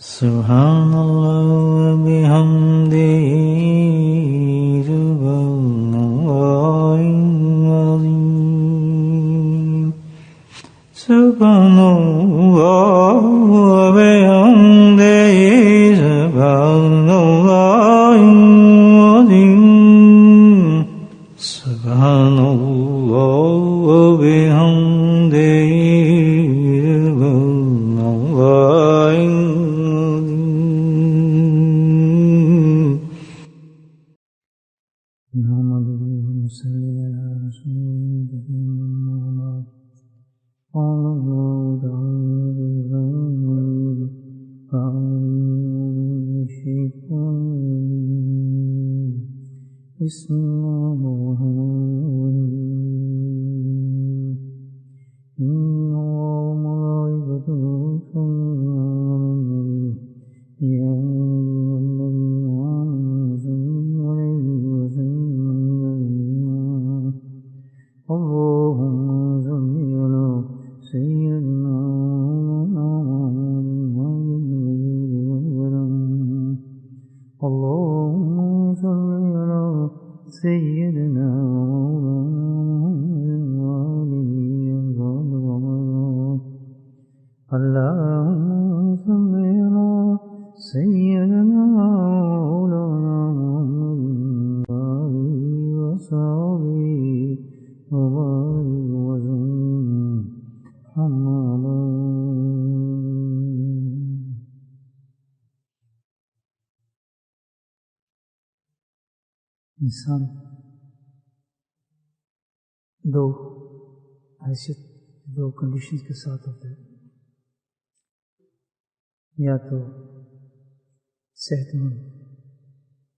سبحان اللہ وبحمدہ سبحان اللہ العظیم سبحان اللہ وبحمدہ سبحان اللہ العظیم سبحان اللہ وبحمدہ بسم اللہ الرحمن الرحیم ان ملائکته یصلون یا ایھا الذین آمنوا صلوا علیہ وسلموا اللهم صل علی سیدنا اللهم صل علی سیدنا اللهم صل علی سیدنا مولانا محمد وصحبہ وبارک وسلم اما بعد انسان دو حیثیت دو کنڈیشنز کے ساتھ ہوتا ہے، یا تو صحت مند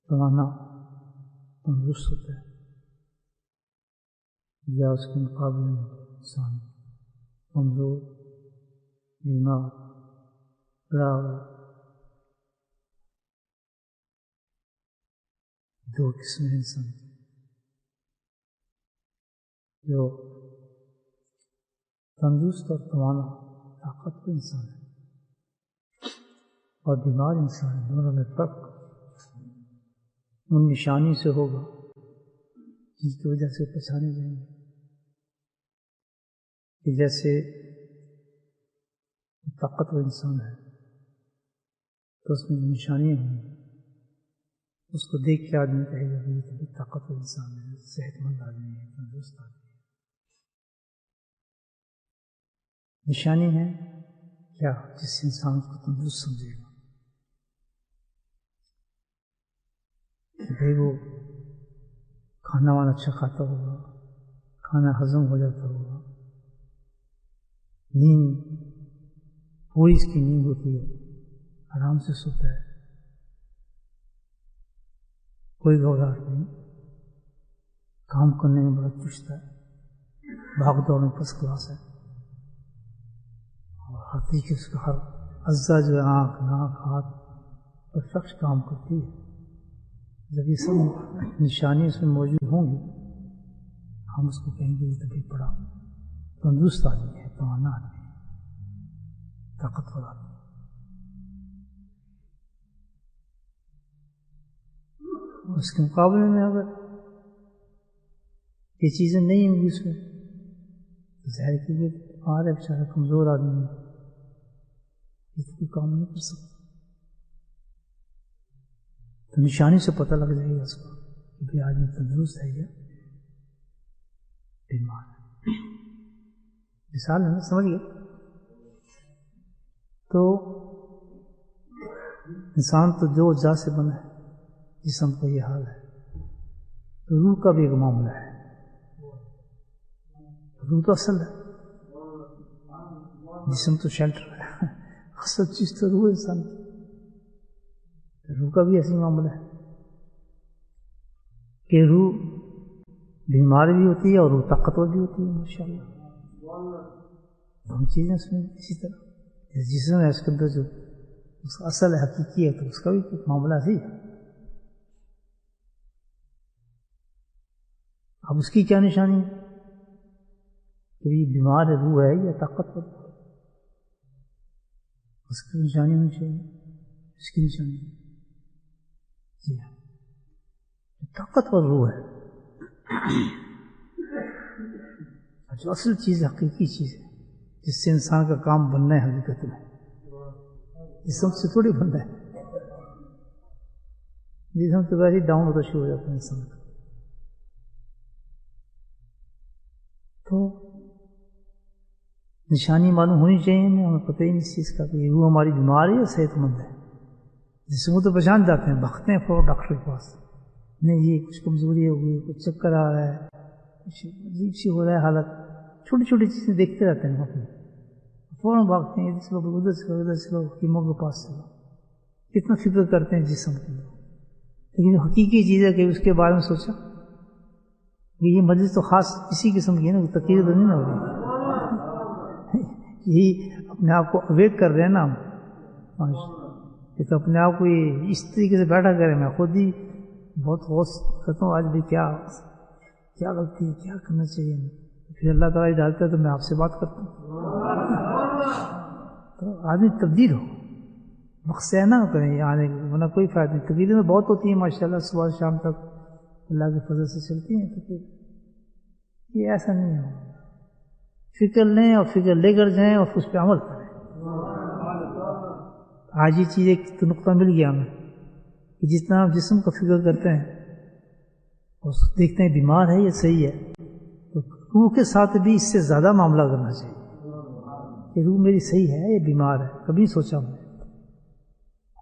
توانا تندرست ہوتا ہے، یا اس کے مقابلے میں انسان کمزور بیمار پڑا ہوا۔ دو قسم انسان جو تندرست اور توانا طاقتور انسان ہے اور بیمار انسان ہے، دونوں میں فرق ان نشانی سے ہوگا جن کی وجہ سے پہچانے جائیں گے، کہ جیسے طاقتور انسان ہے تو اس میں جو نشانیاں ہوں گی اس کو دیکھ کے آدمی کہے گا کہ یہ تو طاقتور انسان ہے، صحت مند آدمی ہے، تندرست آدمی ہے۔ نشانی ہے کیا جس سے انسان کو تندرست سمجھے گا کہ بھائی وہ کھانا وانا اچھا کھاتا ہوگا، کھانا ہضم ہو جاتا ہوگا، نیند پوری اس کی نیند ہوتی ہے، آرام سے سوتا ہے، کوئی گھبراہٹ نہیں، کام کرنے میں بڑا چست ہے، بھاگ دوڑ میں فرسٹ کلاس ہے، اور ہر طریقے سے ہر اجزا جو ہے آنکھ ناک ہاتھ پرفیکٹ کام کرتی ہے۔ جب یہ سب نشانیاں اس میں موجود ہوں گی ہم اس کو کہیں گے یہ تو بھائی بڑا تندرست آدمی ہے، توانا آدمی ہے، طاقتور آدمی ہے۔ اس کے مقابلے میں اگر یہ چیزیں نہیں ہوں گی اس میں تو ظاہر کی یہ بیمار ہے بیچارہ، کمزور آدمی ہے، یہ تو کوئی کام نہیں کر سکتا۔ تو نشانی سے پتہ لگ جائے گا اس کو کہ بھائی آدمی تندرست ہے یا بیمار ہے۔ مثال ہے نا، سمجھ گئے؟ تو انسان تو جو اجزاء سے بنا ہے، جسم کا یہ حال ہے، تو روح کا بھی ایک معاملہ ہے۔ روح تو اصل ہے، جسم تو شیلٹر ہے، اصل چیز تو روح انسان کی۔ روح کا بھی ایسی معاملہ ہے کہ روح بیمار بھی ہوتی ہے اور روح طاقتور بھی ہوتی ہے، ماشاءاللہ دونوں چیزیں اس میں اسی طرح جسم ہے، اس کے اندر جو اس کا اصل ہے، حقیقی ہے، تو اس کا بھی معاملہ ہی ہے۔ اب اس کی کیا نشانی ہے کہ یہ بیمار ہے، روح ہے یا طاقتور؟ اس کی نشانی ہونی چاہیے اس کی نشانی. جی ہاں طاقتور روح ہے جو اصل چیز حقیقی چیز ہے جس سے انسان کا کام بننا ہے حقیقت میں. جسم سے تھوڑی بننا ہے. جسم تو ویسے ہی ڈاؤن ہوتا شروع ہو جاتا ہے انسان کا. تو نشانی معلوم ہونی چاہیے نا. ہمیں پتہ ہی نہیں اس چیز کا کہ روح ہماری بیمار ہے یا صحت مند ہے. جسم کو تو پہچان جاتے ہیں, بھاگتے ہیں فوراً ڈاکٹر کے پاس, نہیں یہ کچھ کمزوری ہو گئی, کچھ چکر آ رہا ہے, کچھ عجیب سی ہو رہا ہے حالت. چھوٹی چھوٹی چیزیں دیکھتے رہتے ہیں وہاں فوراً بھاگتے ہیں, ادھر چلو ادھر چلو ادھر چلو حکیموں کے پاس چلو. کتنا فکر کرتے ہیں جسم کے لیے, لیکن حقیقی چیز ہے کہ اس کے بارے میں سوچا کہ یہ مجلس تو خاص اسی قسم کی ہے نا, تقریر تو نہیں نہ ہو رہی. یہی اپنے آپ کو اویک کر رہے ہیں نا ہم, یہ تو اپنے آپ کو یہ اس طریقے سے بیٹھا کریں. میں خود ہی بہت غوث کرتا ہوں آج بھی کیا غلطی ہے, کیا کرنا چاہیے. پھر اللہ تعالیٰ ڈالتا ہے تو میں آپ سے بات کرتا ہوں. تو آدمی تبدیل ہو, مقصد نہ کریں آنے ورنہ کوئی فائدہ نہیں. تبدیلی میں بہت ہوتی ہیں ماشاء اللہ, صبح شام تک اللہ کے فضل سے چلتی ہیں. تو یہ ایسا نہیں ہے. فکر لیں اور فکر لے کر جائیں اور اس پہ عمل کریں. آج یہ چیز ایک نقطہ مل گیا ہمیں کہ جتنا آپ جسم کا فکر کرتے ہیں اور دیکھتے ہیں بیمار ہے یا صحیح ہے, تو روح کے ساتھ بھی اس سے زیادہ معاملہ کرنا چاہیے کہ روح میری صحیح ہے یا بیمار ہے. کبھی سوچا میں,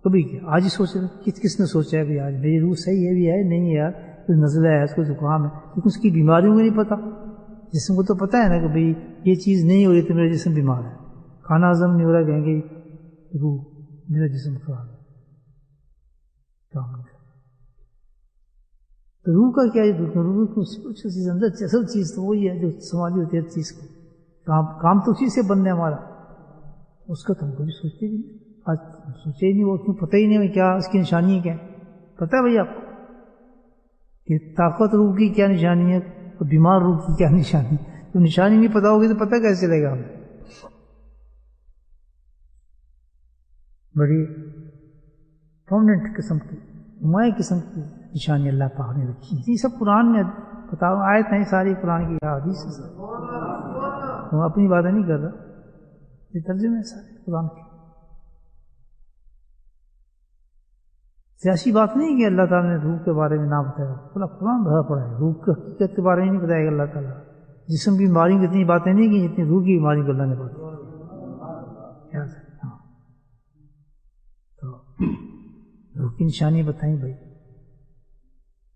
کبھی کیا آج ہی سوچ رہے کس نے سوچا ہے بھی آج میری روح صحیح ہے بھی ہے نہیں ہے یار, کوئی نزلہ ہے, اس کو زکام ہے, لیکن اس کی بیماریوں کو نہیں پتا. جسم کو تو پتا ہے نا کہ بھئی یہ چیز نہیں ہو رہی تو میرا جسم بیمار ہے. کھانا ہضم نہیں ہو رہا, کہیں گے روح میرا جسم خراب ہے, کام نہیں کرتا. تو روح کا کیا ہے, روح کو چیز اندر اصل چیز تو وہی ہے جو سماجی ہوتی ہے. ہر چیز کو کام تو اسی سے بننے ہمارا, اس کا تو ہم کبھی سوچتے بھی نہیں. آج سوچے ہی نہیں, وہ کیوں پتہ ہی نہیں ہے کیا اس کی نشانی ہے. کیا پتہ ہے بھائی آپ کو کہ طاقت روح کی کیا نشانی ہے اور بیمار روح کی کیا نشانی ہے؟ تو نشانی نہیں پتہ ہوگی تو پتہ کیسے چلے گا ہمیں؟ بڑی پرماننٹ قسم کی نمایاں قسم کی نشانی اللہ پاک نے رکھی. یہ سب قرآن میں بتا رہا ہوں, آیت نہیں ساری قرآن کی حدیث ہے. میں اپنی باتیں نہیں کر رہا, یہ ترجمے ہیں سارے قرآن کے. سیاسی بات نہیں کہ اللہ تعالیٰ نے روح کے بارے میں نہ بتایا, پورا قرآن بھرا پڑا ہے. روح کی حقیقت کے بارے میں نہیں بتایا گا اللہ تعالیٰ. جسم کی بیماریوں کی اتنی باتیں نہیں کی جتنی روح کی بیماری کو اللہ نے بتائی. ہاں تو روح کی نشانی بتائیں بھائی,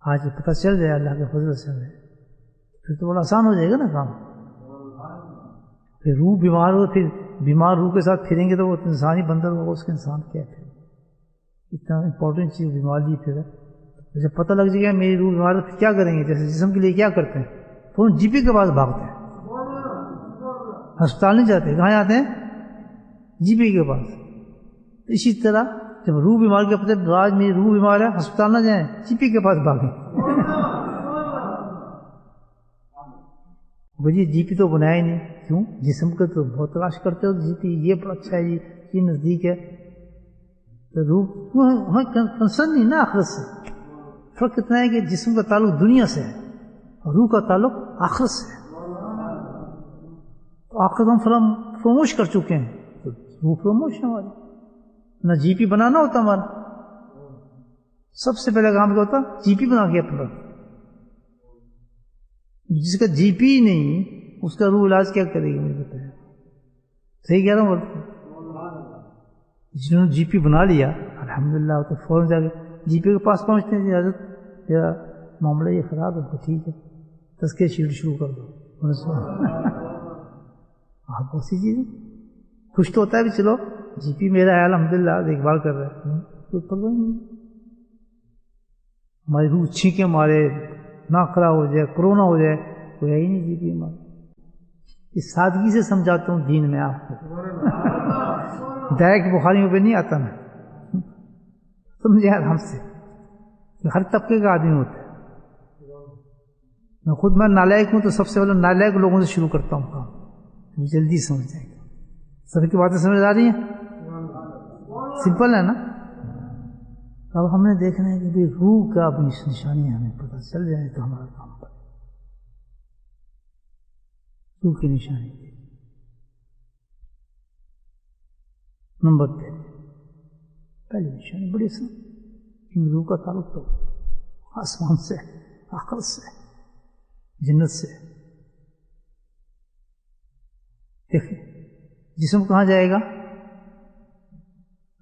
آج پتہ چل جائے اللہ کے فضل سے ہمیں, پھر تو بڑا آسان ہو جائے گا نا کام. پھر روح بیمار ہو, پھر بیمار روح کے ساتھ پھریں گے تو وہ انسانی بندر ہوگا, اس کے انسان کیا ہے. اتنا امپورٹنٹ چیز بیماری پھر ہے. جب پتہ لگ جائے گا میری روح بیمار ہے, پھر کیا کریں گے؟ جیسے جسم کے لیے کیا کرتے ہیں, فوراً جی پی کے پاس بھاگتے ہیں, ہسپتال نہیں جاتے. کہاں جاتے ہیں؟ جی پی کے پاس. اسی طرح جب روح بیمار کے پتہ آج میری روح بیمار ہے, ہسپتال نہ جائیں, جی پی کے پاس بھاگیں. بھائی جی پی تو بنایا ہی نہیں, کیوں؟ جسم کا تو بہت تلاش کرتے ہو جی پی, یہ بڑا اچھا ہے جی, یہ نزدیک ہے. تو روح ہمیں کنسرن نہیں نا آخرت سے. فرق اتنا ہے کہ جسم کا تعلق دنیا سے ہے اور روح کا تعلق آخرت سے ہے. تو آخرت ہم فراموش کر چکے ہیں, تو روح فراموش ہے ہماری. نہ جی پی بنانا ہوتا ہمارا, سب سے پہلے کام کیا ہوتا, جی پی بنا کے اپنا. جس کا جی پی نہیں اس کا روح علاج کیا کرے گی؟ مجھے بتایا صحیح کہہ رہا ہوں. جنہوں نے جی پی بنا لیا الحمدللہ, تو فوراً جا کے جی پی کے پاس پہنچتے ہیں, حضرت میرا معاملہ یہ خراب ہے, تو ٹھیک ہے تذکرہ شیٹ شروع کر دو. آپ بہت سی چیزیں خوش تو ہوتا ہے بھی, چلو جی پی میرا ہے الحمدللہ, دیکھ بھال کر رہے ہیں, کوئی پرواہ نہیں. ہماری روح چھینکیں مارے, ناخرا ہو جائے, کرونا ہو جائے, کوئی ہے ہی نہیں جی پی ہمارا. اس سادگی سے سمجھاتا ہوں دین میں آپ کو. ڈائریکٹ بخاریوں پہ نہیں آتا میں, سمجھے آرام سے. ہر طبقے کا آدمی ہوتا ہے. میں نالائق ہوں, تو سب سے پہلے نالائق لوگوں سے شروع کرتا ہوں کام, جلدی سمجھ جائے گا. سب کی باتیں سمجھ آ رہی ہیں؟ سمپل ہے نا. اب ہم نے دیکھنا ہے کہ بھی روح کا بھی نشانی ہمیں پتہ چل جائے تو ہمارا کام پڑے. روح کی نشانی نمبر 3 پہلی نشانی بڑی سن ان روح کا تعلق تو آسمان سے، عقل سے، جنت سے. دیکھیں جسم کہاں جائے گا؟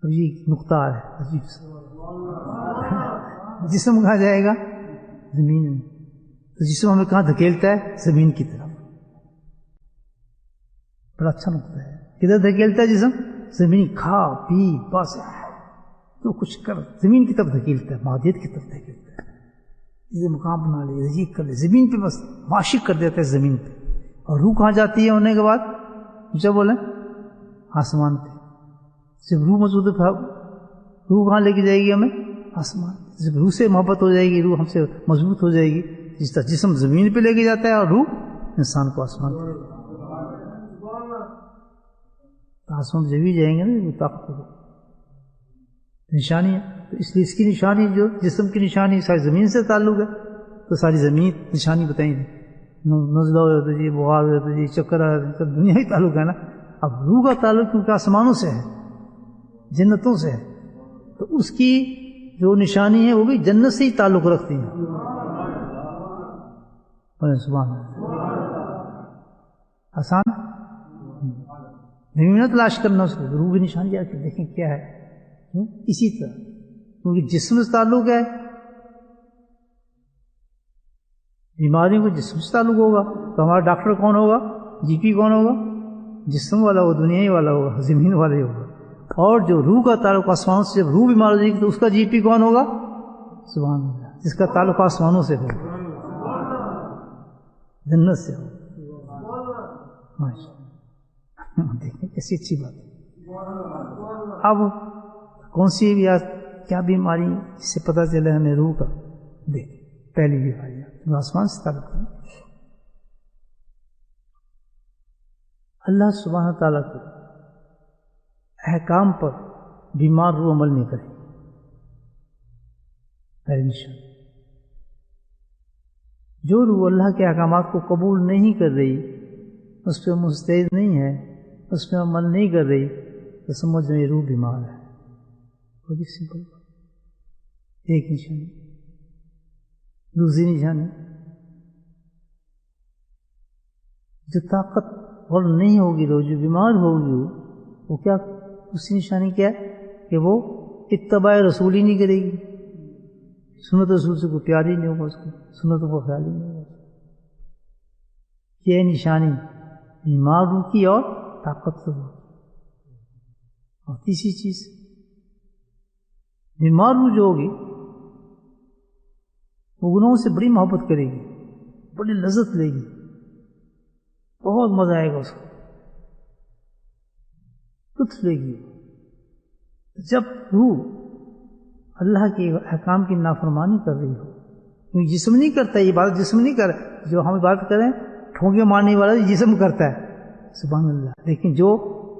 یہ نقطہ ہے عجیب سے. جسم کہاں جائے گا؟ زمین میں. تو جسم ہمیں کہاں دھکیلتا ہے؟ زمین کی طرف. بڑا اچھا نقطہ ہے. کدھر دھکیلتا ہے جسم؟ زمین. کھا پی بس تو کچھ کر زمین کی طرف دھکیلتا ہے، مادیت کی طرف دھکیلتا ہے. یہ مقام بنا لے، رجیق کر لے، زمین پہ بس معاشق کر دیتا ہے زمین پہ. اور روح کہاں جاتی ہے ہونے کے بعد؟ کیا بولیں؟ آسمان پہ. جب روح موجود ہے روح کہاں لے کے جائے گی ہمیں؟ آسمان. جب روح سے محبت ہو جائے گی، روح ہم سے مضبوط ہو جائے گی، جس طرح جسم زمین پہ لے کے جاتا ہے اور روح انسان کو آسمان پہ. آسمان جب بھی جائیں گے نا وہ طاقت ہوگی. نشانی ہے تو اس لیے اس کی نشانی جو جسم کی نشانی ساری زمین سے تعلق ہے تو ساری زمین نشانی بتائیں گے. نزلہ ہو جاتا جی، بخار ہو جاتا جی، چکر آ جاتا جی، دنیا ہی تعلق ہے نا. اب روح کا تعلق کیونکہ آسمانوں سے ہے، جنتوں سے ہے، تو اس کی جو نشانی ہے وہ بھی جنت سے ہی تعلق رکھتی ہے. سبحان اللہ. آسان نہیں تلاش کرنا اس کو. روح کی نشانی جا کے دیکھیں کیا ہے. اسی طرح کیونکہ جسم سے تعلق ہے، بیماریوں کو جسم سے تعلق ہوگا تو ہمارا ڈاکٹر کون ہوگا؟ جی پی کون ہوگا؟ جسم والا ہوگا، دنیا ہی والا ہوگا، زمین والا ہی ہوگا. اور جو روح کا تعلق آسمانوں سے، جب روح بیمار ہو جائے گی تو اس کا جی پی کون ہوگا؟ سبحان اللہ. جس کا تعلق آسمانوں سے ہوگا، جنت سے ہوگا. دیکھیں کیسی اچھی بات ہے. اب کون سی بھی کیا بیماری جس سے پتہ چلے ہمیں روح کا؟ دیکھ پہلی بیماری آسمان سے تعلق ہے. اللہ سبحانہ تعالیٰ کے احکام پر بیمار روح عمل نہیں کرے. پہلی نشان جو روح اللہ کے احکامات کو قبول نہیں کر رہی، اس پہ مستعد نہیں ہے، اس پہ عمل نہیں کر رہی، تو سمجھ میں روح بیمار ہے. بڑی سمپل بات. ایک نشانی. دوسری نشانی جو طاقت اور نہیں ہوگی روح جو بیمار ہوگی وہ کیا؟ دوسری نشانی کیا ہے کہ وہ اتباع رسول ہی نہیں کرے گی. سنت رسول سے کوئی پیار ہی نہیں ہوگا اس کو، سنتوں کو خیال ہی نہیں ہوگا. یہ نشانی بیمار روح کی اور طاقت روح. اور تیسری چیز بیمار روح جو ہوگی وہ گناہوں سے بڑی محبت کرے گی، بڑی لذت لے گی، بہت مزہ آئے گا اس کو، لطف لے گی. جب روح اللہ کے احکام کی نافرمانی کر رہی ہو، کیونکہ جسم نہیں کرتا یہ عبادت، جسم نہیں کر، جو ہم عبادت کریں ٹھونکے مارنے والا جسم کرتا ہے. سبحان اللہ. لیکن جو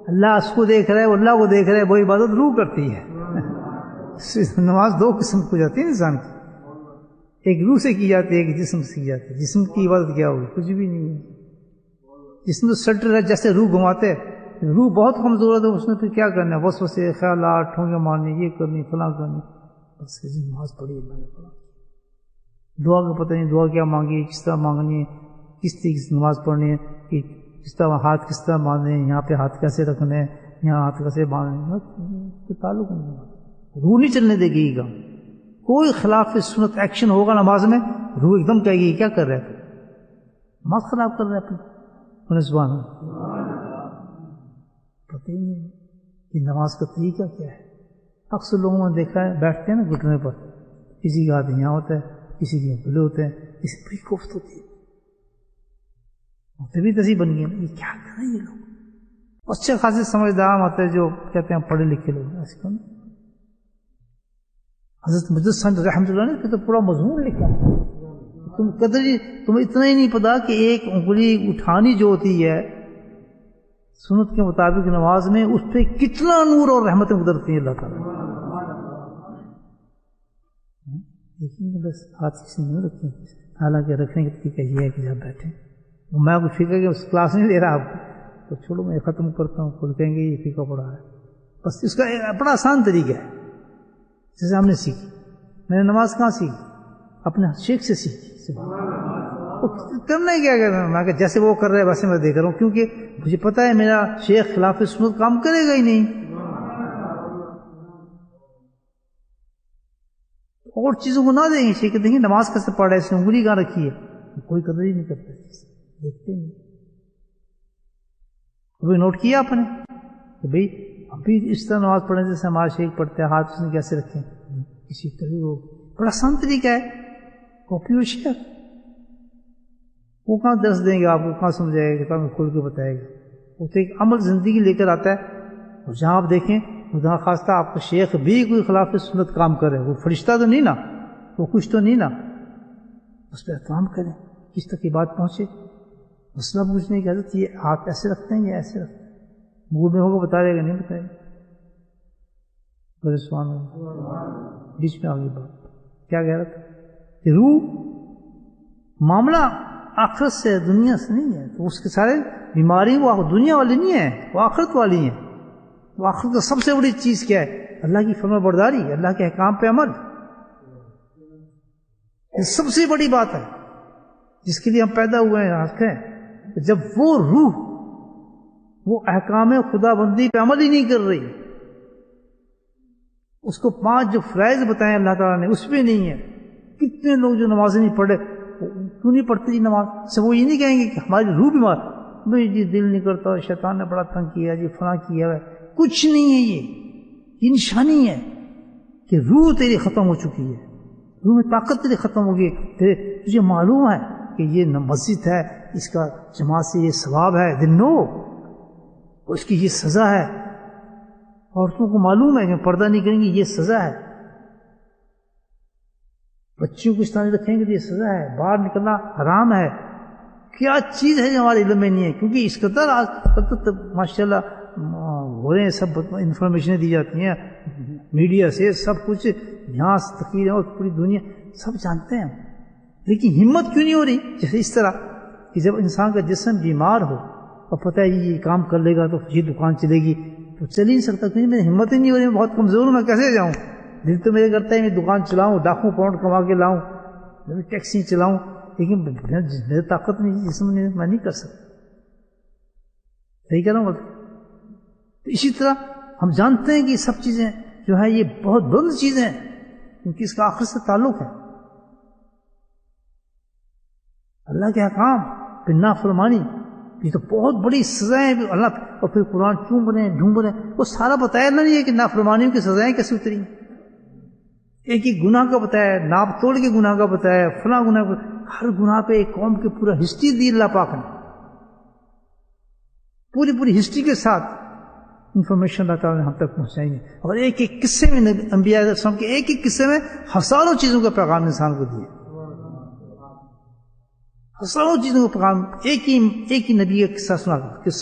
اللہ اس کو دیکھ رہا ہے، وہ اللہ کو دیکھ رہا ہے، وہ عبادت روح کرتی ہے. نماز دو قسم کو جاتی ہے انسان کی، ایک روح سے کی جاتی ہے، ایک جسم سے کی جاتی ہے. جسم کی عبادت کیا ہوگی؟ کچھ بھی نہیں ہے. جسم تو سٹ رہا ہے، جیسے روح گھماتے، روح بہت کمزور ہے تو اس نے پھر کیا کرنا ہے؟ وسوسے، خیالات، ٹھونگے مارنے، یہ کرنی، فلاں کرنی. بس نماز پڑھی، میں نے پڑھا. دعا کا پتہ نہیں دعا کیا مانگی، کس طرح مانگنی ہے، کس طرح نماز پڑھنی ہے، کہ کس طرح ہاتھ کس طرح باندھنے ہیں، یہاں پہ ہاتھ کیسے رکھنے ہیں، یہاں ہاتھ کیسے باندھنے ہیں. کوئی تعلق نہیں. روح نہیں چلنے دے گی کام. کوئی خلاف سنت ایکشن ہوگا نماز میں، روح ایک دم کہے گی کیا کر رہے ہیں، نماز خراب کر رہے ہیں. سبحان اللہ. پتہ ہی نہیں کہ نماز کا طریقہ کیا ہے. اکثر لوگوں نے دیکھا ہے بیٹھتے ہیں نا گھٹنے پر، کسی کا ہاتھ یہاں ہوتا ہے، کسی کے بھلے ہوتے ہیں، کسی بڑی کوفت ہوتی ہے. طبیعت ایسی بن گئی یہ کیا کر رہے ہیں یہ لوگ. اچھے خاصے سمجھدار آتے ہیں جو کہتے ہیں پڑھے لکھے لوگ. ایسے کون؟ حضرت مجد سنج رحمۃ اللہ نے تو پورا مضمون لکھا. تمہیں اتنا ہی نہیں پتا کہ ایک انگلی اٹھانی جو ہوتی ہے سنت کے مطابق نماز میں، اس پہ کتنا نور اور رحمتیں اترتی ہیں اللہ تعالیٰ. دیکھیں گے بس ہاتھ کسی نہیں رکھیں، حالانکہ رکھنے کا طریقہ یہ ہے کہ جب بیٹھیں میں کوئی فقہ کی کلاس نہیں دے رہا آپ کو، تو چھوڑو میں ختم کرتا ہوں، خود کہیں گے یہ فقہ پڑھا ہے، بس اس کا بڑا آسان طریقہ ہے جیسے ہم نے سیکھی۔ میں نے نماز کہاں سیکھی؟ اپنے شیخ سے سیکھی۔ کرنا ہی کیا کرنا، میں کہ جیسے وہ کر رہے ہیں ویسے میں دیکھ رہا ہوں، کیونکہ مجھے پتا ہے میرا شیخ خلاف سنت کام کرے گا ہی نہیں، اور چیزوں کو نہ دیں گے۔ شیخ دیکھیں نماز کیسے پڑھ رہے ہیں، اس نے انگلی کہاں رکھی ہے، کوئی قدر ہی نہیں کرتا، دیکھتے نہیں۔ کبھی نوٹ کیا آپ نے کہ بھئی ابھی اس طرح نماز پڑھنے جیسے ہمارا شیخ پڑھتے ہیں، ہاتھ اس نے کیسے رکھے ہیں، کسی طرح وہ بڑا آسان طریقہ ہے، کاپی اور شیخ وہ کہاں درس دیں گے آپ کو، کہاں سمجھائے گا، کہاں کھول کے بتائے گا، وہ تو ایک عمل زندگی لے کر آتا ہے۔ اور جہاں آپ دیکھیں خدا خواستہ آپ کا شیخ بھی کوئی خلاف سنت کام کرے، وہ فرشتہ تو نہیں نا، وہ کچھ تو نہیں نا، اس پہ احترام کریں، کس تک کی بات پہنچے، مسئلہ پوچھنے کی حضرت یہ آپ ایسے رکھتے ہیں یا ایسے رکھتے ہیں، منہ میں ہوگا بتا دے گا، نہیں بتائے گا، بیچ میں آگے بات کیا کہہ رہا تھا کہ روح معاملہ آخرت سے دنیا سے نہیں ہے، تو اس کے سارے بیماری وہ دنیا والی نہیں ہے، وہ آخرت والی ہیں۔ وہ آخرت کا سب سے بڑی چیز کیا ہے؟ اللہ کی فرما برداری، اللہ کے احکام پہ عمل، یہ سب سے بڑی بات ہے جس کے لیے ہم پیدا ہوئے ہیں۔ جب وہ روح وہ احکام خدا بندی پہ عمل ہی نہیں کر رہی، اس کو 5 جو فرائض بتائے اللہ تعالیٰ نے اس پہ نہیں ہے۔ کتنے لوگ جو نمازیں نہیں پڑھے، کیوں نہیں پڑھتے جی نماز سے؟ وہ یہ نہیں کہیں گے کہ ہماری روح بیمار، بھائی جی دل نہیں کرتا، شیطان نے بڑا تنگ کیا جی، فلاں کیا ہے، کچھ نہیں ہے، یہ نشانی ہے کہ روح تیری ختم ہو چکی ہے، روح میں طاقت تیری ختم ہو گئی، تجھے معلوم ہے کہ یہ مسجد ہے، اس کا جماعت سے یہ ثواب ہے، دن نو اور اس کی یہ سزا ہے، عورتوں کو معلوم ہے کہ پردہ نہیں کریں گی یہ سزا ہے، بچیوں کو اس طرح رکھیں گے تو یہ سزا ہے، باہر نکلنا حرام ہے۔ کیا چیز ہے جو ہمارے علم میں نہیں ہے؟ کیونکہ اس قدر آج ماشاء اللہ ہو رہے ہیں، سب انفارمیشنیں دی جاتی ہیں میڈیا سے، سب کچھ یہاں تقریر اور پوری دنیا سب جانتے ہیں، لیکن ہمت کیوں نہیں ہو رہی؟ جیسے اس طرح کہ جب انسان کا جسم بیمار ہو اور پتہ ہے یہ کام کر لے گا تو یہ دکان چلے گی، تو چل ہی نہیں سکتا، کیونکہ میری ہمت ہی نہیں ہو رہی، میں بہت کمزور ہوں، میں کیسے جاؤں؟ دل تو میرے کرتا ہے میں دکان چلاؤں، ڈاکوں پاؤنڈ کما کے لاؤں، ٹیکسی چلاؤں، لیکن میری طاقت نہیں، جسم میں میں نہیں کر سکتا۔ صحیح کہہ رہا ہوں؟ تو اسی طرح ہم جانتے ہیں کہ یہ سب چیزیں جو ہے یہ بہت بلند چیزیں ہیں، کیونکہ اس کا آخر سے تعلق ہے۔ اللہ کے احکام پھر نافرمانی، یہ تو بہت بڑی سزائیں اللہ، اور پھر قرآن چوم رہے ہیں، ڈھونڈ رہے ہیں، وہ سارا بتایا نہیں ہے کہ نافرمانیوں کی سزائیں کیسے اتری ہیں، ایک ایک گناہ کا بتایا، ناپ توڑ کے گناہ کا بتایا، فلاں گناہ کا، ہر گناہ پہ ایک قوم کی پورا ہسٹری دی اللہ پاک نے، پوری ہسٹری کے ساتھ انفارمیشن اللہ تعالیٰ نے ہم تک پہنچائی ہے، اور ایک ایک قصے میں انبیاء علیہ السلام کے ایک ایک قصے میں ہزاروں چیزوں کا پیغام انسان کو دیے، ہزاروں چیزوں کا پیغام، ایک ہی نبی کا قصہ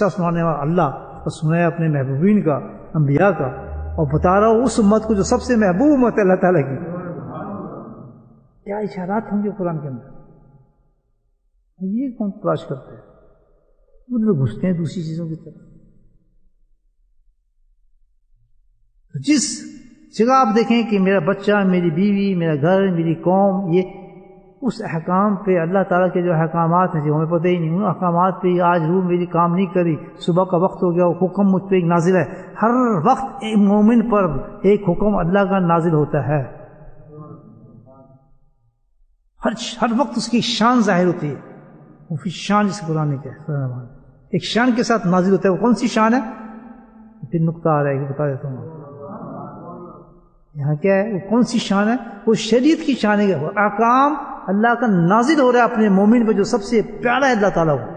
سنانے والا اللہ، اور سنایا اپنے محبوبین کا، انبیاء کا، اور بتا رہا ہوں اس امت کو جو سب سے محبوب امت ہے اللہ تعالیٰ کی۔ کیا اشارات ہوں گے قرآن کے اندر، یہ کون تلاش کرتے ہیں؟ ادھر گھستے ہیں دوسری چیزوں کی طرف۔ جس جگہ آپ دیکھیں کہ میرا بچہ، میری بیوی، میرا گھر، میری قوم، یہ اس احکام پہ اللہ تعالیٰ کے جو احکامات ہیں جو ہمیں پتہ ہی نہیں، ان احکامات پہ آج روح میری کام نہیں کری، صبح کا وقت ہو گیا، وہ حکم مجھ پہ ایک نازل ہے، ہر وقت ایک مومن پر ایک حکم اللہ کا نازل ہوتا ہے، ہر وقت اس کی شان ظاہر ہوتی ہے، وہ پھر شان جس قرآن نے کہا ایک شان کے ساتھ نازل ہوتا ہے، وہ کون سی شان ہے؟ پھر نقطہ آ رہا ہے کہ بتا دیتا ہوں یہاں کیا ہے، وہ کون سی شان ہے؟ وہ شریعت کی شان ہے، وہ احکام اللہ کا نازل ہو رہا ہے اپنے مومن پہ جو سب سے پیارا ہے اللہ تعالیٰ کو،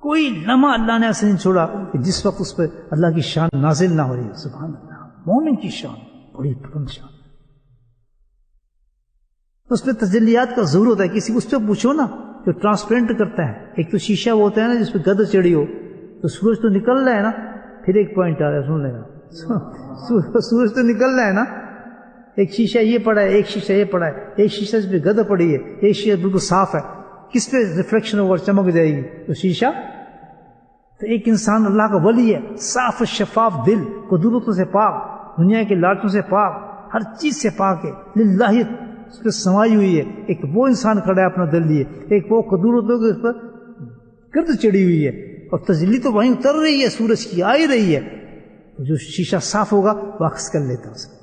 کوئی لمحہ اللہ نے ایسے نہیں چھوڑا کہ جس وقت اس پہ اللہ کی شان نازل نہ ہو رہی ہے۔ سبحان اللہ، مومن کی شان بڑی بلند شان، اس پہ تجلیات کا ضرور ہوتا ہے، کسی کو اس پہ پوچھو نا جو ٹرانسپیرنٹ کرتا ہے، ایک تو شیشہ وہ ہوتا ہے نا جس پہ گد چڑھی ہو، تو سورج تو نکل رہا ہے نا، پھر ایک پوائنٹ آ رہا ہے، سن لے گا، سورج تو نکل رہا ہے نا، ایک شیشہ یہ پڑا ہے، ایک شیشہ یہ پڑا ہے، ایک شیشہ پہ گدھ پڑی ہے، ایک شیشہ بالکل صاف ہے، کس پہ ریفلیکشن ہوگا چمک جائے گی؟ تو شیشہ. تو ایک انسان اللہ کا ولی ہے، صاف شفاف دل، قدرتوں سے پاک، دنیا کے لالچوں سے پاک، ہر چیز سے پاک ہے، للہ اس پہ سمائی ہوئی ہے. ایک وہ انسان کھڑا ہے اپنا دل لیے، ایک وہ قدرتوں کے اس پر گرد چڑھی ہوئی ہے، اور تجلی تو وہیں اتر رہی ہے، سورج کی آ ہی رہی ہے. جو شیشہ صاف ہوگا وہ عکس کر لیتا اس کو.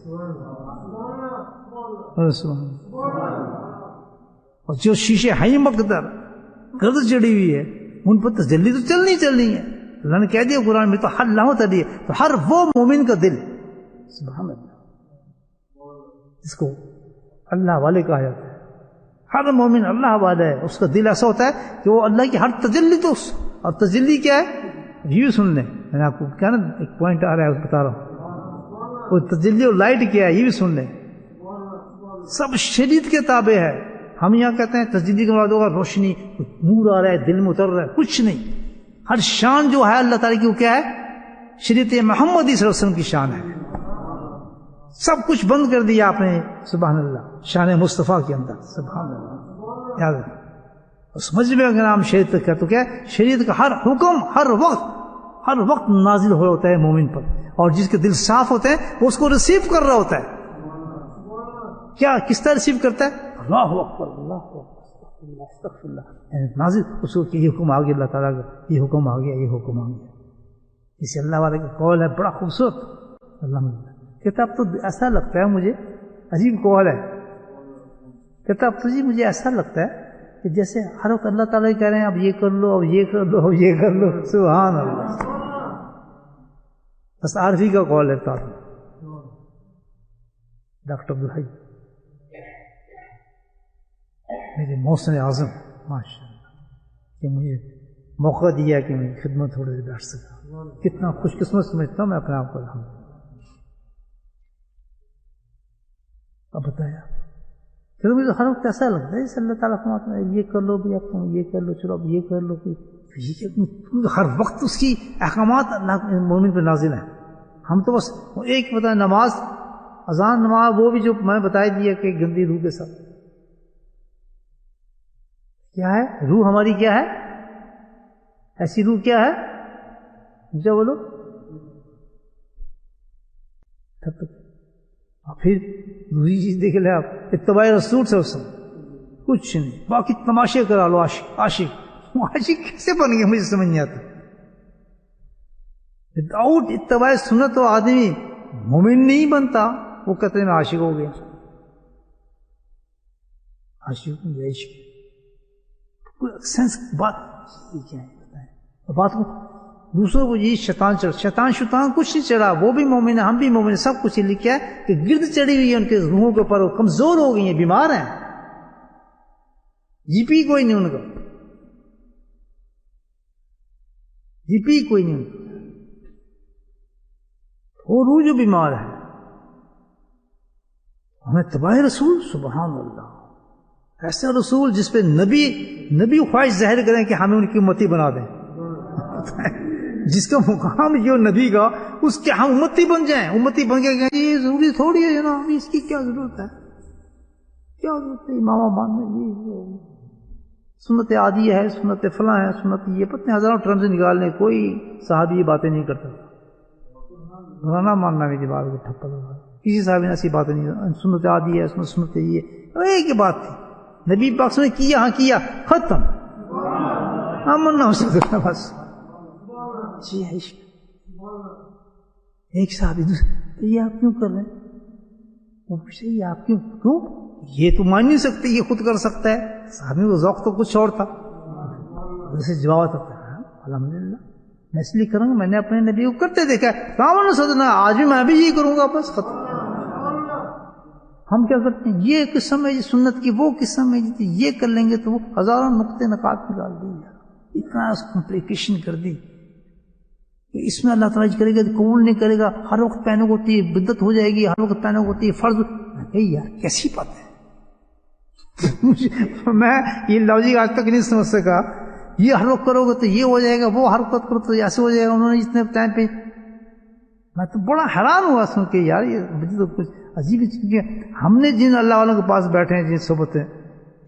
اور جو شیشے ہیں مقدر گرد چڑھی ہوئی ہے، ان پر تجلی تو چلنی ہے. اللہ نے کہہ دیا قرآن میں تو ہر لاہو تلی ہے. تو ہر وہ مومن کا دل، سبحان اللہ، جس کو اللہ والے کہا جاتا ہے، ہر مومن اللہ والا ہے، اس کا دل ایسا ہوتا ہے کہ وہ اللہ کی ہر تجلی تو اور تجلی کیا ہے یہ سن لیں. میں نے آپ کو کیا نا ایک پوائنٹ آ رہا ہے بتا رہا ہوں، وہ تجلی اور لائٹ کیا ہے یہ بھی سن لیں. سب شریعت کے تابع ہے. ہم یہاں کہتے ہیں تجلی کا مراد ہوگا روشنی، نور آ رہا ہے دل میں اتر رہا ہے، کچھ نہیں. ہر شان جو ہے اللہ تعالیٰ کی وہ کیا ہے؟ شریعت محمدی صلی اللہ علیہ وسلم کی شان ہے. سب کچھ بند کر دیا آپ نے، سبحان اللہ، شان مصطفیٰ کے اندر. سبحان اللہ، یاد رکھیں. سمجھ میں اگر ہم شریعت کا تو کیا ہے؟ شریعت کا ہر حکم ہر وقت نازل ہو ہوتا ہے مومن پر، اور جس کے دل صاف ہوتے ہیں وہ اس کو ریسیو کر رہا ہوتا ہے. کیا کس طرح ریسیو کرتا ہے؟ اللہ اکبر، اللہ اکبر، استغفر اللہ، نازل اس کو کہ یہ حکم آ گیا، اللہ تعالیٰ کا یہ حکم آ گیا، یہ حکم آ گیا. اسے اللہ والے کا قول ہے بڑا خوبصورت. الحمدللہ. کتاب تو ایسا لگتا ہے مجھے، عجیب قول ہے. کتاب تو جی مجھے ایسا لگتا ہے کہ جیسے ہر وقت اللہ تعالیٰ کہہ رہے ہیں اب یہ کر لو، اب یہ کر لو، اب یہ کر لو. سبحان اللہ. بس عارفی کا قول ہے. ڈاکٹر عبدالحی میرے محسن اعظم ماشاء اللہ کہ مجھے موقع دیا کہ میں خدمت تھوڑی دیر بیٹھ سکا. کتنا خوش قسمت سمجھتا ہوں میں اپنے آپ کو. اب بتایا پھر مجھے ہر وقت ایسا لگتا ہے جیسے اللہ تعالیٰ فرماتا ہے یہ کر لو بھی، اب تم یہ کر لو، چلو اب یہ کر لو. ہر وقت اس کی احکامات اللہ مومن پہ نازل ہیں. ہم تو بس ایک پتہ ہے نماز، اذان نماز، وہ بھی جو میں بتا دیا کہ گندی روح کے ساتھ کیا ہے. روح ہماری کیا ہے؟ ایسی روح کیا ہے؟ مجھے بولو. پھر دوسری چیز دیکھ لیں آپ، اتباع رسول سے کچھ نہیں، باقی تماشے کرا لو. عاشق کیسے بن گئے مجھے سمجھ نہیں آتا. وداؤٹ اتباع سنت تو آدمی مومن نہیں بنتا. وہ کہتے ہیں میں عاشق ہو گیا. عاشق سینس بات کیا ہے؟ بات کو دوسروں کو یہ شیطان کچھ نہیں چڑھا. وہ بھی مومن ہے، ہم بھی مومن ہیں، سب کچھ لکھا ہے کہ گرد چڑھی ہوئی ہے ان کے روحوں کے اوپر، وہ کمزور ہو گئی ہیں، بیمار ہیں. جی پی کوئی نہیں ان کا، جی پی کوئی نہیں ان کا. وہ روح جو بیمار ہے. ہمیں تباہ رسول، سبحان اللہ، ایسا رسول جس پہ نبی خواہش ظاہر کریں کہ ہمیں ان کی امتی بنا دیں. جس کا مقام جو نبی کا، اس کے ہم امتی بن جائیں. امتی بن کے کہیں یہ ضروری تھوڑی ہے جناب، اس کی کیا ضرورت ہے، کیا ضرورت ہے امامہ باندھنے، یہ سنت عادی ہے، سنت فلاں ہے، سنت یہ پتہ ہزاروں ٹرمز نکالنے. کوئی صحابی یہ باتیں نہیں کرتا. نہ ماننا میری بات کو ٹھپا لگا، کسی صحابی نے ایسی باتیں نہیں. سنت عادی ہے، سنت یہ ایک ہی بات تھی. نبی پاک نے کیا، ہاں کیا، ختم. امن نہ ہو سکتا بس. ایک صحابی دوسرے یہ آپ کیوں کر رہے ہیں؟ وہ پوچھتے یہ آپ کیوں یہ تو مان نہیں سکتے، یہ خود کر سکتا ہے. صحابی کو ذوق تو کچھ اور تھا. اسے جواب ہوتا ہے الحمدللہ میں اس لیے کروں گا، میں نے اپنے نبی کو کرتے دیکھا ہے. کام سدنا آج بھی میں بھی یہی کروں گا، بس ختم. ہم کیا کرتے ہیں؟ یہ قسم ہے جی سنت کی، وہ قسم ہے جی یہ کر لیں گے تو وہ ہزاروں نقطے نکات نکال دی. اتنا اس کمپلیکیشن کر دی. اس میں اللہ تعالیٰ کرے گا قبول نہیں کرے گا. ہر وقت پینک ہوتی ہے، بدعت ہو جائے گی. ہر وقت پینک ہوتی ہے، فرض. یار کیسی بات ہے. میں یہ لاجک آج تک نہیں سمجھ سکا. یہ ہر وقت کرو گے تو یہ ہو جائے گا، وہ ہر وقت کرو تو ایسے ہو جائے گا. انہوں نے اتنے ٹائم پہ میں تو بڑا حیران ہوا سن کے. یار یہ تو کچھ عجیب کیونکہ ہم نے جن اللہ والوں کے پاس بیٹھے ہیں، جن صحبت ہیں،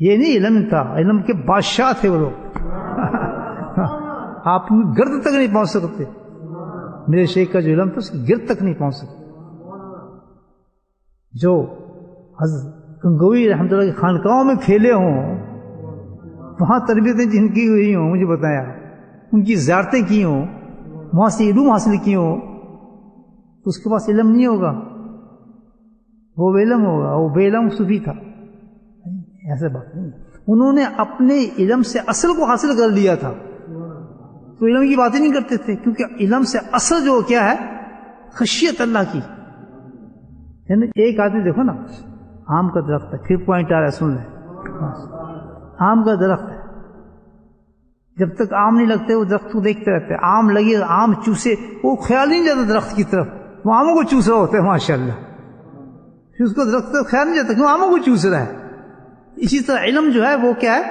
یہ نہیں علم تھا، علم کے بادشاہ تھے وہ لوگ آپ گرد تک نہیں پہنچ سکتے، میرے شیخ کا جو علم تھا اس کی گرد تک نہیں پہنچ سکتے. جو حضرت گنگوئی رحمۃ اللہ کی خانقاہوں میں پھیلے ہوں، وہاں تربیتیں جن کی ہوئی ہوں، مجھے بتایا ان کی زیارتیں کی ہوں، وہاں سے علوم حاصل کی ہوں، تو اس کے پاس علم نہیں ہوگا، وہ بے علم ہوگا، وہ بے علم صوفی تھا. ایسا بات نہیں، انہوں نے اپنے علم سے اصل کو حاصل کر لیا تھا، تو علم کی باتیں نہیں کرتے تھے، کیونکہ علم سے اصل جو کیا ہے، خشیت اللہ کی. یعنی ایک آدمی دیکھو نا، آم کا درخت ہے، پھر پوائنٹ آ رہا ہے، سن لیں. آم کا درخت ہے، جب تک آم نہیں لگتے وہ درخت کو دیکھتے رہتے ہیں، آم لگے، آم چوسے، وہ خیال نہیں جاتا درخت کی طرف، وہ آموں کو چوس رہا ہوتا ہے ماشاء اللہ، پھر اس کو درخت کا خیال نہیں جاتا کہ وہ آموں کو چوس رہا ہے. اسی طرح علم جو ہے وہ کیا ہے،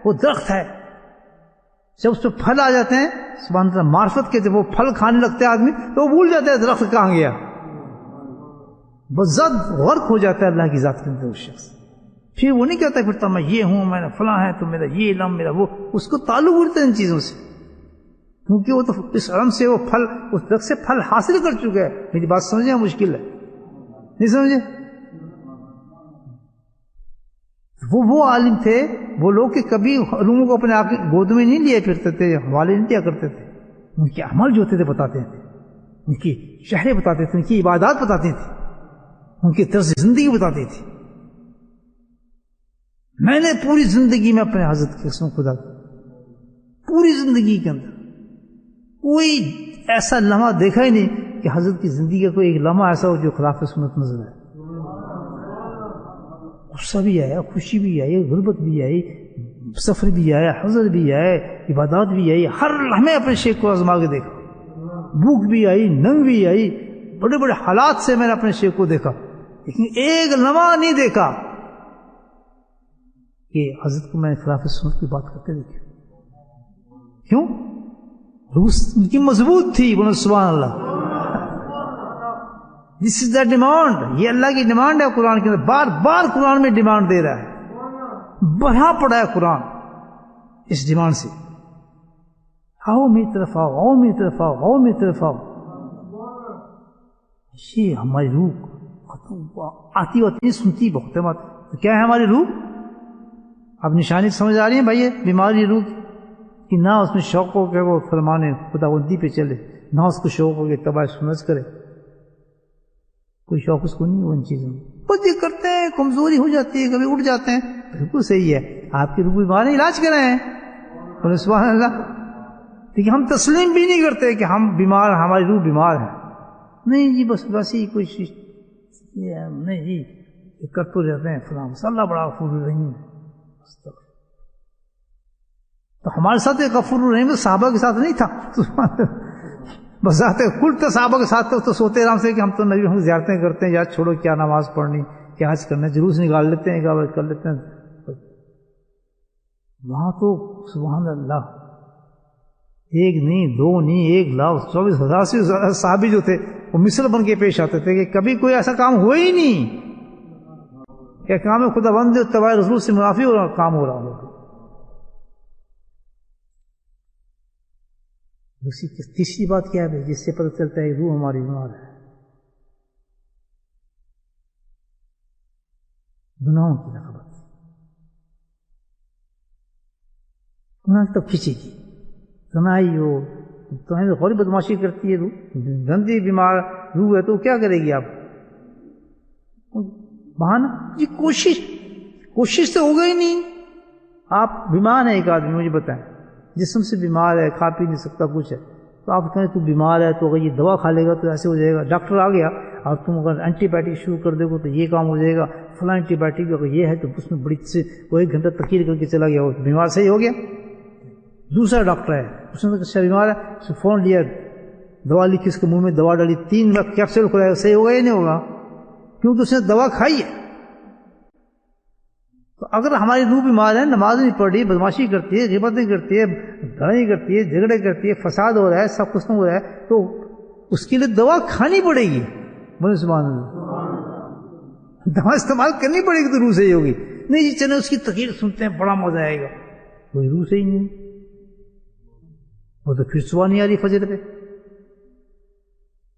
وہ درخت ہے، جب اس پہ پھل آ جاتے ہیں، سبحان اللہ، معرفت کے جب وہ پھل کھانے لگتے ہیں آدمی تو وہ بھول جاتا ہے درخت کہاں گیا، بس زد غرق ہو جاتا ہے اللہ کی ذات کے اندر وہ شخص. پھر وہ نہیں کہتا پھرتا میں یہ ہوں، میں نے فلاں ہے، تو میرا یہ علم، میرا وہ، اس کو تعلق اڑتا ہے ان چیزوں سے، کیونکہ وہ تو اس علم سے وہ پھل، اس درخت سے پھل حاصل کر چکا ہے. میری بات سمجھیں، مشکل ہے نہیں سمجھے. وہ عالم تھے وہ لوگ کہ کبھی علوموں کو اپنے آپ کی گود میں نہیں لیے پھرتے تھے، حوالے نہیں دیا کرتے تھے، ان کے عمل جو ہوتے تھے بتاتے تھے، ان کی شہریں بتاتے تھے، ان کی عبادات بتاتے تھے، ان کی طرز زندگی بتاتی تھی. میں نے پوری زندگی میں اپنے حضرت کی قسم خدا کی، پوری زندگی کے اندر کوئی ایسا لمحہ دیکھا ہی نہیں کہ حضرت کی زندگی کا کوئی ایک لمحہ ایسا ہو جو خلاف سنت نظر آئے. غصہ بھی آیا، خوشی بھی آئی، غربت بھی آئی، سفر بھی آیا، حضر بھی آئے، عبادات بھی آئی، ہر لمحے اپنے شیخ کو آزما کے دیکھا. بھوک بھی آئی، ننگ بھی آئی، بڑے بڑے حالات سے میں نے اپنے شیخ کو دیکھا، لیکن ایک لمحہ نہیں دیکھا کہ حضرت کو میں خلاف سنت کی بات کرتے دیکھے. کیوں؟ روح ان کی مضبوط تھی. بولو سبحان اللہ. دس از دا ڈیمانڈ، یہ اللہ کی ڈیمانڈ ہے قرآن کے اندر، بار بار قرآن میں ڈیمانڈ دے رہا ہے، بڑھا پڑا ہے قرآن اس ڈیمانڈ سے. آؤ میری طرف آؤ، آؤ میری طرف آؤ، آؤ میری طرف آؤ. یہ ہماری روح ختم آتی ہوتی ہے، سنتی بہت ہے بات. تو کیا ہے ہماری روح؟ اب نشانی سمجھ آ رہی ہے بھائی، بیماری روح کہ نہ اس میں شوق ہو کہ وہ فرمانے خداوندی پہ چلے، نہ اس کو شوق ہو کہ اتباع سنت کرے، کوئی شوق اس کو نہیں ہو ان چیزوں میں. بس یہ کرتے ہیں، کمزوری ہو جاتی ہے، کبھی اٹھ جاتے ہیں. بالکل صحیح ہے، آپ کی روح بیمار ہے، علاج کرائے ہیں. بولے سبحان اللہ. لیکن ہم تسلیم بھی نہیں کرتے کہ ہم بیمار، ہماری روح بیمار ہے. نہیں جی، بس ویسے ہی کوئی چیز نہیں جی، یہ کرتے رہتے ہیں فلاں، اللہ بڑا غفور الرحیم ہے. تو ہمارے ساتھ ایک غفور الرحیم تو صحابہ کے ساتھ نہیں تھا. بذات کل تو صحابہ کے ساتھ تو سوتے آرام سے کہ ہم تو نبی ہم زیارتیں کرتے ہیں، یاد چھوڑو کیا نماز پڑھنی، کیا حج کرنا، جلوس نکال لیتے ہیں، کیا کر لیتے ہیں. وہاں تو سبحان اللہ، ایک نہیں، دو نہیں، 1,24,000 سے زیادہ صحابی جو تھے وہ مثل بن کے پیش آتے تھے کہ کبھی کوئی ایسا کام ہوا ہی نہیں کہ کام خدا بند اتباع رسول سے منافی ہو رہا کام ہو رہا ہو. تیسری بات کیا ہے جس سے پتہ چلتا ہے روح ہماری بیمار ہے؟ گناہوں کی رغبت. گناہ تب کھینچے گی، گناہی ہو تمہیں غوری بدماشی کرتی ہے روح، گندی بیمار روح ہے تو کیا کرے گی آپ؟ بہانہ جی، کوشش تو ہوگا ہی نہیں. آپ بیمار ہیں، ایک آدمی مجھے بتائیں جسم سے بیمار ہے، کھا پی نہیں سکتا کچھ ہے، تو آپ کہیں تو بیمار ہے تو اگر یہ دوا کھا لے گا تو ایسے ہو جائے گا. ڈاکٹر آ گیا اور تم اگر اینٹی بایوٹک شروع کر دے گا تو یہ کام ہو جائے گا، فلاں اینٹی بایوٹک اگر یہ ہے تو اس میں بڑی سے وہ 1 گھنٹہ تقریر کر کے چلا گیا، وہ بیمار صحیح ہو گیا. دوسرا ڈاکٹر ہے، اس نے اچھا بیمار ہے، اس نے فون لیا، دوا لکھی، اس کے منہ میں دوا ڈالی، 3 کیپسول کھلایا، صحیح ہوگا یا نہیں ہوگا؟ کیونکہ اس نے دوا کھائی ہے. تو اگر ہماری روح بیمار ہے، نماز نہیں پڑھ رہی، بدماشی کرتی ہے، غیبتیں کرتی ہے، لڑائی کرتی ہے، جھگڑے کرتی ہے، فساد ہو رہا ہے، سب کچھ ہو رہا ہے، تو اس کے لیے دوا کھانی پڑے گی. بولے سبحان اللہ. دوا استعمال کرنی پڑے گی تو روح صحیح ہوگی. نہیں جی چلے اس کی تقریر سنتے ہیں بڑا مزہ آئے گا, کوئی روح صحیح نہیں, وہ تو پھر صبح نہیں آ رہی فجر پہ.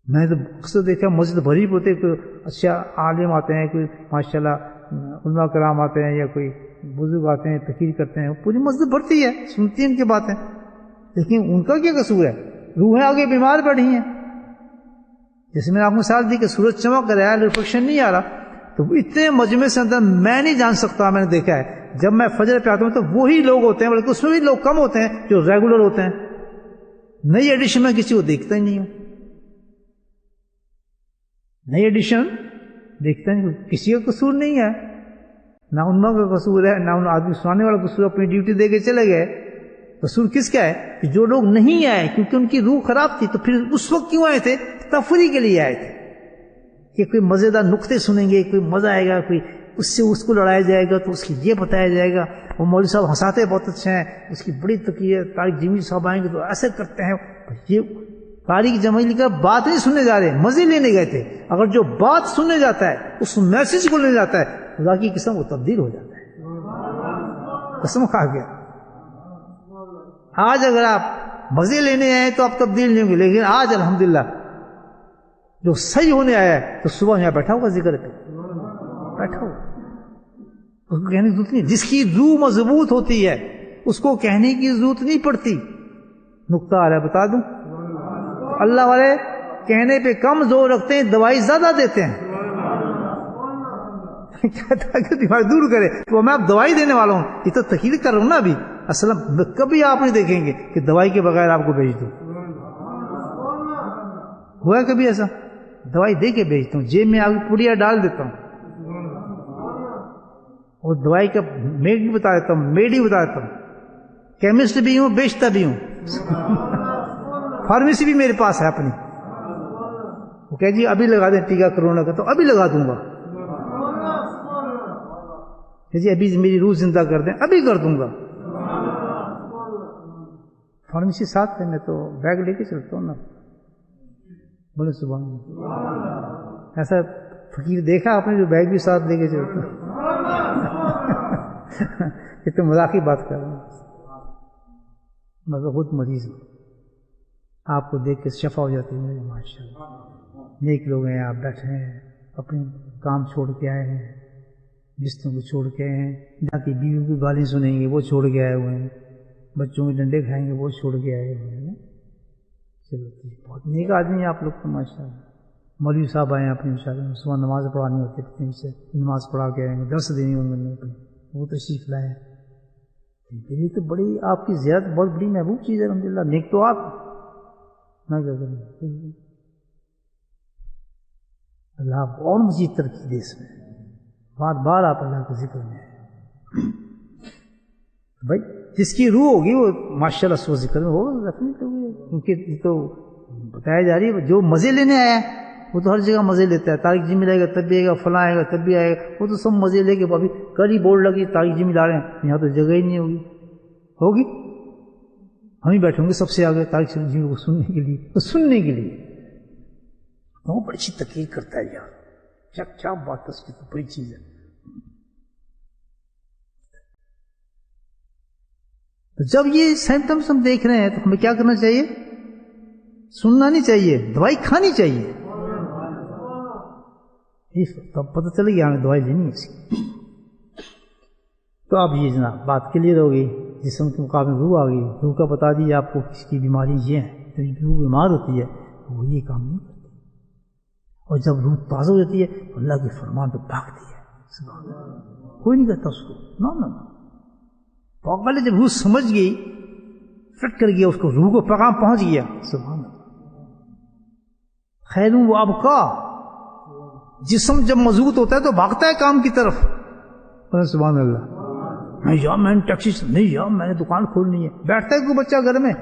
میں تو اکثر دیکھا مسجد بھری ہوتے, کوئی اچھا عالم آتے ہیں, کوئی ماشاءاللہ علماء کرام آتے ہیں یا کوئی بزرگ آتے ہیں تقریر کرتے ہیں, پوری مسجد بھرتی ہے, سنتی ہیں ان کی باتیں, لیکن ان کا کیا قصور ہے؟ روحیں آگے بیمار پڑی ہیں. جیسے میں نے آپ کو مثال دی کہ سورج چمک رہا ہے, ریفلیکشن نہیں آ رہا, تو اتنے مجمع سے اندر میں نہیں جان سکتا, میں نے دیکھا ہے جب میں فجر پہ آتا ہوں تو وہی لوگ ہوتے ہیں, بلکہ اس میں بھی لوگ کم ہوتے ہیں جو ریگولر ہوتے ہیں. نئی ایڈیشن میں کسی کو دیکھتا ہی نہیں ہوں, نئی ایڈیشن دیکھتا نہیں, کسی کا قصور نہیں ہے, نہ ان کا قصور ہے, نہ ان آدمی سنانے والا قصور, اپنی ڈیوٹی دے کے چلے گئے. قصور کس کا ہے؟ کہ جو لوگ نہیں آئے کیونکہ ان کی روح خراب تھی, تو پھر اس وقت کیوں آئے تھے؟ تفریح کے لیے آئے تھے کہ کوئی مزیدار نقطے سنیں گے, کوئی مزہ آئے گا, کوئی اس سے اس کو لڑایا جائے گا تو اس کی یہ بتایا جائے گا, وہ مولوی صاحب ہنساتے بہت اچھے ہیں, اس کی بڑی تقریر ہے, طارق جمیل صاحب آئیں گے تو ایسے کرتے ہیں. یہ طارق جمیل کا بات نہیں سننے جا رہے, مزے لینے گئے تھے. اگر جو بات سننے جاتا ہے, اس میسج کو لینے جاتا ہے, خدا کی قسم وہ تبدیل ہو جاتا ہے. قسم کھا گیا. آج اگر آپ مزے لینے آئے تو آپ تبدیل نہیں ہوں گے, لیکن آج الحمدللہ جو صحیح ہونے آیا ہے تو صبح یہاں بیٹھا ہوگا ذکر پہ, بیٹھا ہوگا. اس کو کہنے کی ضرورت نہیں. جس کی روح مضبوط ہوتی ہے اس کو کہنے کی ضرورت نہیں پڑتی. نقطہ آ رہا ہے بتا دوں, اللہ والے کہنے پہ کم زور رکھتے ہیں, دوائی زیادہ دیتے ہیں. کہتا کہ بیماری دور کرے, تو میں اب دوائی دینے والا ہوں, یہ تو تقریر کر رہا ہوں نا ابھی. اصل کبھی آپ نہیں دیکھیں گے کہ دوائی کے بغیر آپ کو بھیج دوں. ہوا ہے کبھی ایسا؟ دوائی دے کے بھیجتا ہوں, جیب میں آگے پڑیا ڈال دیتا ہوں, اور دوائی کا میڈ بھی بتا دیتا ہوں, میڈ ہی بتا دیتا ہوں. کیمسٹ بھی ہوں, بیچتا بھی ہوں. فارمیسی بھی میرے پاس ہے اپنی. وہ کہہ جی ابھی لگا دیں ٹیکا کرونا کا, تو ابھی لگا دوں گا. جی ابھی میری روح زندہ کر دیں, ابھی کر دوں گا. فارمیسی ساتھ ہے, میں تو بیگ لے کے چلتا ہوں نا. بولے سبحان اللہ. ایسا فقیر دیکھا آپ نے جو بیگ بھی ساتھ لے کے چلتا ہے؟ یہ تو مذاقی بات کر رہا ہوں. میں تو خود مریض ہوں, آپ کو دیکھ کے شفا ہو جاتی ہے. ماشاء اللہ نیک لوگ ہیں, آپ بیٹھے ہیں, اپنے کام چھوڑ کے آئے ہیں, رشتوں کو چھوڑ کے آئے ہیں, جا کی بیوی کی گالی سنیں گے وہ چھوڑ کے آئے ہوئے ہیں, بچوں کے ڈنڈے کھائیں گے وہ چھوڑ کے آئے ہوئے ہیں. چلو بہت نیک آدمی ہیں آپ لوگ تو ماشاء اللہ. مولوی صاحب آئے ہیں اپنی انشاءاللہ, صبح نماز پڑھانی ہوتی ہے, اپنے سے نماز پڑھا کے آئیں گے, درس دینی ہوگی, وہ تشریف لائے. یہ تو بڑی آپ کی زیارت بہت بڑی محبوب چیز ہے الحمدللہ. نیک تو آپ, میں کیا کروں, اللہ اور مزید ترقی دے اس میں. بار بار آپ اللہ کے ذکر میں بھائی, جس کی روح ہوگی وہ ماشاءاللہ سو ذکر میں ہوگا کیونکہ یہ تو بتایا جا رہی ہے. جو مزے لینے آیا ہے وہ تو ہر جگہ مزے لیتا ہے. طارق جمیل آئے گا تب بھی آئے گا, فلاں آئے گا تب بھی آئے گا, وہ تو سب مزے لے کے. ابھی کل ہی بورڈ لگی طارق جمیل آ رہے ہیں, یہاں تو جگہ ہی نہیں ہوگی. ہوگی ہم ہی بیٹھیں گے سب سے آگے طارق جمیل کو سننے کے لیے, سننے کے لیے. وہ بڑی اچھی تقریر کرتا ہے یار, کیا بات ہے اس کی, تو بڑی چیز ہے. تو جب یہ سمپٹمس ہم دیکھ رہے ہیں تو ہمیں کیا کرنا چاہیے؟ سننا نہیں چاہیے, دوائی کھانی چاہیے. تب پتہ چلے گی ہمیں دوائی لینی ہے اس کی. تو اب یہ جناب بات کلیئر ہو گئی. جسم کے مقابلے روح آ گئی, روح کا بتا دیجیے آپ کو کس کی بیماری یہ ہے. روح بیمار ہوتی ہے وہ یہ کام نہیں کرتی, اور جب روح تازہ ہو جاتی ہے تو اللہ کے فرمان پہ بھاگتی ہے. کوئی نہیں کہتا اس کو, نہ پہلے جب روح سمجھ گئی, فٹ کر گیا, اس کو روح کو پیغام پہنچ گیا. سبحان اللہ. خیر وہ اب کا جسم جب مضبوط ہوتا ہے تو بھاگتا ہے کام کی طرف. سبحان اللہ. نہیں یار میں نے ٹیکسی, نہیں یار میں نے دکان کھولنی ہے. بیٹھتا ہے کوئی بچہ گھر میں,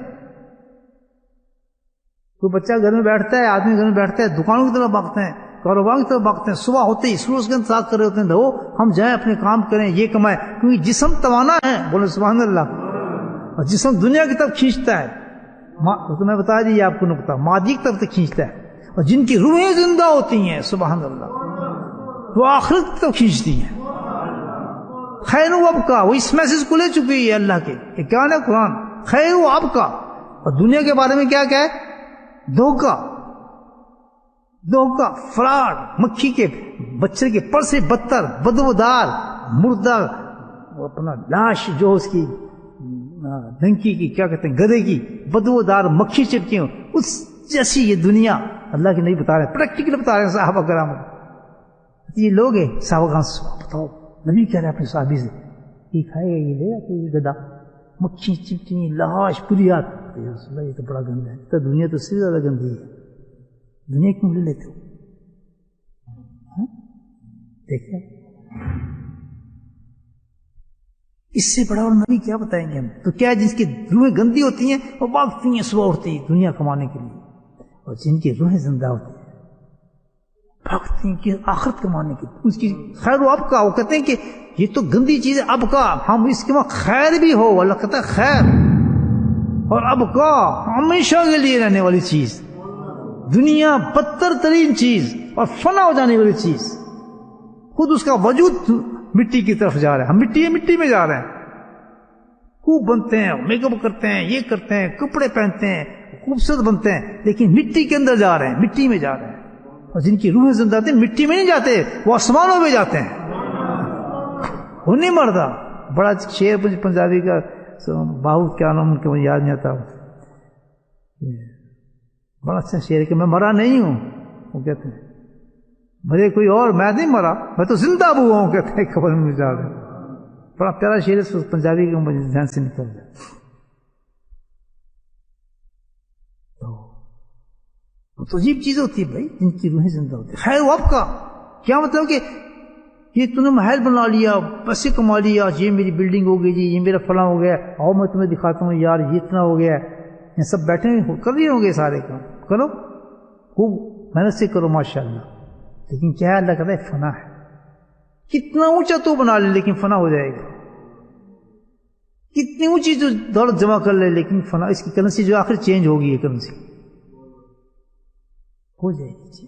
کوئی بچہ گھر میں بیٹھتا ہے, آدمی گھر میں بیٹھتا ہے, دکانوں کی طرف بھاگتے ہیں, کاروبار کی طرف بھاگتے ہیں. صبح ہوتے ہی سورج کے انتظار کر رہے ہوتے ہیں, رہو ہم جائیں اپنے کام کریں, یہ کمائیں, کیونکہ جسم توانا ہے. بولے سبحان اللہ. اور جسم دنیا کی طرف کھینچتا ہے. تو میں بتا دیجیے آپ کو نقطہ, ماضی کی طرف کھینچتا ہے. اور جن کی روحیں زندہ ہوتی ہیں سبحان اللہ, وہ آخرت تو کھینچتی ہیں. خیر و ابقا، وہ اس میسج کو لے چکی ہے اللہ کے. یہ کیا ہے قرآن؟ خیر و ابقا. اور دنیا کے بارے میں کیا ہے؟ دھوکہ، فراڈ، مکھی کے بچے کے پر سے بدتر، بدبودار، مردہ وہ اپنا لاش جو اس کی ڈنکی کی کیا کہتے ہیں گدے کی بدبودار مکھی چپکی ہو، اس جیسی یہ دنیا. اللہ کے نہیں بتا رہے، پریکٹیکل بتا رہے ہیں صحابہ کرام. یہ لوگ ہیں صحابہ کرام سے بتاؤ، نبی کہہ رہے اپنے صحابی سے یہ کھائے گا، یہ لے گا کہ یہ گدا، مکھی چپکی لاش پوری رات. یہ تو بڑا گندا ہے. تو دنیا تو اس سے زیادہ گندی ہے. دنیا کیوں لے لیتے ہو؟ دیکھیں اس سے بڑا اور نبی کیا بتائیں گے ہم. تو کیا جس کی روحیں گندی ہوتی ہیں وہ بھاگتی ہیں صبح اٹھتی ہیں دنیا کمانے کے لیے، اور جن کی روحیں زندہ ہوتی ہیں بھاگتی ہیں کہ آخرت کمانے کے لیے. اس کی خیر و اب کا وہ کہتے ہیں کہ یہ تو گندی چیز ہے، اب کا ہم اس کے وہاں خیر بھی ہو. اللہ کہتا ہے خیر اور اب کا ہمیشہ کے لیے رہنے والی چیز. دنیا بدتر ترین چیز اور فنا ہو جانے والی چیز. خود اس کا وجود مٹی کی طرف جا رہا ہے. ہم مٹی میں جا رہے ہیں. خوب بنتے ہیں، میک اپ کرتے ہیں، یہ کرتے ہیں، کپڑے پہنتے ہیں، خوبصورت بنتے ہیں، لیکن مٹی کے اندر جا رہے ہیں، مٹی میں جا رہے ہیں. اور جن کی روحیں زندہ آتی ہیں مٹی میں نہیں جاتے، وہ آسمانوں میں جاتے ہیں. وہ نہیں مردا. بڑا شعر پنجابی کا باہو کیا نام ان کے مجھے یاد نہیں آتا، بڑا اچھا شعر ہے کہ میں مرا نہیں ہوں. وہ کہتے ہیں مرے کوئی اور، میں نہیں مرا، میں تو زندہ ہوا ہوں. کہتے ہیں خبر میں جا رہے. بڑا پیارا شعر ہے پنجابی کا، مجھے ذہن سے نکل جائے. تو عجیب چیز ہوتی ہے بھائی جن کی روحیں زندہ ہوتی ہے. خیر وہ آپ کا کیا مطلب کہ یہ تم نے محل بنا لیا، پیسے کما لیا، یہ میری بلڈنگ ہو گئی جی، یہ میرا فلاں ہو گیا، آؤ میں تمہیں دکھاتا ہوں یار یہ اتنا ہو گیا. یہ سب بیٹھے کر رہے ہوں گے سارے کام، کرو خوب محنت سے کرو ماشاء اللہ. لیکن کیا اللہ کہتا ہے فنا ہے. کتنا اونچا تو بنا لے لیکن فنا ہو جائے گا. کتنی اونچی جو دولت جمع کر لے لیکن فنا، اس کی کرنسی جو آخر چینج ہوگی، یہ کرنسی ہو جائے گی.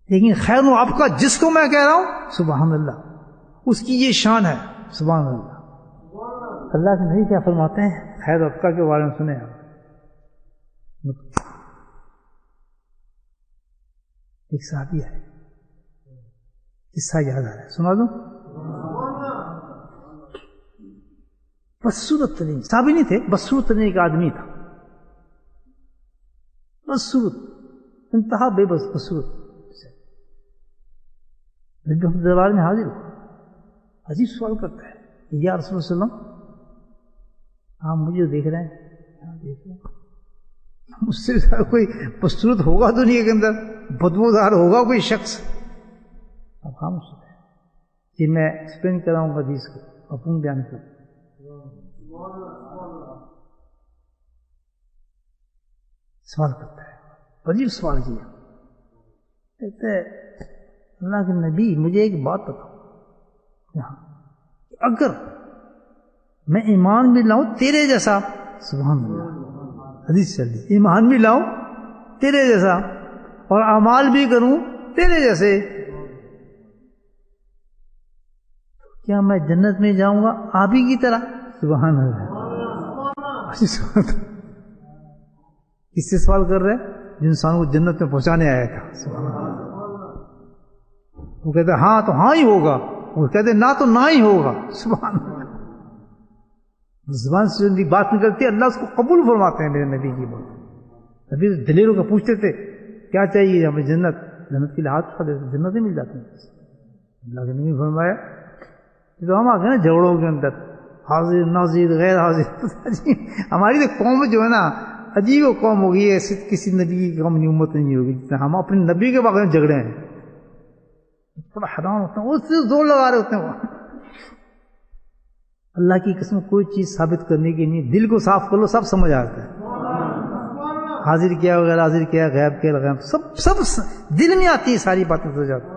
لیکن خیر و آپ کا جس کو میں کہہ رہا ہوں سبحان اللہ، اس کی یہ شان ہے. سبحان اللہ. اللہ کے نبی کیا فرماتے ہیں خیر و ابقا کے بارے میں سنیں آپ. ایک صحابی ہے، قصہ یاد آ رہا ہے، سنا دوں. بدصورت ترین صحابی نہیں تھے، بدصورت ترین ایک آدمی تھا. بدصورت، انتہا بے بس بدصورت. نبی محمد دربار میں حاضر ہو، عجیب سوال کرتا ہے یا رسول اللہ صلی اللہ علیہ وسلم آپ مجھے دیکھ رہے ہیں، دیکھ رہے ہیں مجھ سے کوئی بدصورت ہوگا دنیا کے اندر، بدبودار ہوگا کوئی شخص. اب خاموش ہے. یہ میں ایکسپلین کر رہا ہوں حدیث کو، اپنے بیان کر. سوال کرتا ہے، عجیب سوال کیا. کہتے اللہ کے نبی مجھے ایک بات بتاؤ، اگر میں ایمان بھی لاؤں تیرے جیسا، سبحان اللہ حدیث چل رہی، ایمان بھی لاؤں تیرے جیسا اور اعمال بھی کروں تیرے جیسے، کیا میں جنت میں جاؤں گا آپ ہی کی طرح؟ سبحان اللہ. کس سے سوال کر رہے جن انسان کو جنت میں پہنچانے آیا تھا. سبحان اللہ. وہ کہتے ہاں تو ہاں ہی ہوگا، وہ کہتے نہ تو نہ ہی ہوگا. سبحان اللہ. زبان سے جو بات نکلتی ہے اللہ اس کو قبول فرماتے ہیں. میرے نبی کی بات، نبی دلیروں کا پوچھتے تھے کیا چاہیے ہمیں؟ جنت. جنت کے لیے ہاتھ اٹھا دیتے، جنت ہی مل جاتی ہے. اللہ کے نبی فرمایا تو ہم آ گئے نا جھگڑوں کے اندر، حاضر ناظر غیر حاضر. ہماری تو قوم جو ہے نا عجیب و قوم ہوگی، ایسے کسی نبی کی قوم کی امت نہیں ہوگی جتنا ہم اپنے نبی کے بارے میں جھگڑے ہیں. بڑا حیران ہوتا ہے، اس سے زور لگا رہے ہوتے ہیں وہ. اللہ کی قسم کوئی چیز ثابت کرنے کی نہیں، دل کو صاف کر لو سب سمجھ آتا ہے. حاضر کیا وغیرہ، حاضر کیا، غیب کیا، غیب، سب دل میں آتی ہے ساری باتیں سمجھ آتی.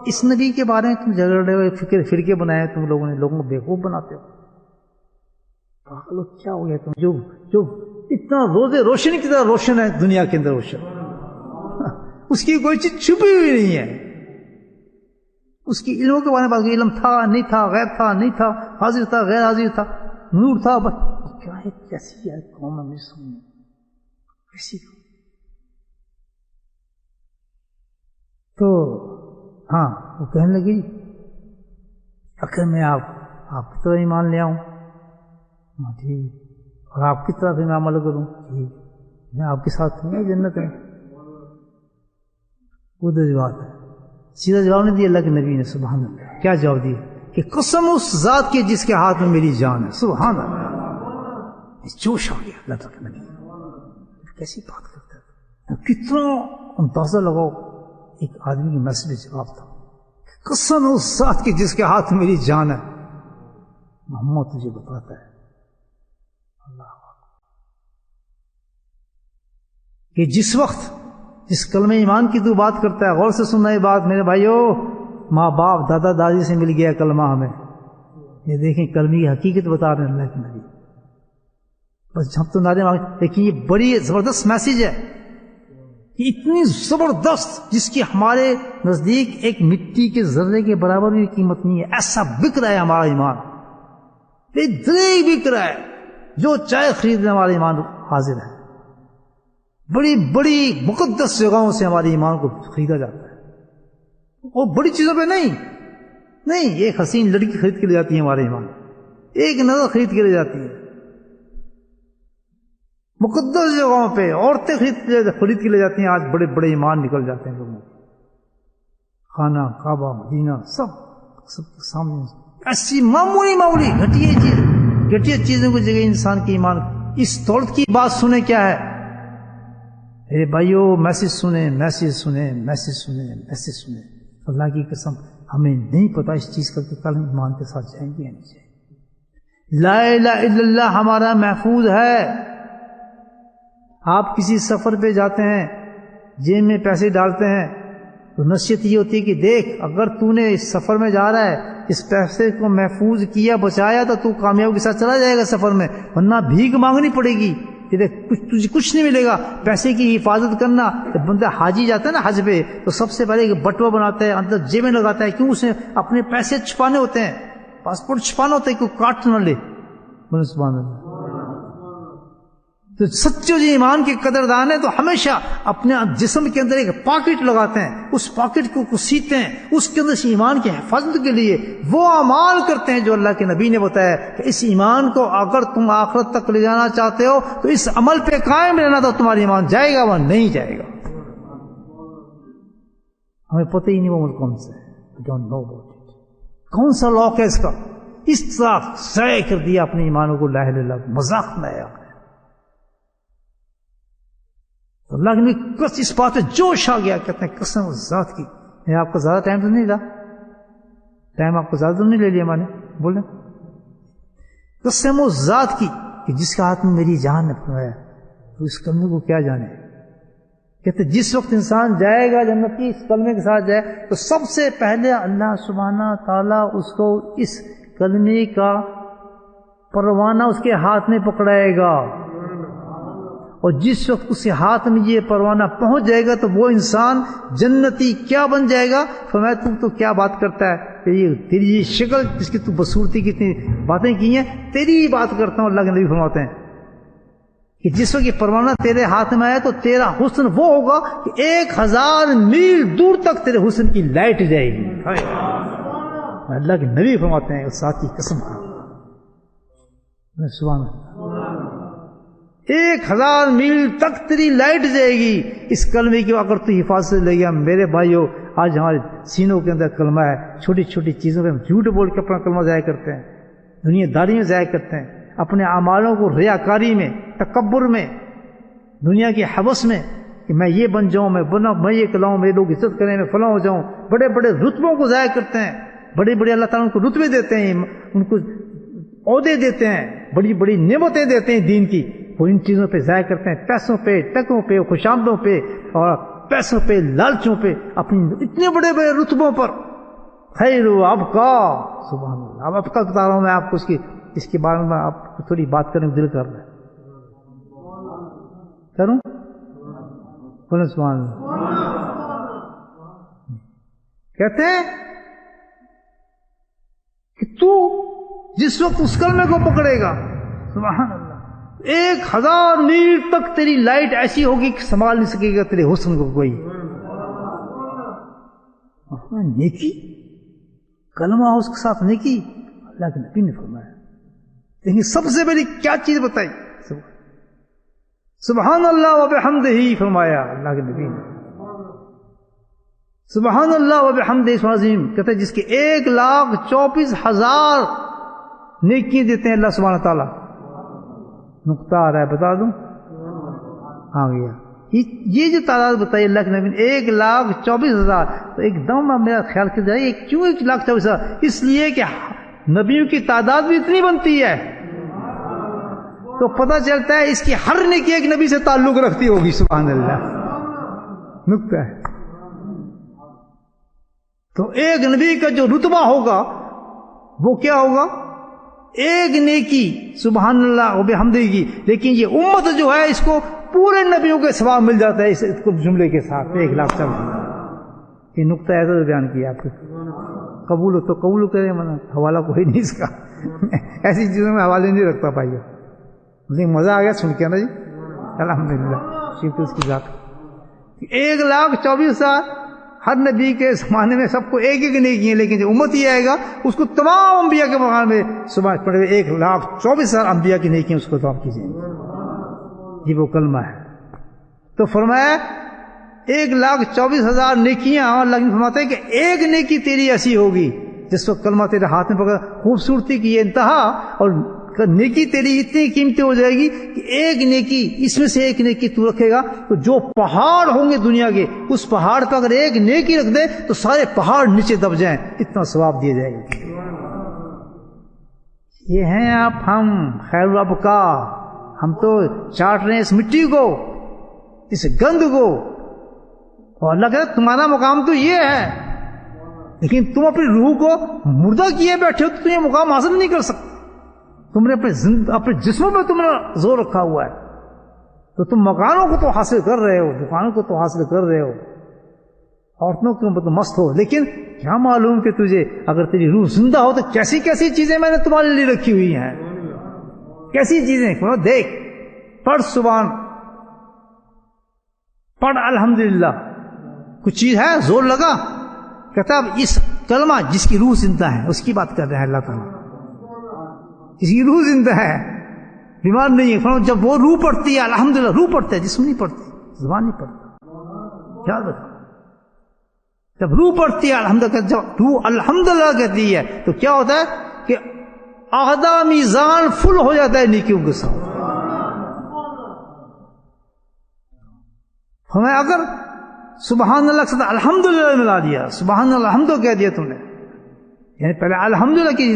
اس نبی کے بارے میں تم جھگڑ رہے ہو، فرقے بنائے تم لوگوں نے، لوگوں کو بیوقوف بناتے ہو. پاگلو کیا ہو گیا تم جو اتنا روزے روشنی کی طرح روشن ہے دنیا کے اندر، روشن اس کی کوئی چیز چھپی ہوئی نہیں ہے. اس کی علموں کے بارے میں بات کی، علم تھا نہیں تھا، غیب تھا نہیں تھا، حاضر تھا غیر حاضر تھا، نور تھا، بس کیا ہے، کیسی ہے قوم میں سننے کیسی. تو ہاں وہ کہنے لگی اگر میں آپ کی طرف ایمان لے آؤں، ٹھیک، اور آپ کی طرف میں عمل کروں، ٹھیک، میں آپ کے ساتھ ہوں جنت میں. وہ تو جواب ہے، سیدھا جواب نہیں دیا اللہ کے نبی نے. سبحان اللہ، کیا جواب دیا کہ قسم اس ذات کی جس کے ہاتھ میں میری جان ہے. سبحان اللہ، جوش آ گیا اللہ تعالیٰ کے نبی. کیسی بات کرتا ہے، کتنا اندازہ لگاؤ ایک آدمی کی میسج جواب تھا. قسم اس ذات کی جس کے ہاتھ میں میری جان ہے، محمد تجھے بتاتا ہے اللہ کہ جس وقت جس کلمہ ایمان کی تو بات کرتا ہے، غور سے سننا یہ بات میرے بھائیو، ماں باپ دادا دادی سے مل گیا کلمہ ہمیں. یہ دیکھیں کلمے کی حقیقت بتا رہے ہیں اللہ کے نبی. بس ہم تو نعرے مانگ، لیکن یہ بڑی زبردست میسج ہے، اتنی زبردست جس کی ہمارے نزدیک ایک مٹی کے ذرے کے برابر بھی قیمت نہیں ہے. ایسا بک رہا ہے ہمارا ایمان، اتنے بک رہا ہے، جو چاہے خریدنے ہمارا ایمان حاضر ہے. بڑی بڑی مقدس جگہوں سے ہمارے ایمان کو خریدا جاتا ہے، اور بڑی چیزوں پہ نہیں. ایک حسین لڑکی خرید کے لے جاتی ہے ہمارے ایمان، ایک نظر خرید کے لے جاتی ہے. مقدس جگہوں پہ عورتیں خرید کے لے جاتی ہیں. آج بڑے بڑے ایمان نکل جاتے ہیں لوگوں کے، خانہ کعبہ مدینہ سب کے سامنے ایسی معمولی گھٹیا چیزوں کی جگہ انسان کے ایمان. اس دولت کی بات سنیں کیا ہے میرے بھائیو، میسج سنیں. اللہ کی قسم ہمیں نہیں پتا اس چیز کا کہ کل ایمان کے ساتھ جائیں گے یا نہیں جائیں گے. لا الہ الا اللہ ہمارا محفوظ ہے. آپ کسی سفر پہ جاتے ہیں، جیب میں پیسے ڈالتے ہیں، تو نصیحت یہ ہوتی ہے کہ دیکھ اگر تو نے اس سفر میں جا رہا ہے، اس پیسے کو محفوظ کیا بچایا تو تو کامیابی کے ساتھ چلا جائے گا سفر میں، ورنہ بھیک مانگنی پڑے گی. تجھے کچھ نہیں ملے گا. پیسے کی حفاظت کرنا. جب بندہ حاجی جاتا ہے نا حج پہ، تو سب سے پہلے ایک بٹوا بناتا ہے، اندر جیب میں لگاتا ہے. کیوں؟ اسے اپنے پیسے چھپانے ہوتے ہیں، پاسپورٹ چھپانا ہوتا ہے، کوئی کاٹ نہ لے. سبحان اللہ. تو سچے جو ایمان کے قدردان ہیں تو ہمیشہ اپنے جسم کے اندر ایک پاکٹ لگاتے ہیں، اس پاکٹ کو کسیتے ہیں، اس کے اندر ایمان کی حفاظت کے لیے وہ اعمال کرتے ہیں جو اللہ کے نبی نے بتایا کہ اس ایمان کو اگر تم آخرت تک لے جانا چاہتے ہو تو اس عمل پہ قائم رہنا، تو تمہارا ایمان جائے گا وہ نہیں جائے گا. ہمیں پتہ ہی نہیں وہ عمل کون سا ہے، کون سا لاک ہے اس کا. اس طرح ضائع کر دیا اپنے ایمانوں کو، لا الہ الا اللہ مذاق میں آیا. اللہ کے نبی اس بات پہ جوش آ گیا، کہتے ہیں قسم اس ذات کی. میں آپ کا زیادہ ٹائم تو نہیں لا، ٹائم آپ کو زیادہ تو نہیں لے لیا میں نے، بولے قسم اس ذات کی کہ جس کے ہاتھ میں میری جان ہے، تو اس کلمے کو کیا جانے. کہتے جس وقت انسان جائے گا جنت کی اس کلمے کے ساتھ جائے، تو سب سے پہلے اللہ سبحانہ تعالیٰ اس کو اس کلمے کا پروانہ اس کے ہاتھ میں پکڑائے گا. اور جس وقت اس کے ہاتھ میں یہ پروانہ پہنچ جائے گا تو وہ انسان جنتی کیا بن جائے گا. فرمایا تم تو کیا بات کرتا ہے، تیری یہ شکل جس کی تو بصورتی کی اتنی باتیں کی ہیں، تیری ہی بات کرتا ہوں. اللہ کے نبی فرماتے ہیں کہ جس وقت یہ پروانہ تیرے ہاتھ میں آیا تو تیرا حسن وہ ہوگا کہ 1000 میل دور تک تیرے حسن کی لائٹ جائے گی. اللہ کے نبی فرماتے ہیں اس ذات کی قسم. سبحان اللہ، 1000 میل تک تیری لائٹ جائے گی اس کلمے کی اگر تو حفاظت لے گیا. میرے بھائیو، آج ہمارے سینوں کے اندر کلمہ ہے، چھوٹی چھوٹی چیزوں پہ ہم جھوٹ بول کے اپنا کلمہ ضائع کرتے ہیں، دنیا داری میں ضائع کرتے ہیں، اپنے اعمالوں کو ریاکاری میں، تکبر میں، دنیا کی حوث میں کہ میں یہ بن جاؤں، میں یہ کہلاؤں، میرے لوگ عزت کریں، میں فلاں ہو جاؤں. بڑے بڑے رتبوں کو ضائع کرتے ہیں، بڑے بڑے اللہ تعالیٰ ان کو رتبے دیتے ہیں، ان کو عہدے دیتے ہیں، بڑی بڑی نعمتیں دیتے ہیں دین کی. وہ ان چیزوں پہ ضائع کرتے ہیں، پیسوں پہ، ٹکوں پہ، خوشامدوں پہ، اور پیسوں پہ، لالچوں پہ، اپنی اتنے بڑے بڑے رتبوں پر. خیر اب کا سبحان اللہ. اب کا بتا رہا ہوں میں آپ کو اس کے بارے میں آپ کو تھوڑی بات کرنے دل کر رہا ہے. کروں بولے سبحان اللہ. کہتے ہیں جس وقت اس کلمے کو پکڑے گا سبحان اللہ 1000 میل تک تیری لائٹ ایسی ہوگی کہ سنبھال نہیں سکے گا تیرے حسن کو کوئی. نیکی کلمہ اس کے ساتھ نیکی اللہ کے نبی نے فرمایا. لیکن سب سے بڑی کیا چیز بتائی؟ سبحان اللہ و بحمدہ فرمایا اللہ کے نبی نے. سبحان اللہ و بحمدہ عظیم کہتے ہیں جس کے 1,24,000 نیکی دیتے ہیں اللہ سبحانہ تعالیٰ. نقطہ آ رہا ہے بتا دوں آ گیا. یہ جو تعداد بتائی اللہ کے نبی نے 1,24,000 تو ایک دم میرا خیال کر جائے کیوں 1,24,000؟ اس لیے کہ نبیوں کی تعداد بھی اتنی بنتی ہے تو پتہ چلتا ہے اس کی ہر نیکی ایک نبی سے تعلق رکھتی ہوگی. سبحان اللہ نقطہ ہے. تو ایک نبی کا جو رتبہ ہوگا وہ کیا ہوگا؟ ایک نیکی سبحان اللہ و بحمدہ کی. لیکن یہ امت جو ہے اس کو پورے نبیوں کے ثواب مل جاتا ہے اس جملے کے ساتھ 1,00,000. یہ نقطہ ایسا بیان کیا آپ کو. قبول ہو تو قبول کریں ورنہ حوالہ کوئی نہیں اس کا. ایسی چیزوں میں حوالے نہیں رکھتا بھائیو. لیکن مزہ آ گیا سن کے نا جی الحمدللہ شکر اس کی ذات. 1,24,000 ہر نبی کے زمانے میں سب کو ایک ایک نیکی ہیں. لیکن جو امت یہ آئے گا اس کو تمام انبیاء کے مقام میں صبح پڑے ہوئے 1,24,000 انبیاء کی نیکیاں اس کو ثواب کی جائیں گی. یہ وہ کلمہ ہے. تو فرمایا 1,24,000 نیکیاں. اللہ نے فرماتا ہے کہ ایک نیکی تیری ایسی ہوگی جس وقت کلمہ تیرے ہاتھ میں پکڑا. خوبصورتی کی یہ انتہا. اور نیکی تیری اتنی قیمتی ہو جائے گی کہ ایک نیکی اس میں سے ایک نیکی تو رکھے گا تو جو پہاڑ ہوں گے دنیا کے اس پہاڑ پہ اگر ایک نیکی رکھ دے تو سارے پہاڑ نیچے دب جائیں. اتنا ثواب دیا جائے گا. یہ ہیں آپ ہم خیر الابقا. ہم تو چاٹ رہے ہیں اس مٹی کو اس گند کو. اور اللہ کہتا ہے تمہارا مقام تو یہ ہے لیکن تم اپنی روح کو مردہ کیے بیٹھے ہو تو تم یہ مقام حاصل نہیں کر سکتے. تم نے اپنے جسموں میں تم نے زور رکھا ہوا ہے تو تم مکانوں کو تو حاصل کر رہے ہو, دکانوں کو تو حاصل کر رہے ہو, عورتوں کے اوپر تو مست ہو. لیکن کیا معلوم کہ تجھے اگر تیری روح زندہ ہو تو کیسی کیسی چیزیں میں نے تمہارے لیے رکھی ہوئی ہیں. کیسی چیزیں دیکھ پڑھ سبحان پڑھ الحمدللہ. کچھ چیز ہے زور لگا کہتا اب اس کلمہ جس کی روح زندہ ہے اس کی بات کر رہے ہیں اللہ تعالیٰ. جس کی روح زندہ ہے بیمار نہیں ہے. جب وہ روح پڑتی ہے الحمدللہ روح پڑتا ہے جسم نہیں پڑتی زبان نہیں پڑتا. یاد رکھو جب روح پڑتی ہے الحمدللہ جب روح الحمدللہ کہتی ہے تو کیا ہوتا ہے کہ آدھا میزان فل ہو جاتا ہے نیکیوں کے ساتھ. ہمیں اگر سبحان اللہ کے ساتھ الحمدللہ ملا دیا سبحان اللہ الحمد کہہ دیا تم نے یعنی پہلے الحمدللہ کی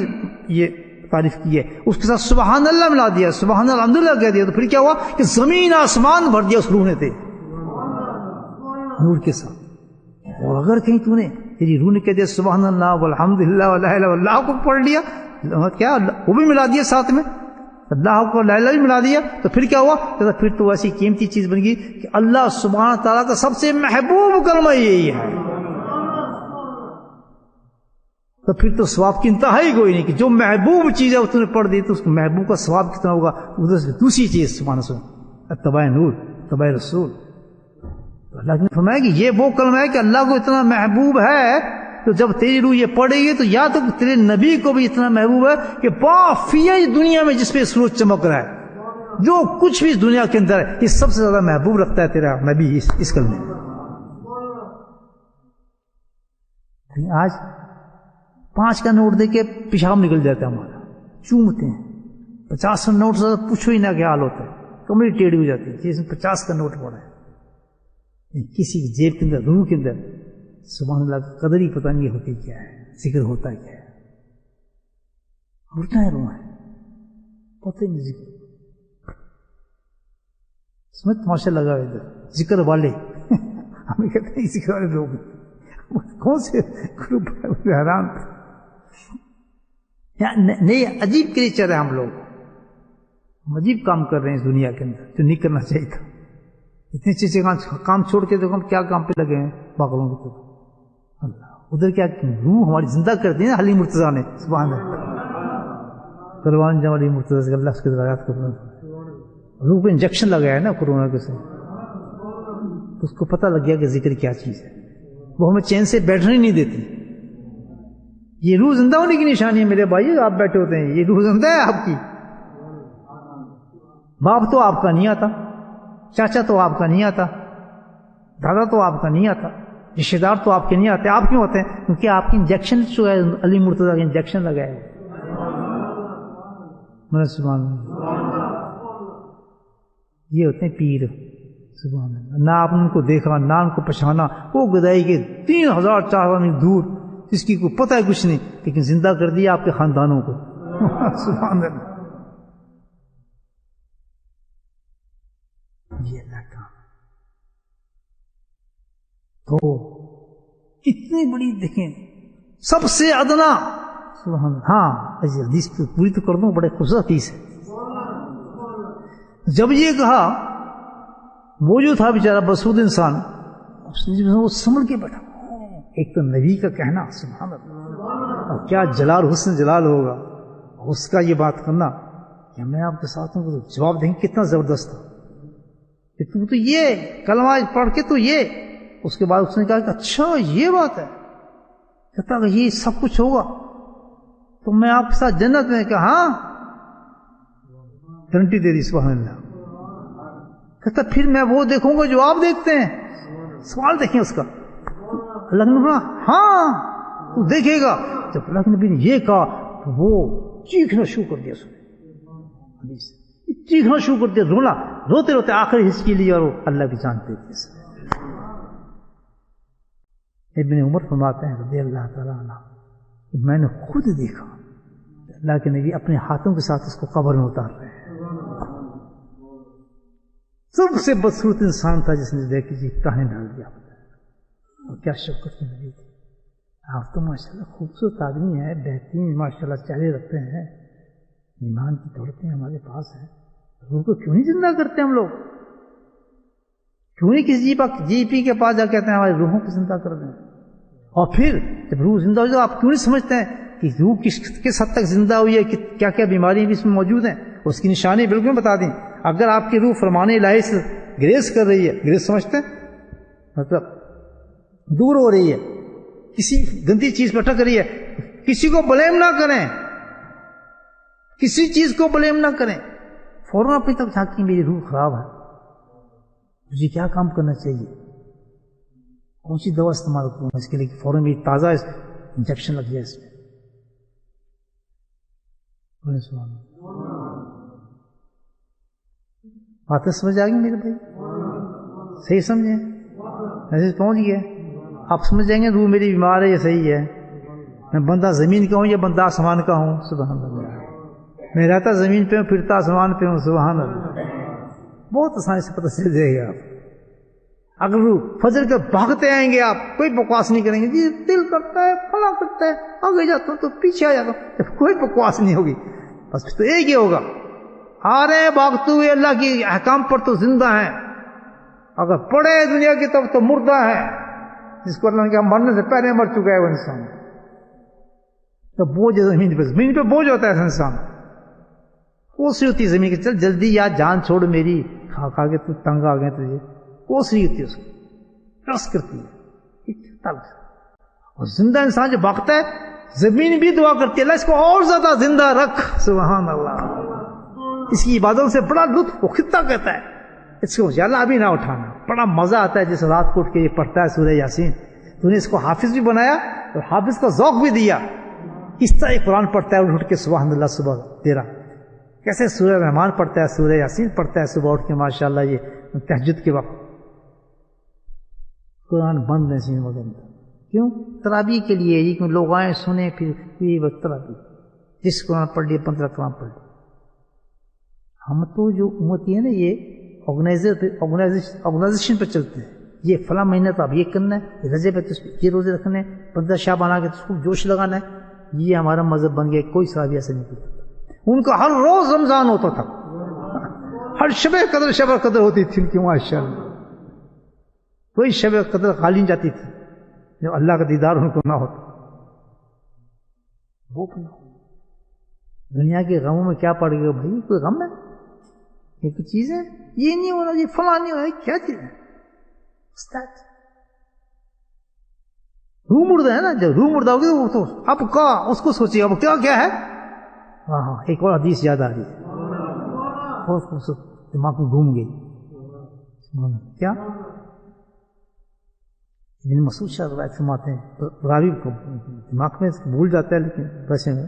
یہ تعریف کی ہے اس کے ساتھ سبحان اللہ ملا دیا سبحان اللہ الحمدللہ کہہ دیا تو پھر کیا ہوا کہ زمین آسمان بھر دیا اس روح نے نور کے ساتھ. اور اگر کہیں تو نے تیری روح نے کہہ دیا سبحان اللہ والحمدللہ ولا الہ الا اللہ کو پڑھ لیا کیا وہ بھی ملا دیا ساتھ میں اللہ کو لا الہ بھی ملا دیا تو پھر کیا ہوا کہ پھر تو ایسی قیمتی چیز بن گئی کہ اللہ سبحانہ تعالیٰ کا سب سے محبوب کلمہ یہی ہے. تو پھر تو ثواب کی انتہا ہی کوئی نہیں کہ جو محبوب چیز ہے وہ تم نے پڑھ دی تو اس کو محبوب کا ثواب کتنا ہوگا. ادھر سے دوسری چیز سبحان اللہ اتباع نور اتباع رسول. تو اللہ نے فرمایا کہ یہ وہ کلمہ ہے کہ اللہ کو اتنا محبوب ہے تو جب تیری روح یہ پڑے گی تو یا تو تیرے نبی کو بھی اتنا محبوب ہے کہ بافیہ دنیا میں جس پہ سورج چمک رہا ہے جو کچھ بھی اس دنیا کے اندر ہے یہ سب سے زیادہ محبوب رکھتا ہے تیرا نبی اس کلمے میں. آج 5 کا نوٹ دے کے پیشاب نکل جاتا ہے ہمارا چومتے ہیں. 50 کا نوٹ سے پوچھو ہی نہ کیا حال ہوتا ہے کمری ٹیڑھی ہو جاتی ہے جیسے 50 کا نوٹ پڑا ہے کسی کی جیب کے اندر روح کے اندر سبحان اللہ کی قدر ہی پتہ نہیں ہوتی کیا ہے ذکر ہوتا ہے کیا ہے اٹھنا ہے روح ہے پتہ نہیں ذکر اس میں تماشا لگا ہے ادھر ذکر والے ہمیں کہتے ہیں ذکر والے لوگ کون سے گروپ ہے حیران نہیں عجیب کریچر ہے ہم لوگ ہم عجیب کام کر رہے ہیں اس دنیا کے اندر جو نہیں کرنا چاہیے تھا. اتنے چیزیں کام چھوڑ کے دیکھو ہم کیا کام پہ لگے ہیں پاگلوں کی طرف. اللہ ادھر کیا روح ہماری زندہ کر دی نا حلیم مرتضیٰ نے سبحان اللہ قربان جاؤں علی مرتضی اللہ اس کے درجات کو روح پہ انجیکشن لگایا ہے نا کورونا کے سے، اس کو پتہ لگ گیا کہ ذکر کیا چیز ہے، وہ ہمیں چین سے بیٹھنے ہی نہیں دیتی. یہ روح زندہ ہونے کی نشانی ہے میرے بھائی. آپ بیٹھے ہوتے ہیں، یہ روح زندہ ہے آپ کی. باپ تو آپ کا نہیں آتا، چاچا تو آپ کا نہیں آتا، دادا تو آپ کا نہیں آتا، رشتے دار تو آپ کے نہیں آتے. آپ کیوں ہوتے ہیں؟ کیونکہ آپ کی انجیکشن جو ہے علی مرتضیٰ کا انجیکشن لگایا ہے. سبحان اللہ. یہ ہوتے ہیں پیر. سبحان اللہ. نہ آپ نے ان کو دیکھا، نہ ان کو پہچانا. وہ گدائی کے 3,000-4,000 میل دور، جس کی کوئی پتہ ہے کچھ نہیں، لیکن زندہ کر دیا آپ کے خاندانوں کو. سبحان اللہ. یہ اللہ کا تو اتنی بڑی دیکھیں سب سے ادنا. سبحان اللہ. ہاں حدیث پوری تو کر دوں، بڑے خوبصورت حدیث ہے. جب یہ کہا وہ جو تھا بیچارہ بسود انسان، وہ سمجھ کے بیٹھا. ایک تو نبی کا کہنا، سبحان اللہ، اور کیا جلال حسن جلال ہوگا اس کا یہ بات کرنا کہ میں آپ کے ساتھ ہوں. جواب دیں گے کتنا زبردست تھا کہ تو یہ کلمہ پڑھ کے تو یہ. اس کے بعد اس نے کہا کہ اچھا یہ بات ہے، کہتا کہ یہ سب کچھ ہوگا تو میں آپ کے ساتھ جنت میں. کہا ہاں، گارنٹی دے دی. سبحان اللہ. کہتا پھر میں وہ دیکھوں گا جو آپ دیکھتے ہیں. سوال دیکھیں اس کا. اللہ نے کہا ہاں تو دیکھے گا. جب اللہ نبی نے یہ کہا تو وہ چیخنا شروع کر دیا. چیخنا شروع کر دیا، رونا، روتے روتے آخری حص کے لیے، اور وہ اللہ کی جان دے دی. ابن عمر فرماتے ہیں رضی اللہ تعالیٰ عنہ، میں نے خود دیکھا اللہ کے نبی اپنے ہاتھوں کے ساتھ اس کو قبر میں اتار رہے ہیں. سب سے بدصورت انسان تھا جس نے دیکھی جی کہانی ڈال دیا. اور کیا شفقت کے نبی تھے. آپ تو ماشاءاللہ خوبصورت آدمی ہیں، بہترین ماشاءاللہ چہرے رکھتے ہیں، ایمان کی دولتیں ہمارے پاس ہیں. روح کو کیوں نہیں زندہ کرتے ہم لوگ؟ کیوں نہیں کسی جی پی کے پاس جا کہتے ہیں ہماری روحوں کو زندہ کر دیں؟ اور پھر جب روح زندہ ہو جائے آپ کیوں نہیں سمجھتے ہیں کہ روح کس حد تک زندہ ہوئی ہے، کیا کیا بیماری بھی اس میں موجود ہیں؟ اس کی نشانی بالکل بتا دیں. اگر آپ کی روح فرمان الہی سے گریز کر رہی ہے، گریز سمجھتے ہیں مطلب دور ہو رہی ہے، کسی گندی چیز پہ اٹک رہی ہے، کسی کو بلیم نہ کریں، کسی چیز کو بلیم نہ کریں. فوراً اپنی طرف جھانکیں میری روح خراب ہے، مجھے کیا کام کرنا چاہیے، کون سی دوا استعمال کروں اس کے لیے کہ فوراً میری تازہ انجیکشن لگ جائے اس میں. باتیں سمجھ آ گئی میرے بھائی؟ صحیح سمجھیں؟ میسج پہنچ گیا؟ آپ سمجھ جائیں گے روح میری بیمار ہے یا صحیح ہے. میں بندہ زمین کا ہوں یا بندہ آسمان کا ہوں. سبحان اللہ. میں رہتا زمین پہ ہوں، پھرتا آسمان پہ ہوں. سبحان اللہ. بہت آسانی سے پتہ چل جائے گا. آپ اگر روح فجر کے بھاگتے آئیں گے، آپ کوئی بکواس نہیں کریں گے جی دل کرتا ہے فلاں کرتا ہے، آگے جاتا ہوں تو پیچھے آ جاتا ہوں، کوئی بکواس نہیں ہوگی. بس تو ایک ہی ہوگا، آ رہے ہیں بھاگتے ہوئے اللہ کی احکام پر تو زندہ ہیں، اگر پڑے دنیا کی طرف تو مردہ ہے، جس کو اللہ نے کہا مرنے سے پہلے مر چکا ہے وہ انسان. تو بوجھ زمین پہ بوجھ ہوتا ہے ایسا انسان. کوسری ہوتی ہے زمین کی، چل جلدی یا جان چھوڑ میری، کھا کھا کے تو تنگ آ گئے تجھے. کوسری ہوتی ہے اس کو، رس کرتی ہے. اور زندہ انسان جو بھاگتا ہے زمین بھی دعا کرتی ہے اللہ اس کو اور زیادہ زندہ رکھ. سبحان اللہ. اس کی عبادت سے بڑا لطف وہ خطہ کہتا ہے اس کو اللہ بھی نہ اٹھانا. بڑا مزہ آتا ہے جس رات کو اٹھ کے یہ پڑھتا ہے سورہ یاسین. تو نے اس کو حافظ بھی بنایا اور حافظ کا ذوق بھی دیا. اس طرح قرآن پڑھتا ہے اٹھ کے سبحان اللہ صبح تیرا، کیسے سورہ رحمان پڑھتا ہے، سورہ یاسین پڑھتا ہے صبح اٹھ کے ماشاءاللہ یہ تہجد کے وقت. قرآن بند ہے سین وغیرہ. کیوں؟ ترابی کے لیے، یہ کہ لوگ آئیں سنیں پھر یہ بس ترابی. جس قرآن پڑھ لیے 15 قرآن پڑھ لیے. ہم تو جو امتی ہے نا یہ آرگنائزیشن پہ چلتے ہیں. یہ فلاں مہینہ تو اب یہ کرنا ہے، رجب پہ تو یہ روزے رکھنے ہیں، 15 شعبان آ کے تو اس کو جوش لگانا ہے. یہ ہمارا مذہب بن گیا. کوئی صحابی ایسا نہیں کرتا. ان کا ہر روز رمضان ہوتا تھا، ہر شب قدر ہوتی تھی ان کی ماشاءاللہ. کوئی شب قدر خالی نہیں جاتی تھی جو اللہ کا دیدار ان کو نہ ہوتا. وہ دنیا کے غموں میں کیا پڑ گیا بھائی؟ کوئی غم ہے؟ یہ کوئی چیز ہے؟ یہ نہیں ہونا، یہ فلاں نہیں ہونا، کیا چیز ہے؟ روح مردہ ہے نا، جب روح مردہ ہوگی تو اب کا اس کو سوچیے اب کیا ہے. ہاں ایک اور حدیث یاد آ رہی ہے، دماغ میں گھوم گئی. کیا ابن مسعود شاہ روایت فرماتے ہیں، راوی کو دماغ میں بھول جاتا ہے لیکن ویسے میں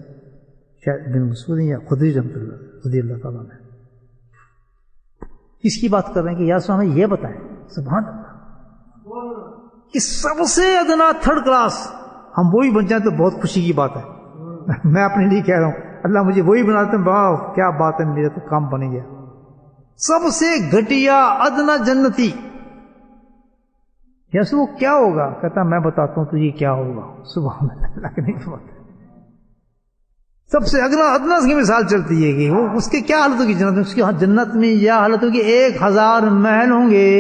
شاید ابن مسعود یا خدری رحمۃ اللہ رضی اللہ تعالیٰ نے کس کی بات کر رہے ہیں کہ یا رسول اللہ ہمیں یہ بتائیں سبحان اللہ کہ سب سے ادنا تھرڈ کلاس ہم وہی بن جائیں تو بہت خوشی کی بات ہے. میں اپنے لیے کہہ رہا ہوں اللہ مجھے وہی بناتے ہیں، واہ کیا بات ہے، میرا تو کام بنے گیا. سب سے گھٹیا ادنا جنتی. یس وہ کیا ہوگا؟ کہتا میں بتاتا ہوں تجھے کیا ہوگا. سبحان اللہ کی نہیں بات. سب سے ادنا کی مثال چلتی ہے کہ وہ اس کے کیا حالت ہوگی جنت میں. اس کی جنت میں یہ حالت ہوگی 1000 محل ہوں گے،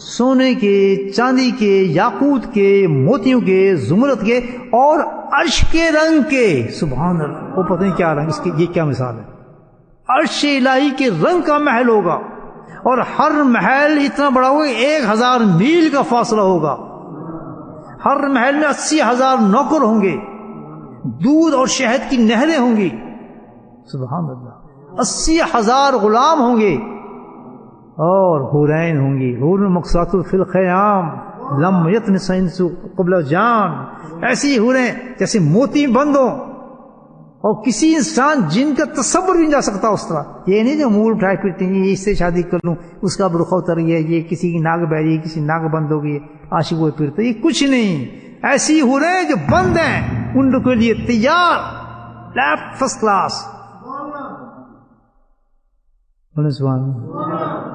سونے کے، چاندی کے، یاقوت کے، موتیوں کے، زمرد کے اور عرش کے رنگ کے. سبحان اللہ. وہ پتہ نہیں کیا رنگ، اس کی یہ کیا مثال ہے. عرش الہی کے رنگ کا محل ہوگا اور ہر محل اتنا بڑا ہوگا 1000 میل کا فاصلہ ہوگا. ہر محل میں 80,000 نوکر ہوں گے، دودھ اور شہد کی نہریں ہوں گی. سبحان اللہ. 80,000 غلام ہوں گے اور حورین ہوں گی. حور مقصات فی الخیام لم یطمس انس قبل جان. ایسی حوریں جیسے موتی بند ہوں اور کسی انسان جن کا تصور بھی نہیں جا سکتا اس طرح. یہ نہیں جو منہ اٹھائے پھرتے ہیں یہ اس سے شادی کر لوں، اس کا برقع اتر گیا، یہ کسی کی ناک بہ رہی ہے، کسی ناک بند ہو گئی، عاشق ہوئے پھرتے. یہ کچھ نہیں. ایسی حوریں جو بند ہیں ان کے لیے تیار لیفٹ فرسٹ کلاس. سبحان اللہ.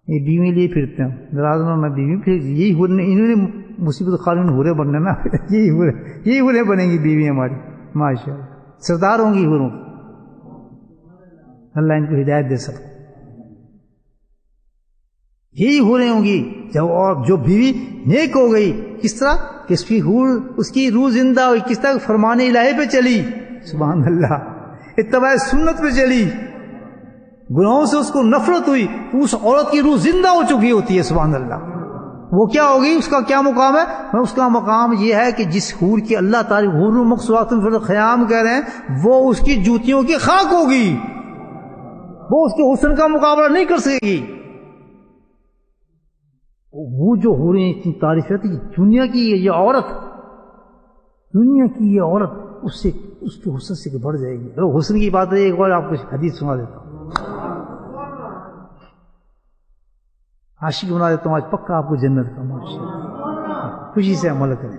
یہ بیوی لیے پھرتے ہیں دراز میں بیوی پھر یہی انہوں نے مصیبت خالون ہورے بننے نا. یہی ہورے بنیں گی بیوی ہماری ماشاء اللہ. سردار ہوں گی ہوروں. اللہ ان کو ہدایت دے سکتا. یہی ہوریں ہوں گی جب اور جو بیوی نیک ہو گئی کس طرح کہ اس کی روح زندہ ہوئی، کس طرح فرمان الہی پہ چلی. سبحان اللہ. اتباع سنت پہ چلی، گناہوں سے اس کو نفرت ہوئی، اس عورت کی روح زندہ ہو چکی ہوتی ہے. سبحان اللہ. وہ کیا ہوگی؟ اس کا کیا مقام ہے؟ اس کا مقام یہ ہے کہ جس حور کی اللہ تعالی حور مقصوات فی الخیام کہہ رہے ہیں وہ اس کی جوتیوں کی خاک ہوگی. وہ اس کے حسن کا مقابلہ نہیں کر سکے گی. وہ جو حوریں اتنی تعریف ہے دنیا کی یہ عورت، دنیا کی یہ عورت اس کے حسن سے بڑھ جائے گی. حسن کی بات ہے. ایک بار آپ کو حدیث سنا دیتا ہوں، عاشق بنا دیتا ہوں آج پکا آپ کو جنت کا. خوشی سے عمل کریں،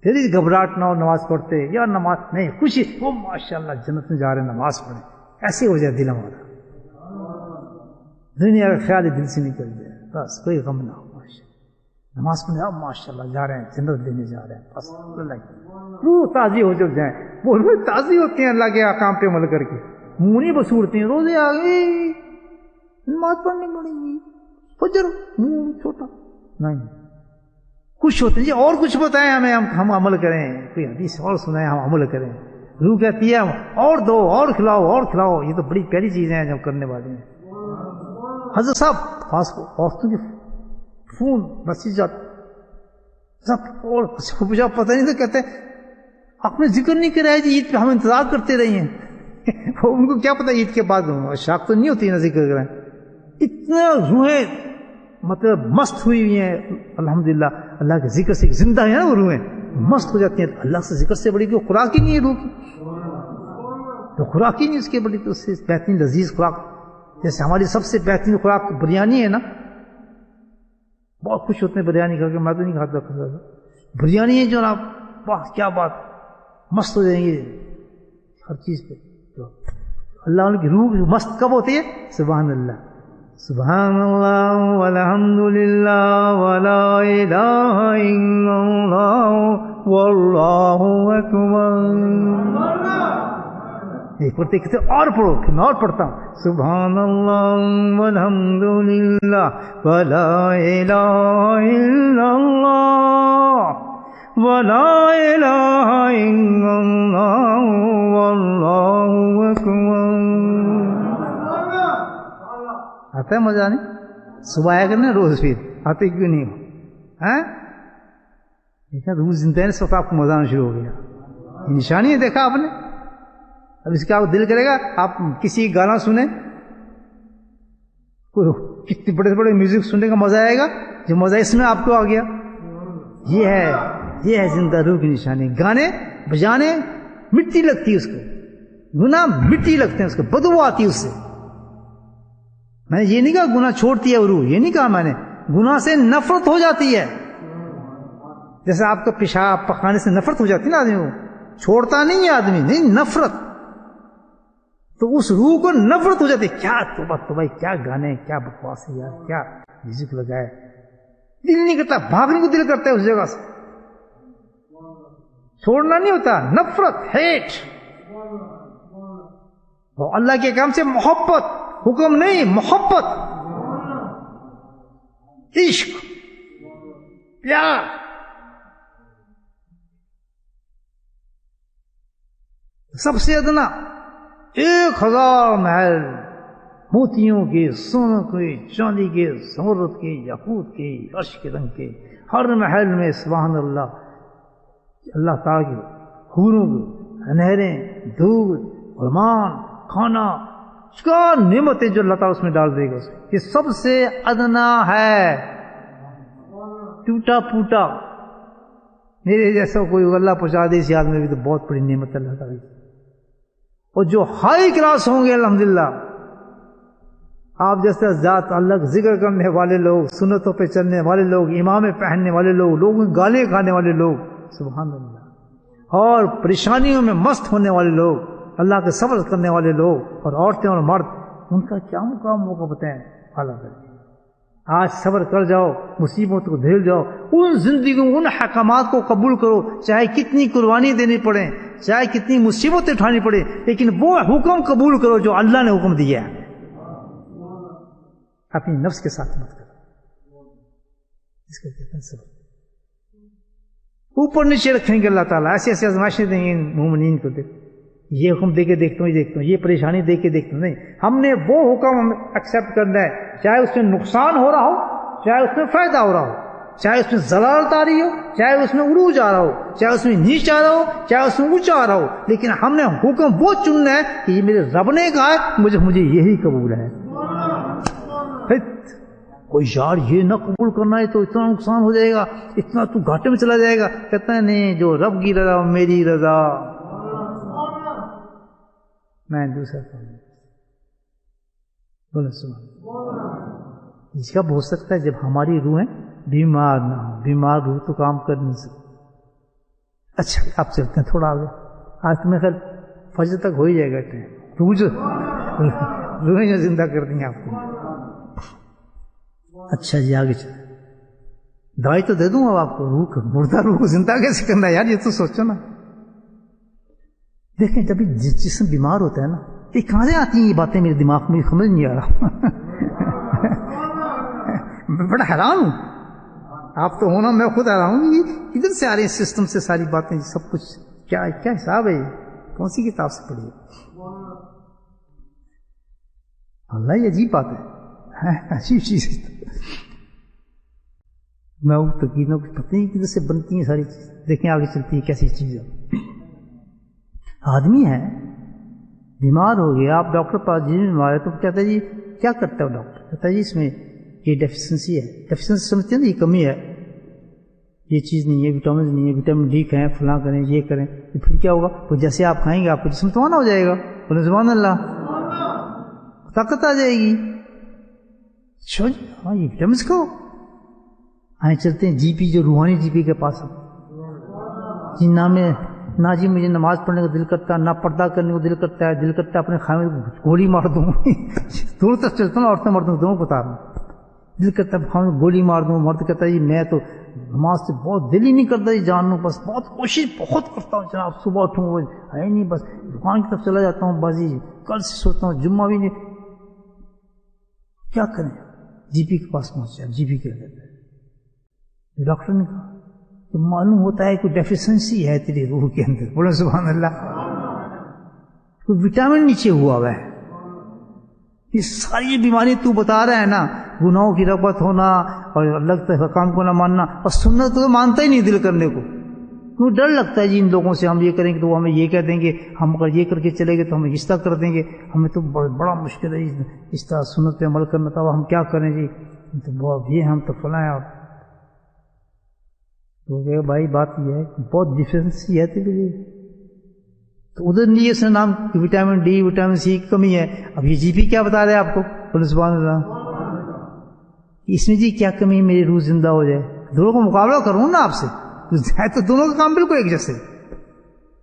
پھر گھبراہٹ نہ ہو. نماز پڑھتے یا نماز نہیں خوشی وہ ماشاء اللہ جنت میں جا رہے ہیں نماز پڑھیں. ایسے ہو جائے دل ہمارا، دنیا کا خیال دل سے نکل جائے، بس کوئی غم نہ ہو. نماز پڑھنے اب ماشاء اللہ جا رہے ہیں جنت لینے جا رہے ہیں. بس اللہ کی روح تازی ہو جب جائیں. وہ روح تازی ہوتی ہیں اللہ کے احکام پہ عمل کر کے. منہ نہیں بسورتے ہیں. روزے آ گئے نماز پڑھنی پڑے گی، فجر منہ چھوٹا نہیں، خوش ہوتے ہیں. جی اور کچھ بتائیں ہمیں، ہم عمل کریں. کوئی حدیث اور سنائیں ہم عمل کریں. روح کہتی ہے اور دو اور کھلاؤ اور کھلاؤ. یہ تو بڑی پیاری چیزیں ہیں جو کرنے والے ہیں. حضرت صاحب خاص عورتوں کے فون میسج سب اور پوچھا پتہ نہیں تو کہتے آپ نے ذکر نہیں کرا ہے جی عید پہ ہم انتظار کرتے رہے ہیں. ان کو کیا پتا عید کے بعد شاک تو نہیں ہوتی نہ ذکر کریں. اتنا روحیں مطلب مست ہوئی ہوئی ہیں الحمدللہ اللہ کے ذکر سے. زندہ ہیں نا وہ روحیں مست ہو جاتی ہیں. اللہ سے ذکر سے بڑی کوئی خوراک ہی نہیں ہے روح کی. تو خوراک ہی نہیں اس کے بڑی تو اس سے بہترین لذیذ خوراک. جیسے ہماری سب سے بہترین خوراک بریانی ہے نا. بہت خوش ہوتے ہیں بریانی کھا کے. میں تو نہیں کھاتا. بریانی ہے جو نا واہ کیا بات، مست ہو جائیں گے ہر چیز پہ. تو اللہ ان کی روح مست کب ہوتی ہے؟ سبحان اللہ. سبحان اللہ والحمد للہ ولا الہ الا اللہ واللہ اکبر. ایک پڑھتے کہتے اور پڑھو. پھر میں اور پڑھتا ہوں. سبحان اللہ والحمد للہ ولا الہ الا اللہ ولا الہ الا اللہ واللہ اکبر. آتا ہے مزہ نہیں؟ صبح آیا کرنا روز، پھر آتے کیوں نہیں ہو؟ دیکھا روز زندہ ہے، اس وقت آپ کو مزہ آنا شروع ہو گیا. یہ نشانی ہے، دیکھا آپ نے. اب اس کا آپ دل کرے گا آپ کسی گانا سنیں، کوئی کتنے بڑے بڑے میوزک سننے کا مزہ آئے گا، جو مزہ اس میں آپ کو آ گیا. یہ ہے زندہ روح کی نشانی. گانے بجانے مٹی لگتی ہے اس کو، گناہ مٹی لگتے ہیں اس کو، بدبو آتی ہے اس سے. میں نے یہ نہیں کہا گناہ چھوڑتی ہے روح، یہ نہیں کہا میں نے. گناہ سے نفرت ہو جاتی ہے، جیسے آپ کا پیشاب پخانے سے نفرت ہو جاتی ہے نا آدمی کو، چھوڑتا نہیں ہے آدمی، نہیں نفرت. تو اس روح کو نفرت ہو جاتی ہے. کیا تو بھائی کیا گانے، کیا بکواس ہے یار، کیا میوزک لگائے. دل نہیں کرتا، بھاگنے کو دل کرتا ہے اس جگہ سے. چھوڑنا نہیں ہوتا، نفرت، ہیٹ. اللہ کے کام سے محبت، حکم نہیں، محبت، عشق، پیار. سب سے ادنا 1000 محل، موتیوں کے، سونے کے، چاندی کے، زمرد کے، یاقوت کے، عرش کے رنگ کے. ہر محل میں سبحان اللہ، اللہ تعالیٰ کی حوروں کی نہریں، دودھ، فرمان، کھانا، کیا نعمتیں جو اللہ تعالیٰ اس میں ڈال دے گا. یہ سب سے ادنا ہے، ٹوٹا پھوٹا. میرے جیسا کوئی اللہ پہنچا دے اس یاد میں بھی تو بہت بڑی نعمت ہے اللہ تعالیٰ کی. اور جو ہائی کلاس ہوں گے الحمدللہ، آپ جیسے ذات اللہ کا ذکر کرنے والے لوگ، سنتوں پہ چلنے والے لوگ، امامے پہننے والے لوگ، لوگوں کی گالیں کھانے والے لوگ، سبحان اللہ، اور پریشانیوں میں مست ہونے والے لوگ، اللہ کے صبر کرنے والے لوگ، اور عورتیں اور مرد، ان کا کیا مقام ہوگا بتائیں. اللہ کرے آج صبر کر جاؤ، مصیبت کو جھیل جاؤ، ان زندگیوں، ان حکامات کو قبول کرو، چاہے کتنی قربانی دینی پڑے، چاہے کتنی مصیبتیں اٹھانی پڑے، لیکن وہ حکم قبول کرو جو اللہ نے حکم دیا ہے. اپنی نفس کے ساتھ مت کرو، اس کو کہتے ہیں صبر. اوپر نیچے رکھیں گے اللہ تعالیٰ، ایسے ایسے آزمائشیں دیں گے مومنین کو. دیکھو یہ حکم دے کے دیکھتا ہوں، یہ پریشانی دے کے دیکھتا ہوں. نہیں، ہم نے وہ حکم ایکسیپٹ کرنا ہے، چاہے اس میں نقصان ہو رہا ہو، چاہے اس میں فائدہ ہو رہا ہو، چاہے اس میں ضلالت آ رہی ہو، چاہے اس میں عروج آ رہا ہو، چاہے اس میں نیچ آ رہا ہو، چاہے اس میں اونچا آ رہا ہو. لیکن ہم نے حکم وہ چننا ہے کہ یہ میرے رب نے کہا ہے، مجھے یہی قبول ہے. کوئی یار یہ نہ قبول کرنا ہے تو اتنا نقصان ہو جائے گا، اتنا تو گھاٹے میں چلا جائے گا. کہتا ہے نہیں، جو رب کی رضا میری رضا. میں دوسرا بولے سبحان. اس کا ہو سکتا ہے جب ہماری روحیں بیمار نہ ہو. بیمار روح تو کام کر نہیں سکتی. اچھا آپ چلتے ہیں تھوڑا آگے. آج تمہیں خیال فجر تک ہو ہی جائے گا ٹائم. روحیں جو زندہ کر دیں گے آپ کو. اچھا جی آگے چلیں. دوائی تو دے دوں اب آپ کو. مردہ روح کو زندہ کیسے کرنا ہے یار، یہ تو سوچو نا. دیکھیں جب جسم بیمار ہوتا ہے نا، یہ کہاں سے آتی ہیں یہ باتیں میرے دماغ میں، سمجھ نہیں آ رہا. میں بڑا حیران ہوں، آپ تو ہونا، میں خود حیران ہوں. یہ ادھر سے آ رہے ہیں سسٹم سے ساری باتیں، سب کچھ. کیا حساب ہے یہ؟ کون سی کتاب سے پڑھی ہے؟ اللہ یہ عجیب بات ہے، عجیب چیز ہے. میں وہ تقریروں کی پتہ نہیں کدھر سے بنتی ہیں ساری چیز. دیکھیں آگے چلتی ہے کیسی چیز ہے. آدمی ہے بیمار ہو گیا، آپ ڈاکٹر پاس جی بیمار ہے تو کہتا ہے جی کیا کرتا ہے ڈاکٹر؟ کہتا ہے جی اس میں یہ ڈیفیشنسی ہے. ڈیفیشنسی سمجھتے ہیں نا، یہ کمی ہے، یہ چیز نہیں ہے، وٹامن نہیں ہے، وٹامن ڈی کھائیں، فلاں کریں، یہ کریں. پھر کیا ہوگا؟ تو جیسے آپ کھائیں گے آپ کو جسم توانا ہو جائے گا. بولے سبحان اللہ، طاقت آ جائے گی. ہاں یہ وٹامنس کھاؤ. آئیں چلتے ہیں جی پی، جو روحانی جی پی کے پاس ہے. جی نہ جی مجھے نماز پڑھنے کا دل کرتا ہے، نہ پردہ کرنے کو دل کرتا ہے. دل کرتا ہے اپنے خامد کو گولی مار دوں. دونوں طرف چلتا ہوں، عورتیں مردوں دونوں کو اتار دوں. دل کرتا ہے خامد گولی مار دوں. مرد کہتا ہے جی میں تو نماز سے بہت دل ہی نہیں کرتا جی جان لوں، بس بہت کوشش بہت کرتا ہوں جناب، صبح اٹھوں ہے نہیں، بس دکان کی طرف چلا جاتا ہوں، بس جی کل سے سوچتا ہوں جمعہ بھی نہیں. کیا کریں؟ جی پی کے پاس پہنچ جائے. جی پی کیا کہتا ہے؟ ڈاکٹر نے کہا تو معلوم ہوتا ہے کوئی ڈیفیشنسی ہے تیری روح کے اندر. بولے سبحان اللہ. کوئی وٹامن نیچے ہوا ہے. یہ ساری بیماری تو بتا رہا ہے نا, گناہوں کی رغبت ہونا اور اللہ کے حکام کو نہ ماننا, اور سنت تو مانتا ہی نہیں دل کرنے کو. کیوں ڈر لگتا ہے جی ان لوگوں سے, ہم یہ کریں گے تو وہ ہمیں یہ کہہ دیں گے, ہم اگر یہ کر کے چلے گئے تو ہمیں اس طرح کر دیں گے, ہمیں تو بڑا مشکل ہے اس طرح سنت پہ عمل کرنا تھا, ہم کیا کریں جی, تو بہت یہ ہم تو فلاں ہیں. تو بھائی بات یہ ہے بہت ڈیفینسی ہے تیری. تو ادھر نہیں اس نے نام وٹامن ڈی وٹامن سی کی کمی ہے. اب یہ جی پی کیا بتا رہے ہیں آپ کو, بولے سبحان اللہ, اس میں جی کیا کمی ہے میری روح زندہ ہو جائے. دونوں کو مقابلہ کروں نا آپ سے تو دونوں کا کام بالکل ایک جیسے,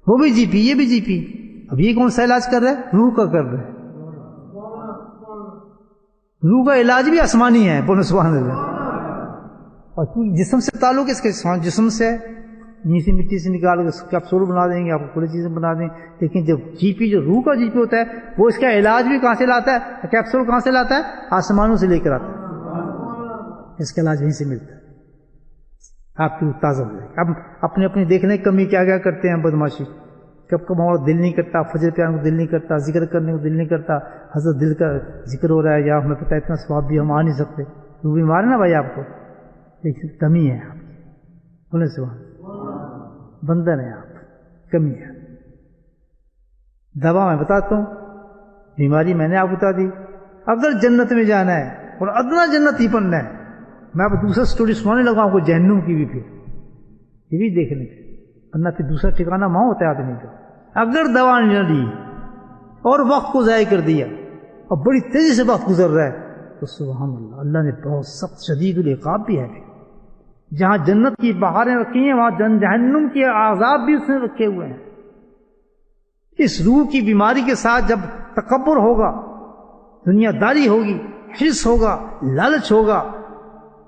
وہ بھی جی پی یہ بھی جی پی. اب یہ کون سا علاج کر رہا ہے, روح کا کر رہا ہے. روح کا علاج بھی آسمانی ہے, بولے سبحان اللہ. اور جسم سے تعلق اس کے جسم سے نیچے مٹی سے نکال کے کیپسول بنا دیں گے, آپ کو پوری چیزیں بنا دیں. لیکن جب جی پی جو روح کا جی پی ہوتا ہے وہ اس کا علاج بھی کہاں سے لاتا ہے, کیپسول کہاں سے لاتا ہے, آسمانوں سے لے کر آتا ہے. اس کا علاج یہیں سے ملتا ہے. آپ کی تازہ ہو جائے. اب اپنے اپنی دیکھنے کی کمی کیا کیا کرتے ہیں بدماشی. کب کب ہمارا دل نہیں کرتا, فجر پہ آنے کو دل نہیں کرتا, ذکر کرنے کو دل نہیں کرتا, حضرت دل کا ذکر ہو رہا ہے, یا ہمیں پتہ ہے اتنا ثواب بھی ہم آ نہیں سکتے. وہ بیمار ہے نا بھائی آپ کو, لیکن کمی ہے آپ کی. بولے سبحان, بندر ہے آپ, کمی ہے. دوا میں بتاتا ہوں, بیماری میں نے آپ بتا دی. اگر جنت میں جانا ہے اور ادنا جنت ہی بننا ہے, میں اب دوسرا سٹوری سنانے لگا آپ کو جہنم کی بھی, پھر یہ بھی دیکھنے کے, ورنہ پھر دوسرا ٹھکانہ وہاں ہوتا ہے آدمی کا. اگر دوا نہ لی اور وقت کو ضائع کر دیا اور بڑی تیزی سے وقت گزر رہا ہے, تو سبحان اللہ, اللہ نے بہت سخت شدید العقاب بھی ہے. جہاں جنت کی بہاریں رکھی ہیں وہاں جہنم کے عذاب بھی اس نے رکھے ہوئے ہیں. اس روح کی بیماری کے ساتھ جب تکبر ہوگا, دنیا داری ہوگی, حرص ہوگا, لالچ ہوگا,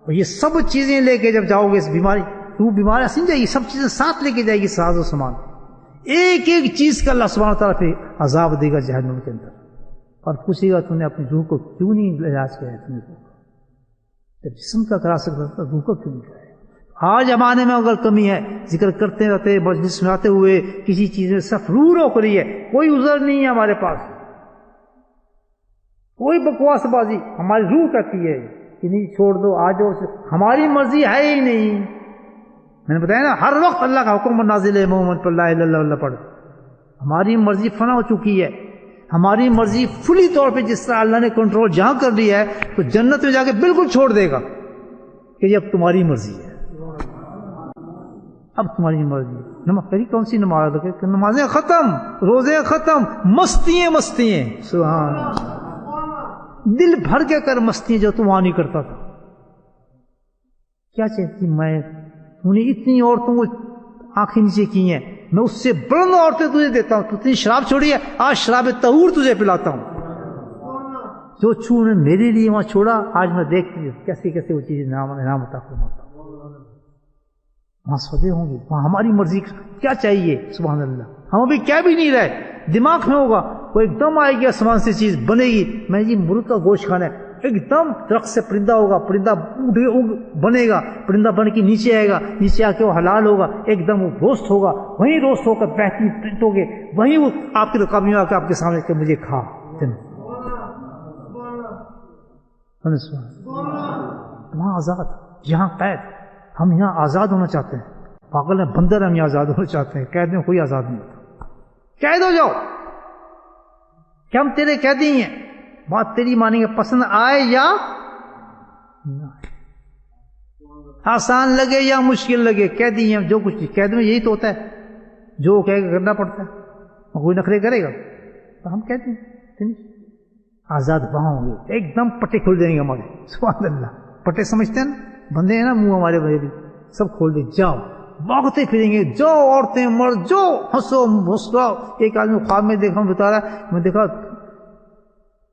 اور یہ سب چیزیں لے کے جب جاؤ گے اس بیماری, تو بیماری سن جائے گی, سب چیزیں ساتھ لے کے جائے گی, ساز و سامان, ایک ایک چیز کا اللہ سبحانہ تعالیٰ پہ عذاب دے گا جہنم کے اندر, اور پوچھے گا تم نے اپنی روح کو کیوں نہیں علاج کیا ہے. تم نے جب جسم کا کرا سکتا تھا, روح کو کیوں نہیں کرایا. آج زمانے میں اگر کمی ہے, ذکر کرتے رہتے, مجلس میں آتے ہوئے کسی چیز میں صرف روح روک رہی ہے, کوئی عذر نہیں ہے ہمارے پاس, کوئی بکواس بازی. ہماری روح کہتی ہے کہ نہیں چھوڑ دو, آ جاؤ, ہماری مرضی ہے ہی نہیں. میں نے بتایا نا, ہر وقت اللہ کا حکم نازل ہے محمد پر لا الہ الا اللہ پڑھ. ہماری مرضی فنا ہو چکی ہے. ہماری مرضی فلی طور پہ جس طرح اللہ نے کنٹرول جہاں کر لیا ہے, تو جنت میں جا کے بالکل چھوڑ دے گا کہ یہ اب تمہاری مرضی ہے, اب تمہاری مرضی ہے. نماز پڑھی, کون سی نماز, نمازیں ختم, روزے ختم, مستیاں مستیاں. سبحان اللہ, دل بھر کے کر مستی جو تو وہاں نہیں کرتا تھا. کیا چاہتی میں, تو نے اتنی عورتوں کو آنکھیں نیچے کی ہیں, میں اس سے بلند عورتیں تجھے دیتا ہوں, تو اتنی شراب چھوڑی ہے, آج شراب طہور تجھے پلاتا ہوں. جو چھو نے میرے لیے وہاں چھوڑا, آج میں دیکھتی ہوں کیسے کیسے وہ چیزیں نام عطا فرماتا ہوں. وہاں سودے ہوں گے, وہاں ہماری مرضی کیا چاہیے. سبحان اللہ, ہم ابھی کیا بھی نہیں رہے, دماغ میں ہوگا, وہ ایک دم آئے گی آسمان سے چیز بنے گی, میں جی مرغ کا گوشت کھانا ہے, ایک دم درخت سے پرندہ ہوگا, پرندہ بنے گا, پرندہ بن کے نیچے آئے گا, نیچے آ کے وہ حلال ہوگا, ایک دم وہ روسٹ ہوگا, وہیں روسٹ ہو کر بہترین پرنٹ ہوگے, وہیں وہ آپ کے رقابی آ کے آپ کے سامنے کہ مجھے کھا. وہاں آزاد, یہاں قید. ہم یہاں آزاد ہونا چاہتے ہیں, پاگل ہے بندر, ہم یہاں آزاد ہونا چاہتے ہیں. قید میں کوئی آزاد نہیں ہوتا. قید ہو جاؤ کہ ہم تیرے قیدی ہیں, بات تیری مانیں گے, پسند آئے یا آسان لگے یا مشکل لگے, قیدی ہیں. جو کچھ قید میں یہی تو ہوتا ہے, جو کہے گا کرنا پڑتا ہے, کوئی نخرے کرے گا تو ہم کہتے ہیں. آزاد وہاں ہوں گے, ایک دم پٹے کھل جائیں گے ہمارے. سبحان اللہ, پٹے سمجھتے ہیں نا, بندے ہیں نا منہ ہمارے بھائی, سب کھول دیں, جاؤ بھاگتے پھریں گے, جو عورتیں مرد, جو ہنسو مسکراؤ. ایک آدمی خواب میں دیکھا, بتا رہا ہے, میں دیکھا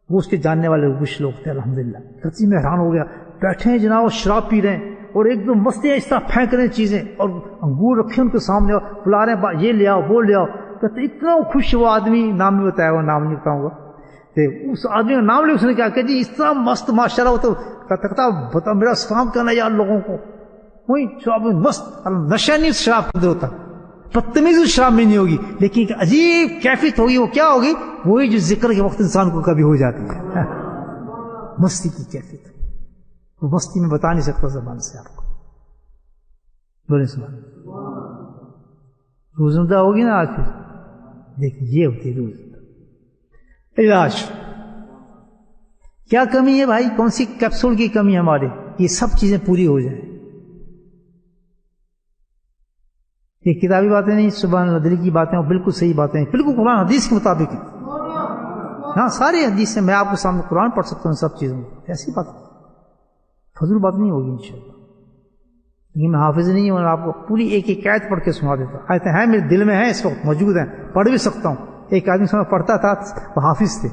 وہ اس کے جاننے والے کچھ لوگ تھے, الحمدللہ. سچی میں حیران ہو گیا, بیٹھے ہیں جناب, وہ شراب پی رہے ہیں, اور ایک دم مستی اس طرح پھینک رہے ہیں چیزیں, اور انگور رکھے ان کے سامنے, بلا رہے ہیں یہ لے آؤ وہ لے آؤ. کہتے اتنا خوش وہ آدمی, نام نہیں بتایا, وہ نام نہیں بتاؤں گا, اس آدمی کا نام لے, اس نے کیا کہ جی اس طرح مست ماشاءاللہ, وہ تو کہتا بتا میرا سلام کرنا یار لوگوں کو. وہی شراب میں مست، نشہ نہیں اس شراب کے اندر ہوتا، بدتمیزی اس شراب میں نہیں ہوگی، لیکن ایک عجیب کیفیت ہوگی. وہ کیا ہوگی؟ وہی جو ذکر کے وقت انسان کو کبھی ہو جاتی ہے، مستی کی کیفیت. وہ مستی میں بتا نہیں سکتا زبان سے آپ کو. بولے سبحان روزمدہ ہوگی نا. آج پھر دیکھیں یہ ہوتی ہے روزمدہ. علاج کیا کمی ہے بھائی؟ کون سی کیپسول کی کمی ہے ہمارے؟ یہ سب چیزیں پوری ہو جائیں. یہ کتابی باتیں نہیں، سبحان اللہ، دل کی باتیں، بالکل صحیح باتیں، بالکل قرآن حدیث کے مطابق ہیں. ہاں ساری حدیث سے میں آپ کو سامنے قرآن پڑھ سکتا ہوں سب چیزوں. ایسی بات فضول بات نہیں ہوگی انشاءاللہ. لیکن میں حافظ نہیں ہوں، آپ کو پوری ایک ایک آیت پڑھ کے سنا دیتا ہوں. آیتیں ہیں میرے دل میں ہیں، اس وقت موجود ہیں، پڑھ بھی سکتا ہوں. ایک آدمی سنا پڑھتا تھا، وہ حافظ تھے.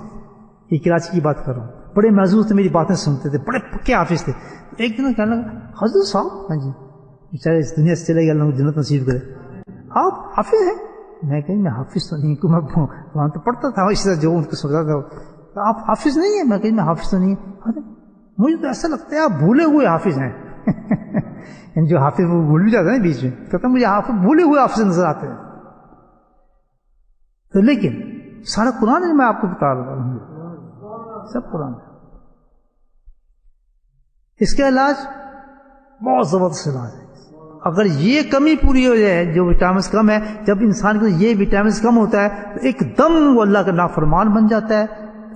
یہ کراچی کی بات کر رہا ہوں. بڑے محظوظ تھے، میری باتیں سنتے تھے، بڑے پکے حافظ تھے. ایک دن کہنے لگا حضرت صاحب، ہاں جی بیچارے اس دنیا سے چلے گئے، اللہ جنت نصیب کرے، آپ حافظ ہیں؟ میں کہیں میں حافظ تو نہیں ہوں، میں قرآن تو پڑھتا تھا اسی طرح جو ان کو سنتا تھا. آپ حافظ نہیں ہیں؟ میں کہیں میں حافظ تو نہیں ہوں. مجھے تو ایسا لگتا ہے آپ بھولے ہوئے حافظ ہیں. جو حافظ وہ بھول بھی جاتا ہے نا بیچ میں، کہتا مجھے حافظ بھولے ہوئے حافظ نظر آتے ہیں. تو لیکن سارا قرآن ہے، میں آپ کو بتا رہا ہوں، سب قرآن ہے. اس کا علاج بہت زبردست علاج ہے. اگر یہ کمی پوری ہو جائے، جو وٹامنس کم ہے، جب انسان کو یہ وٹامنس کم ہوتا ہے تو ایک دم وہ اللہ کا نافرمان بن جاتا ہے،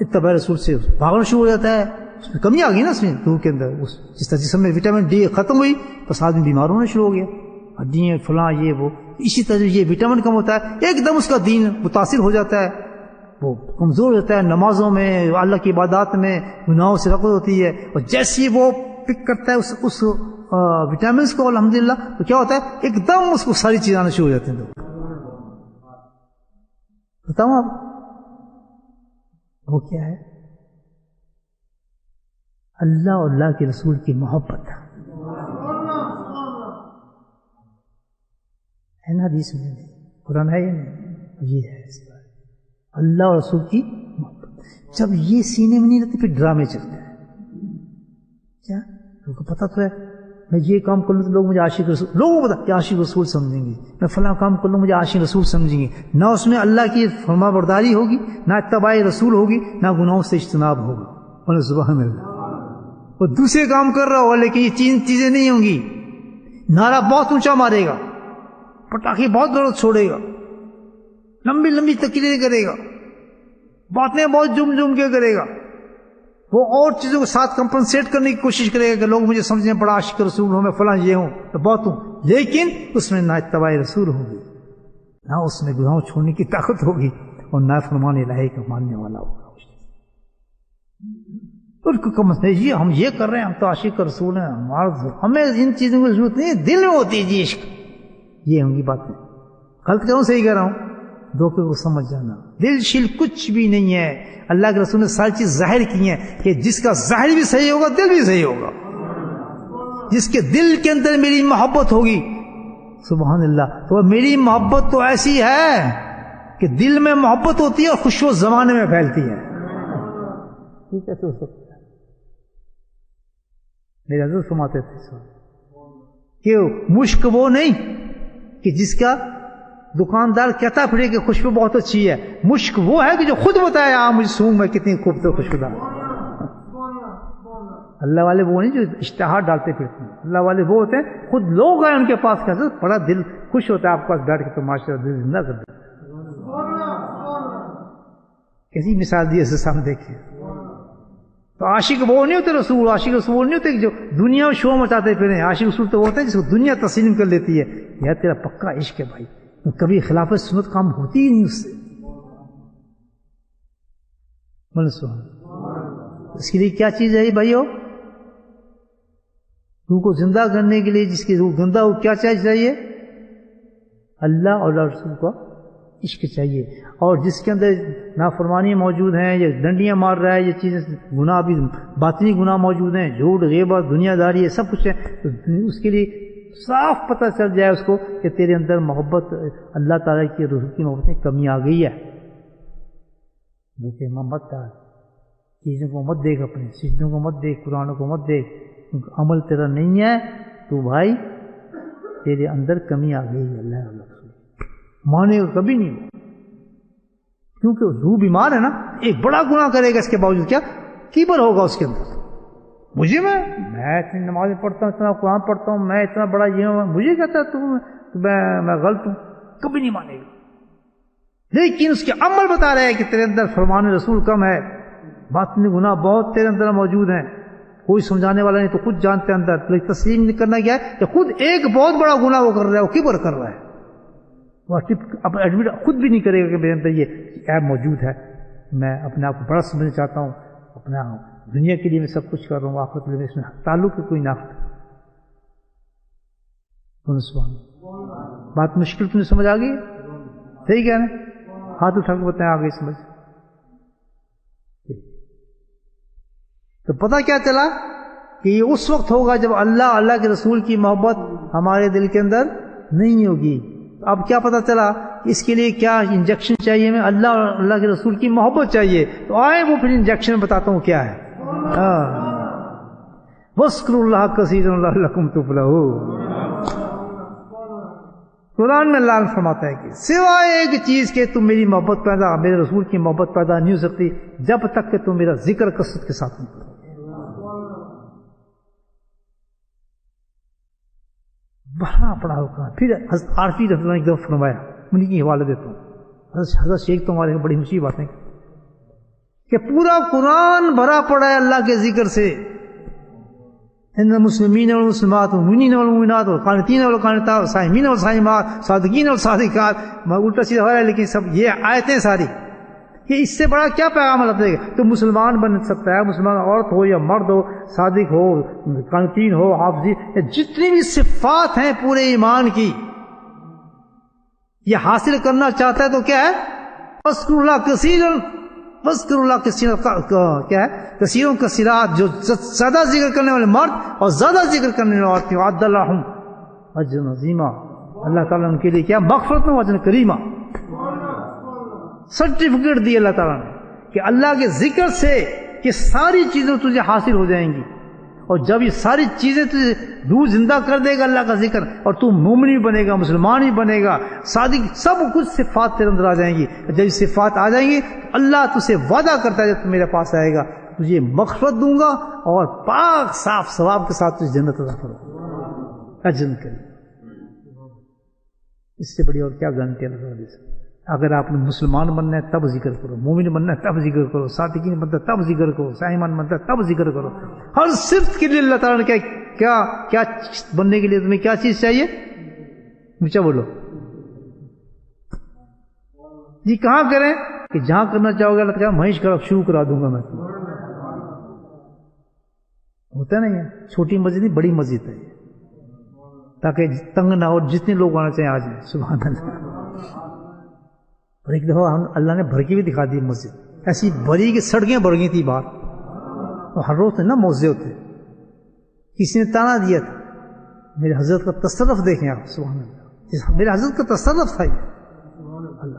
اتباع رسول سے بھاگنا شروع ہو جاتا ہے. اس میں کمی آ گئی نا، اس میں روح کے اندر. جس طرح جسم میں وٹامن ڈی ختم ہوئی، بس آدمی بیمار ہونا شروع ہو گیا، ہڈیاں فلاں یہ وہ. اسی طرح یہ وٹامن کم ہوتا ہے، ایک دم اس کا دین متاثر ہو جاتا ہے، وہ کمزور ہوتا ہے. نمازوں میں، اللہ کی عبادات میں گناہوں سے رغبت ہوتی ہے، اور جیسے وہ پک کرتا ہے اس وٹامنس کو الحمدللہ، تو کیا ہوتا ہے ایک دم اس کو ساری چیزیں آنا شروع ہو جاتی ہیں. بتاؤں آپ وہ کیا ہے؟ اللہ اور اللہ کے رسول کی محبت ہے نا. حدیث میں قرآن ہے یا نہیں؟ یہ ہے اس بات. اللہ اور رسول کی محبت جب یہ سینے میں نہیں رہتی، پھر ڈرامے چلتے ہیں. کیا لوگوں کو پتا تو ہے میں یہ کام کر لوں تو لوگ مجھے عاشق رسول، لوگوں کو پتا کہ عاشق رسول سمجھیں گے. میں فلاں کام کر لوں مجھے عاشق رسول سمجھیں گے. نہ اس میں اللہ کی فرما برداری ہوگی، نہ اتباع رسول ہوگی، نہ گناہوں سے اجتناب ہوگا. بولے سبحان اللہ. وہ دوسرے کام کر رہا ہو لیکن یہ چیزیں نہیں ہوں گی. نعرہ بہت اونچا مارے گا، پٹاخے بہت زور چھوڑے گا، لمبی لمبی تقریریں کرے گا، باتیں بہت جم جم کے کرے گا، وہ اور چیزوں کو ساتھ کمپنسیٹ کرنے کی کوشش کرے گا کہ لوگ مجھے سمجھیں بڑا عاشق رسول ہوں، میں فلاں یہ ہوں تو بہت ہوں. لیکن اس میں نہ اتباع رسول ہوگی، نہ اس میں گناہوں چھوڑنے کی طاقت ہوگی، اور نہ فرمان الہی کا ماننے والا ہوگا. یہ ہم یہ کر رہے ہیں، ہم تو عاشق رسول ہیں، ہمیں ان چیزوں کی ضرورت نہیں ہے، دل میں ہوتی ہے جی عشق. یہ ہوں گی باتیں. غلط کہوں صحیح کہہ رہا ہوں؟ دھوکے کو سمجھ جانا. دل شل کچھ بھی نہیں ہے. اللہ کے رسول نے ساری چیز ظاہر کی ہیں کہ جس کا ظاہر بھی صحیح ہوگا دل بھی صحیح ہوگا. جس کے دل کے اندر میری محبت ہوگی، سبحان اللہ، تو میری محبت تو ایسی ہے کہ دل میں محبت ہوتی ہے اور خوشبو زمانے میں پھیلتی ہے. یہ کیسے ہو سکتا ہے؟ میرے حضرت فرماتے تھے کہ مشک وہ نہیں کہ جس کا دکاندار کہتا پھرے کہ خوشبو بہت اچھی ہے. مشک وہ ہے کہ جو خود بتایا آپ مجھے سونگ میں کتنی خوبصورت خوشبودار. اللہ والے وہ نہیں جو اشتہار ڈالتے پھرتے ہیں. اللہ والے وہ ہوتے ہیں خود لوگ آئے ان کے پاس کہتے ہیں بڑا دل خوش ہوتا ہے آپ کے پاس بیٹھ کے، تو ماشاءاللہ دل زندہ کر دیتے. کیسی مثال دی ایسے سامنے دیکھیے. تو عاشق وہ نہیں ہوتے رسول، عاشق رسول وہ نہیں ہوتے جو دنیا میں شو مچاتے پھریں. عاشق رسول تو وہ ہوتے ہیں جس کو دنیا تسلیم کر لیتی ہے. یہ تیرا پکا عشق ہے بھائی، کبھی خلاف سنت کام ہوتی ہی نہیں اس سے. اس کے لیے کیا چیز ہے یہ بھائیو؟ روح کو زندہ کرنے کے لیے جس کی روح گندہ ہو، کیا چاہیے؟ اللہ اور رسول کا عشق چاہیے. اور جس کے اندر نافرمانی موجود ہیں، یہ ڈنڈیاں مار رہا ہے، یہ چیزیں گناہ بھی باطنی گناہ موجود ہیں، جھوٹ غیبت دنیا داری، یہ سب کچھ ہے. تو اس کے لیے صاف پتہ چل جائے اس کو کہ تیرے اندر محبت اللہ تعالیٰ کی روح کی محبت میں کمی آ گئی ہے. مت ڈال، چیزوں کو مت دیکھ، اپنے سجدوں کو مت دیکھ، قرآن کو مت دیکھ، عمل تیرا نہیں ہے تو بھائی تیرے اندر کمی آ گئی اللہ رسول مانے گا کبھی نہیں، کیونکہ روح بیمار ہے نا، ایک بڑا گناہ کرے گا اس کے باوجود کیا کیبر ہوگا اس کے اندر، مجھے میں اتنی نمازیں پڑھتا ہوں، اتنا قرآن پڑھتا ہوں، میں اتنا بڑا یہ ہوں، مجھے کہتا ہے میں غلط ہوں، کبھی نہیں مانے گا۔ لیکن اس کے عمل بتا رہے ہیں کہ تیرے اندر فرمان رسول کم ہے، باطنی گناہ بہت تیرے اندر موجود ہیں، کوئی سمجھانے والا نہیں، تو خود جانتے اندر، لیکن تسلیم نہیں کرنا کیا ہے کہ خود ایک بہت بڑا گناہ وہ کر رہا ہے، وہ کبر کر رہا ہے، وہ ایڈمٹ خود بھی نہیں کرے گا کہ میرے اندر یہ عیب موجود ہے، میں اپنے آپ کو بڑا سمجھنا چاہتا ہوں، اپنا دنیا کے لیے میں سب کچھ کر رہا ہوں، آخرت کے لیے اس میں تعلق کی کوئی نافت۔ بات مشکل تمہیں سمجھ آ گئی؟ صحیح کہہ رہے ہیں؟ ہاتھ اٹھا کے بتائیں آگے سمجھ۔ تو پتہ کیا چلا کہ یہ اس وقت ہوگا جب اللہ کے رسول کی محبت ہمارے دل کے اندر نہیں ہوگی۔ اب کیا پتہ چلا کہ اس کے لیے کیا انجیکشن چاہیے، ہمیں اللہ اور اللہ کے رسول کی محبت چاہیے، تو آئے وہ پھر انجیکشن بتاتا ہوں کیا ہے۔ وَاذْكُرُوا اللَّهَ كَثِيرًا لَعَلَّكُمْ تُفْلِحُونَ۔ قرآن میں اللہ فرماتا ہے کہ سوائے ایک چیز کے تم میری محبت پیدا، میرے رسول کی محبت پیدا نہیں ہو سکتی جب تک کہ تم میرا ذکر کثرت کے ساتھ نہیں کرو۔ بڑا پڑا ہوگا۔ پھر حضرت عارفی رحمۃ اللہ نے ایک دفعہ فرمایا، انہیں کی حوالہ دیتا ہوں، حضرت شیخ تو ہمارے بڑی اونچی باتیں کہ پورا قرآن بھرا پڑا ہے اللہ کے ذکر سے، ان المسلمین والمسلمات والمؤمنین والمؤمنات والقانتین والقانتات والصائمین والصائمات صادقین والصادقات، میں الٹا سیدھا ہو رہا ہے لیکن سب یہ آیتیں ساری، کہ اس سے بڑا کیا پیغام اللہ دے گا؟ تو مسلمان بن سکتا ہے، مسلمان عورت ہو یا مرد ہو، صادق ہو، قانتین ہو، حافظ، جتنی بھی صفات ہیں پورے ایمان کی، یہ حاصل کرنا چاہتا ہے تو کیا ہے؟ اذکروا اللہ کثیرا، اذکروا اللہ کثیرا، کیا ہے؟ کثیروں کثیرات، جو زیادہ ذکر کرنے والے مرد اور زیادہ ذکر کرنے والے عورتیں، وعد لہم اجرا عظیما، اللہ تعالیٰ ان کے لیے کیا مغفرت و اجر کریمہ، سرٹیفکیٹ دی اللہ تعالیٰ نے کہ اللہ کے ذکر سے کہ ساری چیزیں تجھے حاصل ہو جائیں گی، اور جب یہ ساری چیزیں تجھے روح زندہ کر دے گا اللہ کا ذکر، اور تو مومن بھی بنے گا، مسلمان بھی بنے گا، صادق، سب کچھ صفات تیرے اندر آ جائیں گی۔ جب یہ صفات آ جائیں گی اللہ تجھے وعدہ کرتا ہے جب تو میرے پاس آئے گا تجھے مغفرت دوں گا اور پاک صاف ثواب کے ساتھ تجھے جنت عطا کروں گا، اجر کرے۔ اس سے بڑی اور کیا گارنٹی اللہ تعالیٰ سے؟ اگر آپ نے مسلمان بننا ہے تب ذکر کرو، مومن بننا ہے تب ذکر کرو، صادقین بننا ہے تب ذکر کرو، صائمان بننا ہے تب ذکر کرو۔ ہر صفت کے لیے اللہ تعالیٰ نے کیا بننے کے لیے تمہیں کیا چیز چاہیے؟ اونچا بولو جی۔ کہاں کریں؟ کہ جہاں کرنا چاہو گے اللہ تعالیٰ مہیش کرا شروع کرا دوں گا میں تمہیں۔ ہوتا ہے نا یہ چھوٹی مسجد نہیں بڑی مسجد ہے، تاکہ تنگ نہ ہو، جتنے لوگ آنا چاہیں آ جائیں۔ سبحان اللہ۔ اور ایک دفعہ اللہ نے بھر کے بھی دکھا دی مسجد، ایسی بھری کی سڑکیں بھر گئی تھی باہر، اور ہر روز نا موزے ہوتے، کسی نے تانا دیا تھا، میرے حضرت کا تصرف دیکھیں آپ، سبحان اللہ، میرے حضرت کا تصرف تھا یہ اللہ،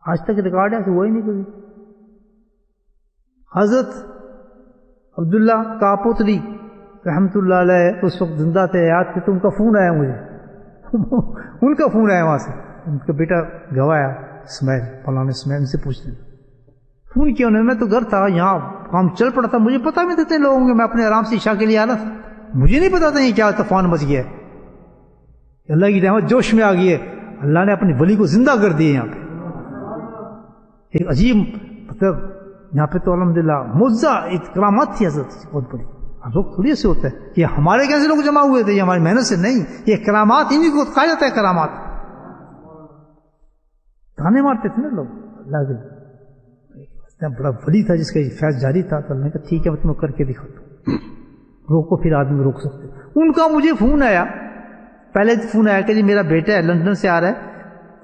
آج تک ریکارڈ ہے کہ وہی نہیں کبھی۔ حضرت عبداللہ کاپوتری رحمۃ اللہ علیہ اس وقت زندہ تھے، یاد تھے، تو ان کا فون آیا مجھے ان کا فون آیا وہاں سے، ان کا بیٹا گوایا اسماعیل، فلاں اسماعیل، ان سے پوچھتے ہیں فون کیا انہوں نے؟ میں تو گھر تھا، یہاں کام چل پڑا تھا، مجھے پتا نہیں دیتے لوگوں کے، میں اپنے آرام سے عشاء کے لیے آ رہا تھا، مجھے نہیں پتا تھا یہ کیا طوفان مچ گیا ہے، اللہ کی رحمت جوش میں آ گئی ہے، اللہ نے اپنی ولی کو زندہ کر دیا یہاں پہ۔ ایک عجیب مطلب یہاں پہ تو الحمدللہ معجزہ اکرامات تھی حضرت بہت بڑی، لوگ تھوڑی سے ہوتا ہے، یہ ہمارے کیسے لوگ جمع ہوئے تھے، یہ ہماری محنت سے نہیں، یہ کرامات انہیں کو کہا جاتا ہے، کرامات تانے مارتے تھے نا لوگ اللہ کے، اتنا بڑا ولی تھا جس کا فیض جاری تھا، تو اللہ نے کہا ٹھیک ہے میں تمہیں کر کے دکھاتا ہوں، روکو پھر آدمی روک سکتے۔ ان کا مجھے فون آیا، پہلے فون آیا کہ جی میرا بیٹا ہے لندن سے آ رہا ہے،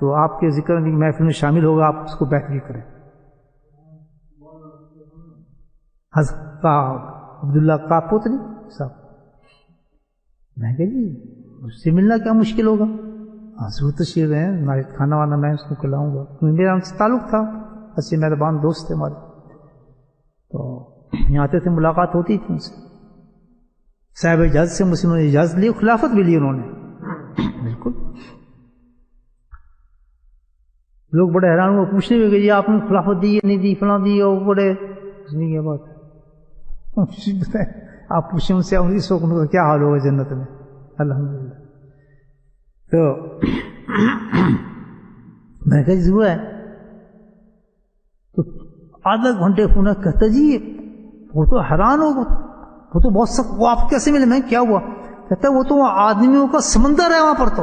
تو آپ کے ذکر میں محفل میں شامل ہوگا، آپ اس کو بہتری کریں۔ حضرت عبداللہ کاپوتری صاحب، میں کہا جی اس سے ملنا کیا مشکل ہوگا، ضرور تشریف ہے، ہمارے کھانا وانا میں اس کو کھلاؤں گا، کیونکہ میرا ان سے تعلق تھا، اچھے مہربان دوست تھے ہمارے، تو یہاں آتے تھے، ملاقات ہوتی تھی ان سے، صاحب اجازت سے مسلموں نے اجازت لی، خلافت بھی لی انہوں نے، بالکل. لوگ بڑے حیران ہوئے, پوچھنے میں کہ یہ آپ نے خلافت دی یا نہیں دی, فلاں دی, اور بڑے کچھ نہیں کیا بات. آپ پوچھیں ان سے اس وقت ان کا کیا حال ہوگا جنت میں. الحمدللہ. تو میں کہا ہوا ہے تو آدھا گھنٹے فون کہتا جی وہ تو حیران ہوگا, وہ تو بہت سخت, وہ آپ کیسے ملے؟ میں کیا ہوا؟ کہتا وہ تو آدمیوں کا سمندر ہے وہاں پر. تو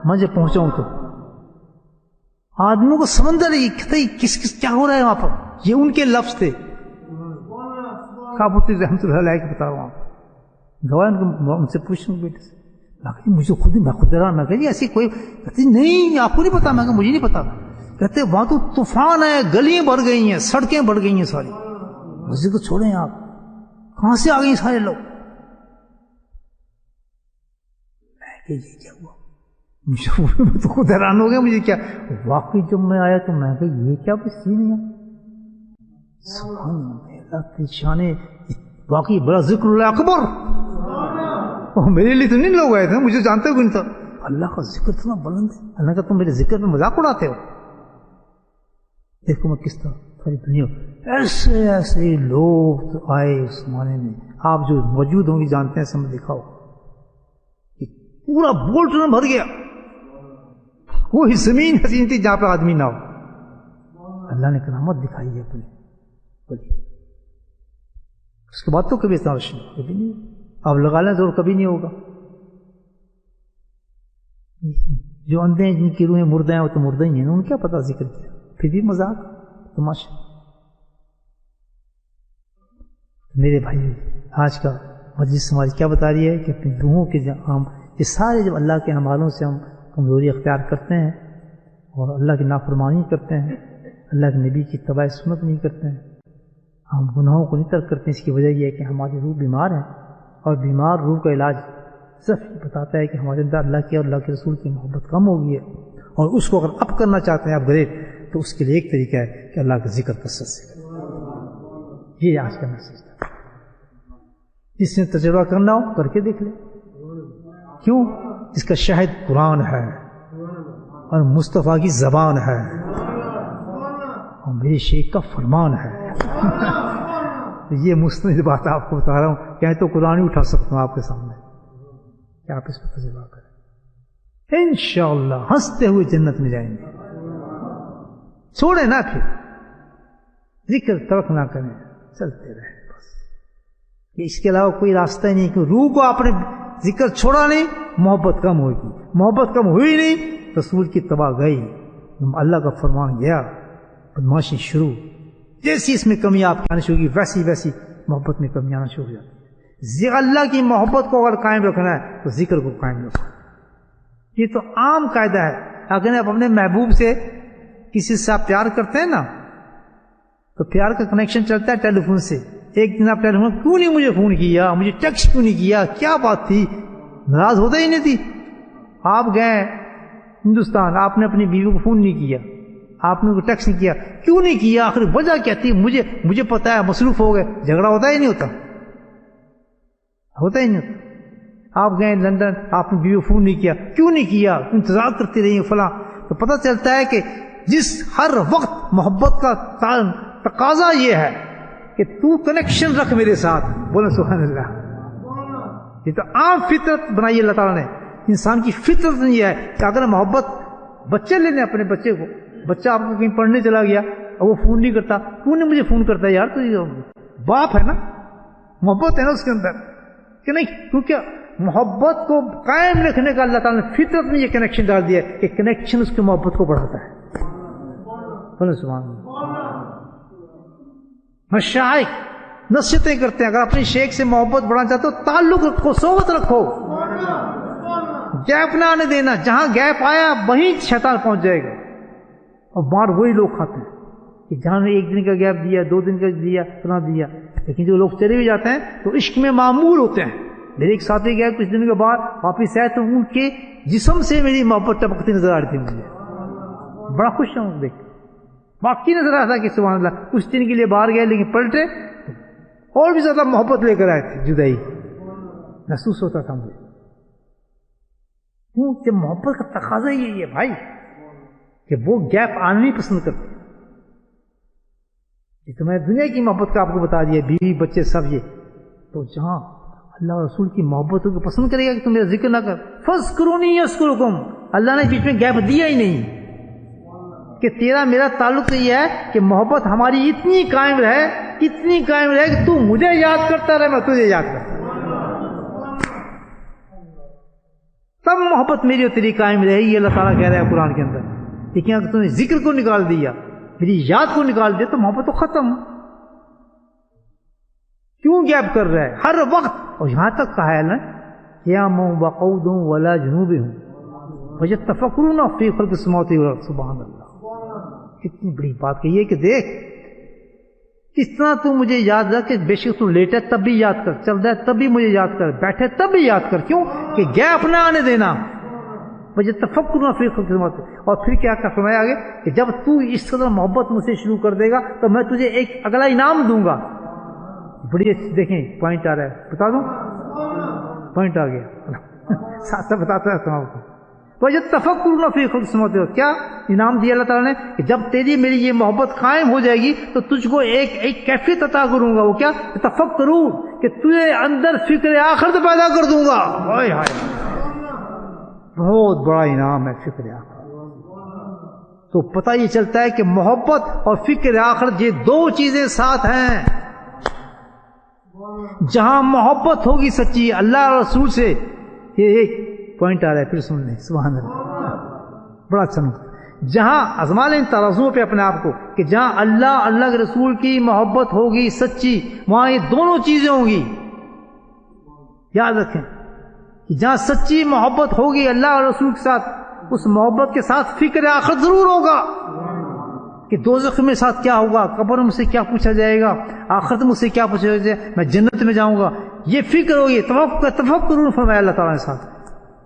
میں جب پہنچا ہوں تو آدمیوں کا سمندر ہے. کہتا کس کیا ہو رہا ہے وہاں پر؟ یہ ان کے لفظ تھے. کابوتی رحمۃ اللہ علیہ کے بتا رہا ہوں, گواہ ان سے پوچھوں بیٹے سے, مجھے خود میں خود رہا. میں کہا ایسی کوئی کہتی نہیں آپ کو نہیں پتا. میں کہا مجھے نہیں پتا. کہتے وہاں تو طوفان ہے, گلیاں بڑھ گئی ہیں, سڑکیں بڑھ گئی ہیں ساری. مسجد کو چھوڑیں آپ, کہاں سے آ گئی سارے لوگ؟ میں کہ یہ کیا ہوا؟ مجھے تو خود حیران ہو گیا. مجھے کیا واقعی جب میں آیا تو میں کہ یہ کیا سین ہے؟ سبحان اللہ کی شان, واقعی بڑا ذکر اللہ اکبر. میرے لیے تو نہیں لوگ آئے تھے, مجھے جانتے ہوئے نہیں تھا. اللہ کا ذکر اتنا بلند ہے. اللہ کا تم میرے ذکر میں مذاق اڑاتے ہو. دیکھو میں کس طرح ساری دنیا ایسے ایسے لوگ تو آئے اس زمانے میں, آپ جو موجود ہوں گے جانتے ہیں, سمجھ دکھاؤ پورا بولٹن بھر گیا. کوئی زمین ایسی نہیں تھی جہاں پہ آدمی نہ ہو. اللہ نے کرامت دکھائی ہے اپنی. اس کے بعد تو کبھی اتنا روشن کبھی نہیں, آپ لگا لیں زور کبھی نہیں ہوگا. جو اندھے ہیں جن کی روحیں مردہ ہیں وہ تو مردہ ہی ہیں, انہوں نے کیا پتا ذکر کیا, پھر بھی مذاق تماشا. میرے بھائی آج کا مجلس ہماری کیا بتا رہی ہے کہ اپنی روحوں کے ہم یہ سارے جب اللہ کے اعمالوں سے ہم کمزوری اختیار کرتے ہیں اور اللہ کی نافرمانی کرتے ہیں, اللہ کے نبی کی اتباع سنت نہیں کرتے ہیں, ہم گناہوں کو نہیں ترک کرتے ہیں. اس کی وجہ یہ ہے کہ ہماری روح بیمار ہے, اور بیمار روح کا علاج صرف بتاتا ہے کہ ہمارے اندر اللہ کی اور اللہ کے رسول کی محبت کم ہو گئی ہے, اور اس کو اگر اپ کرنا چاہتے ہیں اپ گریڈ, تو اس کے لیے ایک طریقہ ہے کہ اللہ کا ذکر کثرت سے کریں. یہ آج کا میسج ہے. جس نے تجربہ کرنا ہو کر کے دیکھ لے. کیوں؟ اس کا شاہد قرآن ہے اور مصطفیٰ کی زبان ہے اور میرے شیخ کا فرمان ہے. یہ مستند بات آپ کو بتا رہا ہوں, کہیں تو قرآن ہی اٹھا سکتا ہوں آپ کے سامنے, کہ آپ اس پر تجربہ کریں. انشاءاللہ ہنستے ہوئے جنت میں جائیں گے. چھوڑیں نہ, پھر ذکر ترک نہ کریں, چلتے رہیں بس. اس کے علاوہ کوئی راستہ ہی نہیں. کہ روح کو آپ نے ذکر چھوڑا نہیں, محبت کم ہوگی. محبت کم ہوئی نہیں, رسول کی اتباع گئی, اللہ کا فرمان گیا, بدماشی شروع. جیسی اس میں کمی آپ کی آنا شروع ہوگی, ویسی ویسی محبت میں کمی آنا شروع ہو جاتی ہے. اللہ کی محبت کو اگر قائم رکھنا ہے تو ذکر کو قائم رکھو. یہ تو عام قاعدہ ہے. اگر آپ اپنے محبوب سے کسی سے آپ پیار کرتے ہیں نا, تو پیار کا کنیکشن چلتا ہے ٹیلی فون سے. ایک دن آپ ٹیلی فون, کیوں نہیں مجھے فون کیا, مجھے ٹیکسٹ کیوں نہیں کیا, کیا بات تھی؟ ناراض ہوتا ہی نہیں تھی. آپ گئے ہندوستان, آپ نے اپنی بیوی کو فون نہیں کیا, آپ نے ٹیکسٹ نہیں کیا, کیوں نہیں کیا؟ آخر وجہ کیا تھی؟ مجھے پتا ہے مصروف ہو گئے. جھگڑا ہوتا ہی نہیں ہوتا, ہوتا ہی نہیں ہوتا. آپ گئے لندن, آپ نے بیوی کو فون نہیں کیا, کیوں نہیں کیا؟ انتظار کرتے رہیے فلاں. تو پتہ چلتا ہے کہ جس ہر وقت محبت کا تقاضا یہ ہے کہ تو کنیکشن رکھ میرے ساتھ. بولے سبحان اللہ. یہ تو عام فطرت بنائی اللہ تعالیٰ نے. انسان کی فطرت نہیں ہے کہ اگر محبت, بچے لے لیں اپنے بچے کو, بچہ آپ کو کہیں پڑھنے چلا گیا اور وہ فون نہیں کرتا, کیوں نہیں مجھے فون کرتا یار؟ تو باپ ہے نا, محبت ہے نا اس کے اندر کہ نہیں؟ کیونکہ محبت کو قائم رکھنے کا اللہ تعالیٰ نے فطرت میں یہ کنیکشن ڈال دیا کہ کنیکشن اس کی محبت کو بڑھاتا ہے. بولے سبحان اللہ. مشائخ نصیحتیں کرتے ہیں, اگر اپنی شیخ سے محبت بڑھانا چاہتے ہو تعلق رکھو, صحبت رکھو, گیپ نہ آنے دینا. جہاں گیپ آیا وہیں شیطان پہنچ جائے گا, اور مار وہی لوگ کھاتے ہیں کہ جہاں نے ایک دن کا گیپ دیا, 2 دن کا دیا, اتنا دیا. لیکن جو لوگ چلے بھی جاتے ہیں تو عشق میں معمول ہوتے ہیں. میرے ایک ساتھی گیا کچھ دن کے بعد واپس آئے تو ان کے جسم سے میری محبت ٹپکتی نظر آ رہی تھی. مجھے بڑا خوش ہوں دیکھ, واقعی نظر آتا کہ سبحان اللہ کچھ دن کے لیے باہر گئے لیکن پلٹے اور بھی زیادہ محبت لے کر آئے تھے. جدائی محسوس ہوتا تھا مجھے. کیوں کہ محبت کا تقاضا یہی ہے بھائی کہ وہ گیپ آنا نہیں پسند کرتے. یہ تو میں نے دنیا کی محبت کا آپ کو بتا دیا, بیوی بچے سب یہ. تو جہاں اللہ اور رسول کی محبت کو پسند کرے گا کہ تم میرا ذکر نہ کر, فذکرونی یذکرکم, اللہ نے بیچ میں گیپ دیا ہی نہیں کہ تیرا میرا تعلق تو یہ ہے کہ محبت ہماری اتنی قائم رہے کہ تو مجھے یاد کرتا رہے, میں تجھے یاد کرتا, تب محبت میری اور تیری قائم رہے گی. اللہ تعالیٰ کہہ رہا ہے قرآن کے اندر. لیکن اگر تم نے ذکر کو نکال دیا, میری یاد کو نکال دیا, تو محبت تو ختم. کیوں گیپ کر رہا ہے ہر وقت؟ اور یہاں تک کہا ہے نا قیام وقعود ولا جنوب ویتفکرون فی خلق السماوات والارض. سبحان اللہ, کتنی بڑی بات کہی ہے کہ دیکھ کس طرح تو مجھے یاد رکھ کہ بے شک تو لیٹے تب بھی یاد کر, چل رہا ہے تب بھی مجھے یاد کر, بیٹھے تب بھی یاد کر. کیوں کہ گیپ نہ آنے دینا. مجھے تفکر فی خلق السماوات. اور پھر کیا فرمایا آگے کہ جب تو اس قدر محبت مجھ سے شروع کر دے گا تو میں تجھے ایک اگلا انعام دوں گا. بڑی دیکھیں پوائنٹ آ رہا ہے, بتا دوں پوائنٹ آ گیا, ساتھ ساتھ بتاتا ہے آپ کو. وجہ تفکر فی خلق السماوات, کیا انعام دیا اللہ تعالیٰ نے کہ جب تیری میری یہ محبت قائم ہو جائے گی تو تجھ کو ایک کیفیت عطا کروں گا. وہ کیا؟ تفکرون, کہ تجھے اندر فکر آخرت پیدا کر دوں گا. ہائے ہائے, بہت بڑا انعام ہے فکر آخرت. تو پتہ یہ چلتا ہے کہ محبت اور فکر آخرت یہ دو چیزیں ساتھ ہیں. جہاں محبت ہوگی سچی اللہ اور رسول سے, یہ ایک پوائنٹ آ رہا ہے پھر سن لیں, سبحان اللہ, بڑا اچھا نقطہ. جہاں ازما لیں ترازو پہ اپنے آپ کو کہ جہاں اللہ کے رسول کی محبت ہوگی سچی, وہاں یہ دونوں چیزیں ہوں گی. یاد رکھیں کہ جہاں سچی محبت ہوگی اللہ اور رسول کے ساتھ, اس محبت کے ساتھ فکر آخرت ضرور ہوگا کہ دوزخ میں ساتھ کیا ہوگا, قبر میں سے کیا پوچھا جائے گا, آخرت میں سے کیا پوچھا جائے گا, میں جنت میں جاؤں گا. یہ فکر ہوگی. تفکر فرمایا اللہ تعالیٰ نے ساتھ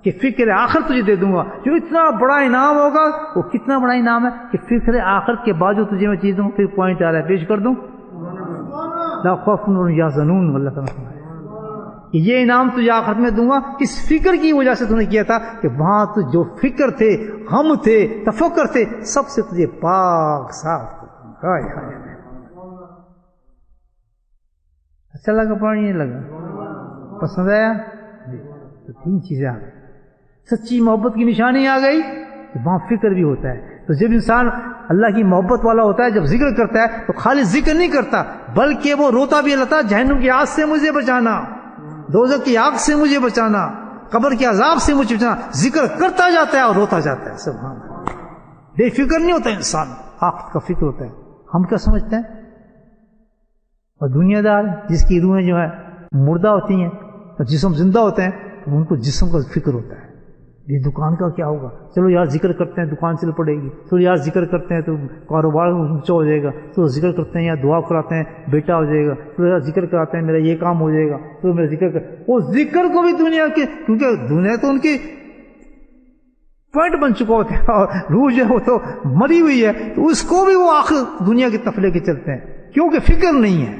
کہ فکر آخرت تجھے دے دوں گا. جو اتنا بڑا انعام ہوگا, وہ کتنا بڑا انعام ہے کہ فکر آخرت کے بعد جو تجھے میں چیز دوں. پھر پوائنٹ آ رہا ہے, پیش کر دوں. لا خوف یحزنون, اللہ تعالیٰ کہ یہ انعام تجھے آخرت میں دوں گا اس فکر کی وجہ سے تم نے کیا تھا کہ وہاں تو جو فکر تھے, غم تھے, تفکر تھے, سب سے تجھے پاک صاف کر دوں گا. اچھا لگا پڑھنے, نہیں لگا, پسند آیا؟ تو تین چیزیں آ گئی. سچی محبت کی نشانی آ گئی کہ وہاں فکر بھی ہوتا ہے. تو جب انسان اللہ کی محبت والا ہوتا ہے, جب ذکر کرتا ہے تو خالی ذکر نہیں کرتا بلکہ وہ روتا بھی, اللہ تعالیٰ جہنم کی آگ سے مجھے بچانا, دوزخ کی آگ سے مجھے بچانا, قبر کے عذاب سے مجھے بچانا. ذکر کرتا جاتا ہے اور روتا جاتا ہے. سبحان اللہ, بے فکر نہیں ہوتا انسان, آخرت کا فکر ہوتا ہے. ہم کیا سمجھتے ہیں, اور دنیا دار جس کی روحیں جو ہے مردہ ہوتی ہیں اور جسم زندہ ہوتے ہیں, ان کو جسم کا فکر ہوتا ہے. یہ دکان کا کیا ہوگا, چلو یار ذکر کرتے ہیں دکان چل پڑے گی, چلو یار ذکر کرتے ہیں تو کاروبار اونچا ہو جائے گا, چلو ذکر کرتے ہیں یا دعا کراتے ہیں بیٹا ہو جائے گا, چلو یار ذکر کراتے ہیں میرا یہ کام ہو جائے گا, چلو میرا ذکر کر. وہ ذکر کو بھی دنیا کے, کیونکہ دنیا تو ان کی پوائنٹ بن چکا ہوتا ہے اور روح جو ہے وہ تو مری ہوئی ہے, تو اس کو بھی وہ آخر دنیا کی طرف لے کے چلتے ہیں کیونکہ فکر نہیں ہے.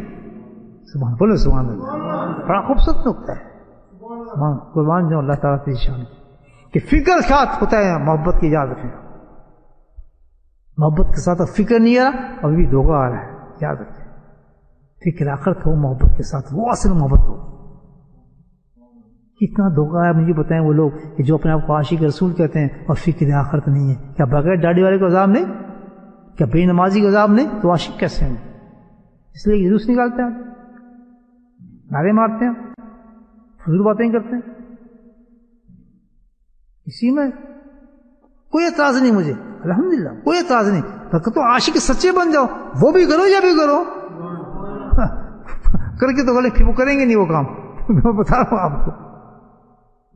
سبحان بولے سبحان اللہ, بڑا خوبصورت نقطہ ہے. قربان جو اللہ تعالیٰ کی شان کہ فکر ساتھ ہوتا ہے محبت کی. یاد رکھیں محبت کے ساتھ فکر نہیں آ رہا, ابھی بھی دھوکہ آ رہا ہے. یاد رکھیں فکر آخرت ہو محبت کے ساتھ, وہ اصل محبت ہو. کتنا دھوکہ ہے مجھے بتائیں وہ لوگ کہ جو اپنے آپ کو عاشق رسول کہتے ہیں اور فکر آخرت نہیں ہے. کیا بغیر داڑھی والے کو عذاب نہیں, کیا بے نمازی کو عذاب نہیں, تو عاشق کیسے ہیں؟ اس لیے جلوس نکالتے ہیں, نعرے مارتے ہیں, فضول باتیں کرتے ہیں. اسی میں کوئی اعتراض نہیں مجھے, الحمدللہ کوئی اعتراض نہیں. تو عاشق سچے بن جاؤ, وہ بھی کرو یا بھی کرو, کر کے تو بولے پھر وہ کریں گے نہیں وہ کام. میں بتا رہا ہوں آپ کو,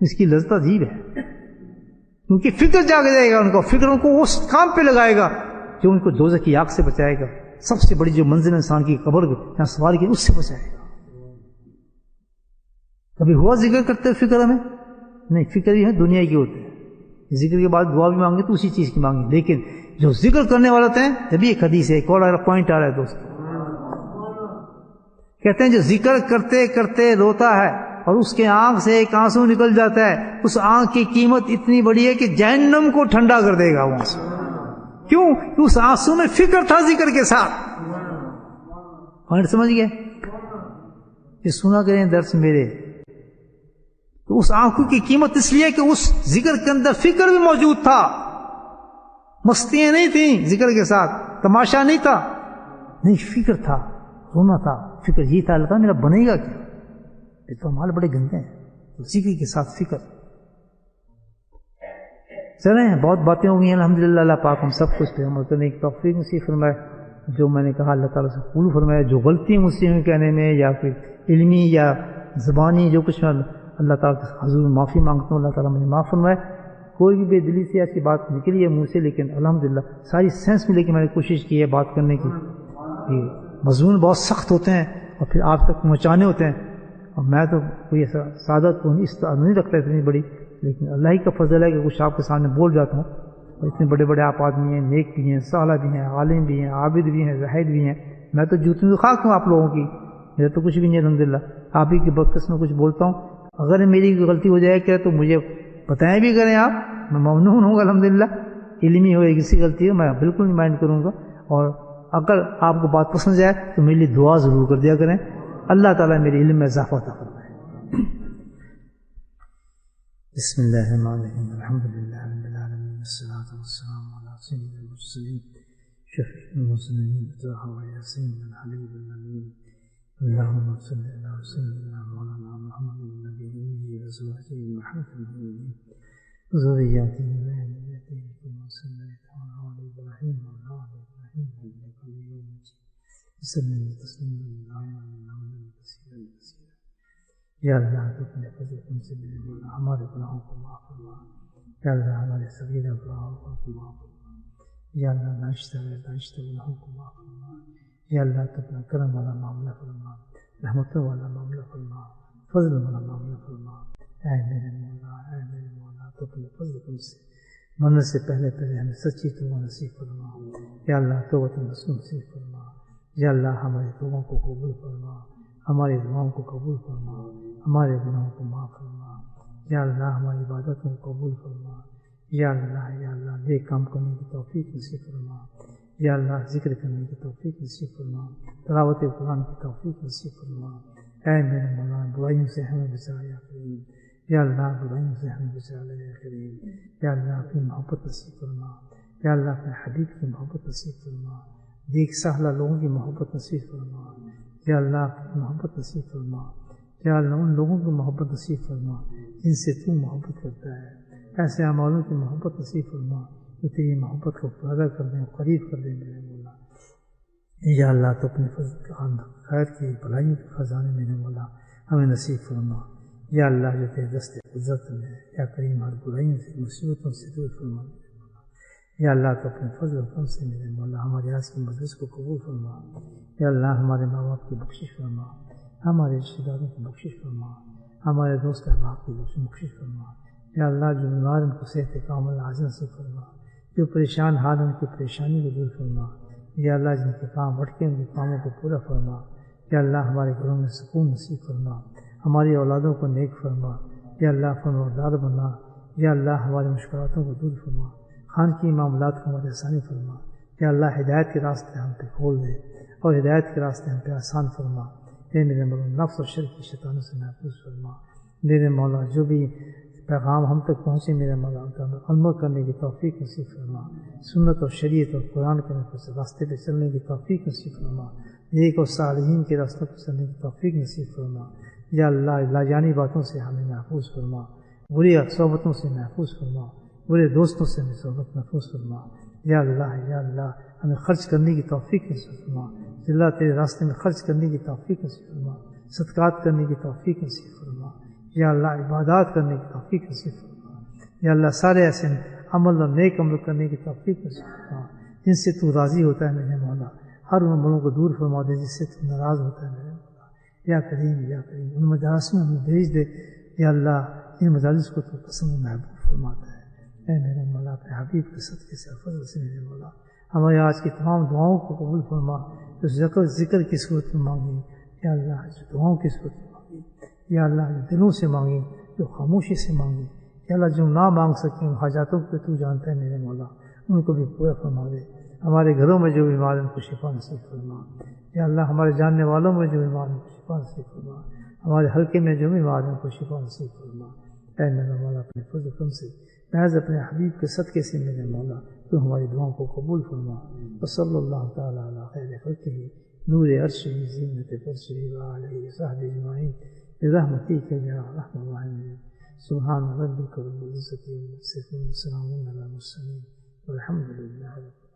اس کی لذت عجیب ہے کیونکہ فکر جاگ جائے گا ان کو, فکر ان کو اس کام پہ لگائے گا جو ان کو دوزخ کی آگ سے بچائے گا. سب سے بڑی جو منزل انسان کی قبر جہاں سوال کی, اس سے بچائے گا. کبھی ہوا ذکر کرتے فکر ہمیں نہیں, فکر یہ ہے دنیا کی ہوتے ہیں. ذکر کے بعد دعا بھی مانگے تو اسی چیز کی مانگے, لیکن جو ذکر کرنے والے ہوتے ہیں, جب ایک حدیث ہے, ایک اور پوائنٹ آ رہا ہے دوست, کہتے ہیں جو ذکر کرتے کرتے روتا ہے اور اس کے آنکھ سے ایک آنسو نکل جاتا ہے، اس آنکھ کی قیمت اتنی بڑی ہے کہ جہنم کو ٹھنڈا کر دے گا وہ آنسو. کیوں؟ کہ اس آنسو میں فکر تھا ذکر کے ساتھ. پوائنٹ سمجھ گئے؟ یہ سنا کریں درس میرے. تو اس آنکھوں کی قیمت اس لیے کہ اس ذکر کے اندر فکر بھی موجود تھا، مستیاں نہیں تھیں ذکر کے ساتھ، تماشا نہیں تھا، نہیں فکر تھا، رونا تھا. فکر یہ تھا اللہ میرا بنے گا کیا، یہ تو مال بڑے گندے ہیں. تو ذکر کے ساتھ فکر. چلیں بہت باتیں ہو گئی ہیں الحمدللہ. اللہ پاک ہم سب کچھ پہ عمل کرنے کی توفیق نصیب فرمائے. جو میں نے کہا اللہ تعالیٰ سے قبول فرمائے. جو غلطی مجھ سے ہوئی کہنے میں یا کوئی علمی یا زبانی جو کچھ میں اللہ تعالیٰ کے حضور میں معافی مانگتا ہوں. اللہ تعالیٰ مجھے معاف فرمائے. کوئی بھی بے دلی سے ایسی بات نکلی ہے منہ سے، لیکن الحمدللہ ساری سینس میں لے کے میں نے کوشش کی ہے بات کرنے کی. یہ مضمون بہت سخت ہوتے ہیں اور پھر آپ تک پہنچانے ہوتے ہیں، اور میں تو کوئی ایسا سعادت کو اس طرح نہیں رکھتا اتنی بڑی، لیکن اللہ ہی کا فضل ہے کہ کچھ آپ کے سامنے بول جاتا ہوں. اور اتنے بڑے بڑے آپ آدمی ہیں، نیک بھی ہیں، صالح بھی ہیں، عالم بھی ہیں، عابد بھی ہیں، زاہد بھی ہیں. میں تو جوتی خاک ہوں آپ لوگوں کی، میرا تو کچھ بھی نہیں الحمدللہ. آپ ہی کی برکت میں کچھ بولتا ہوں. اگر میری کوئی غلطی ہو جائے کیا تو مجھے بتائیں بھی کریں آپ، میں ممنون ہوں گا الحمدللہ. علمی ہو یا کسی غلطی ہو میں بالکل نہیں مائنڈ کروں گا. اور اگر آپ کو بات پسند جائے تو میرے لیے دعا ضرور کر دیا کریں. اللہ تعالیٰ میرے علم میں اضافہ عطا فرمائے. بسم اللہ الرحمن الرحیم. الحمدللہ رب العالمین، والصلاة والسلام علی سید المرسلین شفیع المذنبین طه و یاسین الحبیب الامین. اللهم صل على سيدنا مولانا محمد النبي الأمي وأزواجه أمهات المؤمنين وذرياته وآل بيته كما صليت على إبراهيم وعلى آل إبراهيم إنك حميد مجيد. وسلم تسليما عظيما كثيرا كثيرا. یا اللہ تو اپنے فضل تم سے ملے مولا ہمارے گناہوں کو معاف فرما. یا اللہ ہمارے صغیرہ گناہوں کو معاف فرما. یا اللہ ناشتہ گناہوں کو معاف فرما. یا اللہ تو اپنا کرم والا معاملہ فرما، رحمتوں والا معاملہ فرما، فضل والا معاملہ فرما. اے میرے مولا تو اپنے فضل تم سے مرنے سے پہلے ہمیں سچی توبہ نصیب فرما. یا اللہ توبۃ نصوح نصیب فرما. یا اللہ ہماری توبوں کو قبول فرما، ہماری دعاؤں کو قبول فرما، ہمارے گناہوں کو معاف فرما. یا اللہ ہماری عبادتوں کو قبول فرما. یا اللہ نیک کام کرنے کی توفیق نصیب فرما. یا اللہ ذکر کرنے کی توفیق نصیب فرما، تلاوت قرآن کی توفیق نصیب فرما. اے میرے مولا برائیوں سے ہمیں بچا یا کریم. یا اللہ برائیوں سے ہمیں بچا لے یا کریم. یا اللہ اپنی محبت نصیب فرما. یا اللہ اپنے حبیب کی محبت نصیب فرما. دیکھ سہلا لوگوں کی محبت نصیب فرما. یا اللہ محبت نصیب فرما. یا اللہ ان لوگوں کی محبت نصیب فرما جن سے تو محبت کرتا ہے. ایسے اعمالوں کی محبت نصیب فرما جو تیری محبت کو پیدا کر دیں، قریب کر دیں میرے مولا. یا اللہ تو اپنے فضل خیر کی بھلائیوں کے خزانے میرے مولا ہمیں نصیب فرما. یا اللہ جو تیرے دست قدرت میں یا کریم ہر برائیوں سے مصیبتوں سے دور فرما میرے مولا. یا اللہ تو اپنے فضل و کرم سے میرے مولا ہمارے آج کی مجلس کو قبول فرما. یا اللہ ہمارے ماں باپ کی بخشش فرما، ہمارے رشتہ داروں کی بخشش فرما، ہمارے دوست احباب کی بخشش فرما. یا اللہ جو بیمار ان کو صحت کامل عاجل نصیب فرما، جو پریشان حال ان کی پریشانی کو دور فرما. یا اللہ جن کے کام اٹکے ان کے کاموں کو پورا فرما. یا اللہ ہمارے گھروں میں سکون نصیب فرما، ہماری اولادوں کو نیک فرما. یا اللہ فرماردار بنا. یا اللہ ہمارے مشکلاتوں کو دور فرما، خان کی معاملات کو ہمارے آسانی فرما. یا اللہ ہدایت کے راستے ہم پہ کھول دے اور ہدایت کے راستے ہم پہ آسان فرما. اے میرے مولا نفس اور شر کی شیطانوں سے محفوظ فرما. میرے مولا جو بھی پیغام ہم تک پہنچے میرے مولا عمل کرنے کی توفیق نصیب فرما. سنت اور شریعت اور قرآن کے راستے پہ چلنے کی توفیق نصیب فرما. نیک اور صالحین کے راستوں پہ چلنے کی توفیق نصیب فرما. یا اللہ لاجانی باتوں سے ہمیں محفوظ فرما، بری صحبتوں سے محفوظ فرما، برے دوستوں سے ہمیں صحبت محفوظ فرما. یا اللہ ہمیں خرچ کرنے کی توفیق نصیب فرما. اللہ تیرے راستے میں خرچ کرنے کی توفیق نصیب فرما، صدقات کرنے کی توفیق نصیب فرما. یا اللہ عبادات کرنے کی توفیق نصیب فرما. یا اللہ سارے ایسے عمل اور نیک عمل کرنے کی توفیق نصیب فرما جن سے تو راضی ہوتا ہے میرے مولا. ہر ان عملوں کو دور فرما دے جس سے تو ناراض ہوتا ہے میرے مولا. یا کریم ان مجالس میں ہمیں بھیج دے. یا اللہ ان مجالس کو تو پسند محبوب فرماتا ہے. اے میرے مولا اپنے حبیب کے صدقے سے فضل سے میرے مولا ہمارے آج کی تمام دعاؤں کو قبول فرما. جو ذکر کی صورت میں مانگی یا اللہ جو دعاؤں کی صورت میں مانگی یا اللہ جو دلوں سے مانگیں، جو خاموشی سے مانگیں، یا اللہ جو نہ مانگ سکیں ان حاجاتوں کو تو جانتا ہے میرے مولا، ان کو بھی پورا فرما دے۔ ہمارے گھروں میں جو بیمار ہیں ان کو شفا نصیب فرما، یا اللہ ہمارے جاننے والوں میں جو بیمار ہیں ان کو شفا نصیب فرما، ہمارے حلقے میں جو بیمار ہیں ان کو شفا نصیب فرما۔ اے میرے مولا اپنے فضل کرم سے محض اپنے حبیب کے صدقے سے میرے مولا تو ہماری دعاؤں کو قبول فرما۔ وصلی اللہ تعالیٰ علی خیر خلقہ نور عرشہ زینت فرشہ وعلیہ وصحبہ اجمعین برحمتک یا ارحم الراحمین۔ سبحان ربک رب العزة عما یصفون وسلام علی المرسلین والحمد للہ رب العالمین۔